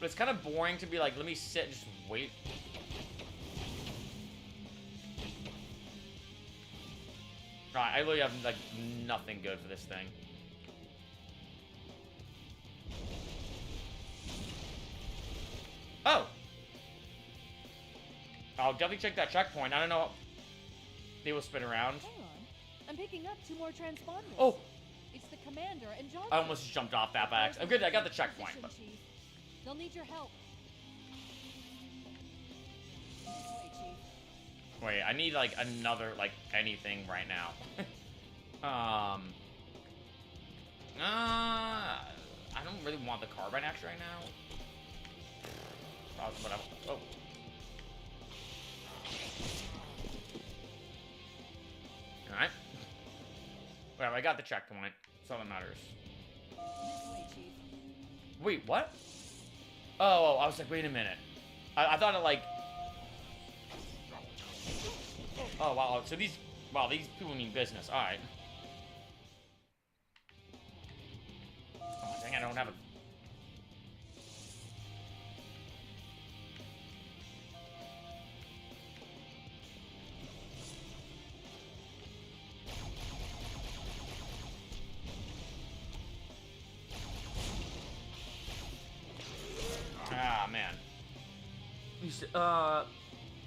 But it's kind of boring to be like, let me sit and just wait. Right, I literally have, like, nothing good for this thing. Oh! I'll definitely check that checkpoint. I don't know. They will spin around. Hang on. I'm picking up 2 more transponders. Oh! It's the commander and Johnson. I almost just jumped off that by accident. I'm good, I got the checkpoint. But... Chief. They'll need your help. This way, Chief. Wait, I need, like, another, like, anything right now. I don't really want the carbine axe right now. Whatever. Oh. Alright. Whatever, I got the checkpoint. That's all that matters. This way, Chief. Wait, what? Oh, I was like, wait a minute. I thought it, like... Oh, wow, so these... Wow, these people mean business. Alright. Oh, dang, I don't have a... Ah, man.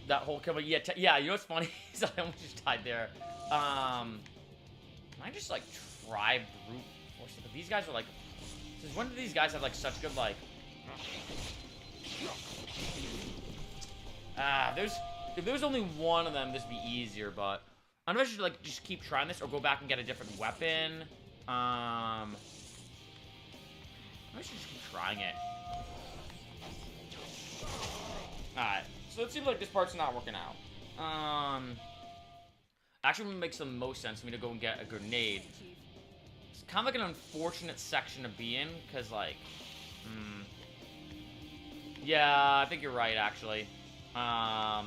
That whole kill, yeah, yeah, you know what's funny? Is I almost just died there. Can I just, like, try brute force it? But these guys are, like... Since when do these guys have, like, such good, like... If there was only one of them, this would be easier, but... I don't know if I should, like, just keep trying this or go back and get a different weapon. I should just keep trying it. Alright, so it seems like this part's not working out. Actually, it makes the most sense for me to go and get a grenade. It's kind of like an unfortunate section to be in, because, like, yeah, I think you're right, actually. Alright,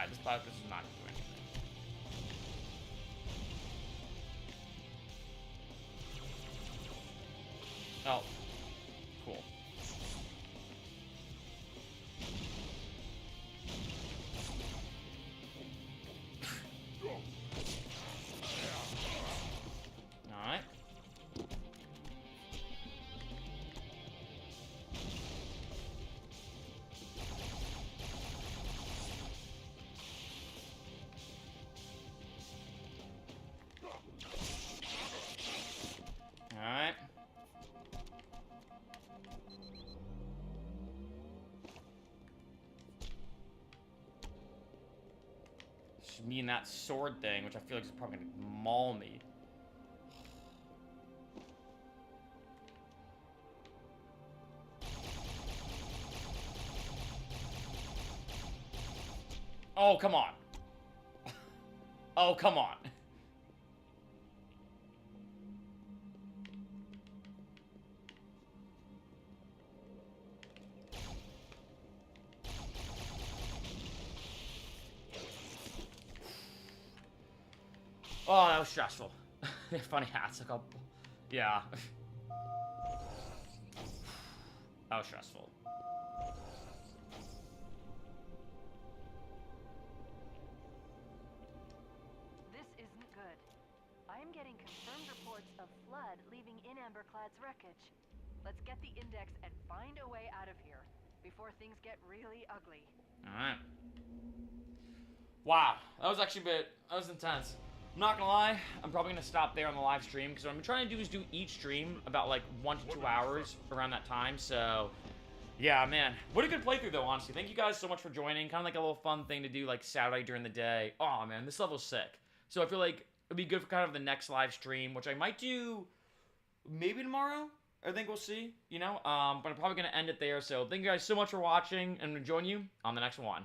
this is not going to do anything. Oh, cool. Alright. Alright. Just me and that sword thing, which I feel like is probably gonna maul me. Oh, come on. Oh, come on. Oh, that was stressful. They're funny hats. Like, yeah. That was stressful. This isn't good. I am getting confirmed reports of flood leaving in Amberclad's wreckage. Let's get the index and find a way out of here before things get really ugly. Alright. Wow, that was actually that was intense. I'm not gonna lie, I'm probably gonna stop there on the live stream, because what I'm trying to do is do each stream about like 1 to 2 hours around that time, so Yeah, man. What a good playthrough, though, honestly. Thank you guys so much for joining. Kind of like a little fun thing to do, like, Saturday during the day. Oh, man, this level's sick. So I feel like it'd be good for kind of the next live stream, which I might do maybe tomorrow. I think we'll see, you know? But I'm probably going to end it there. So thank you guys so much for watching, and join you on the next one.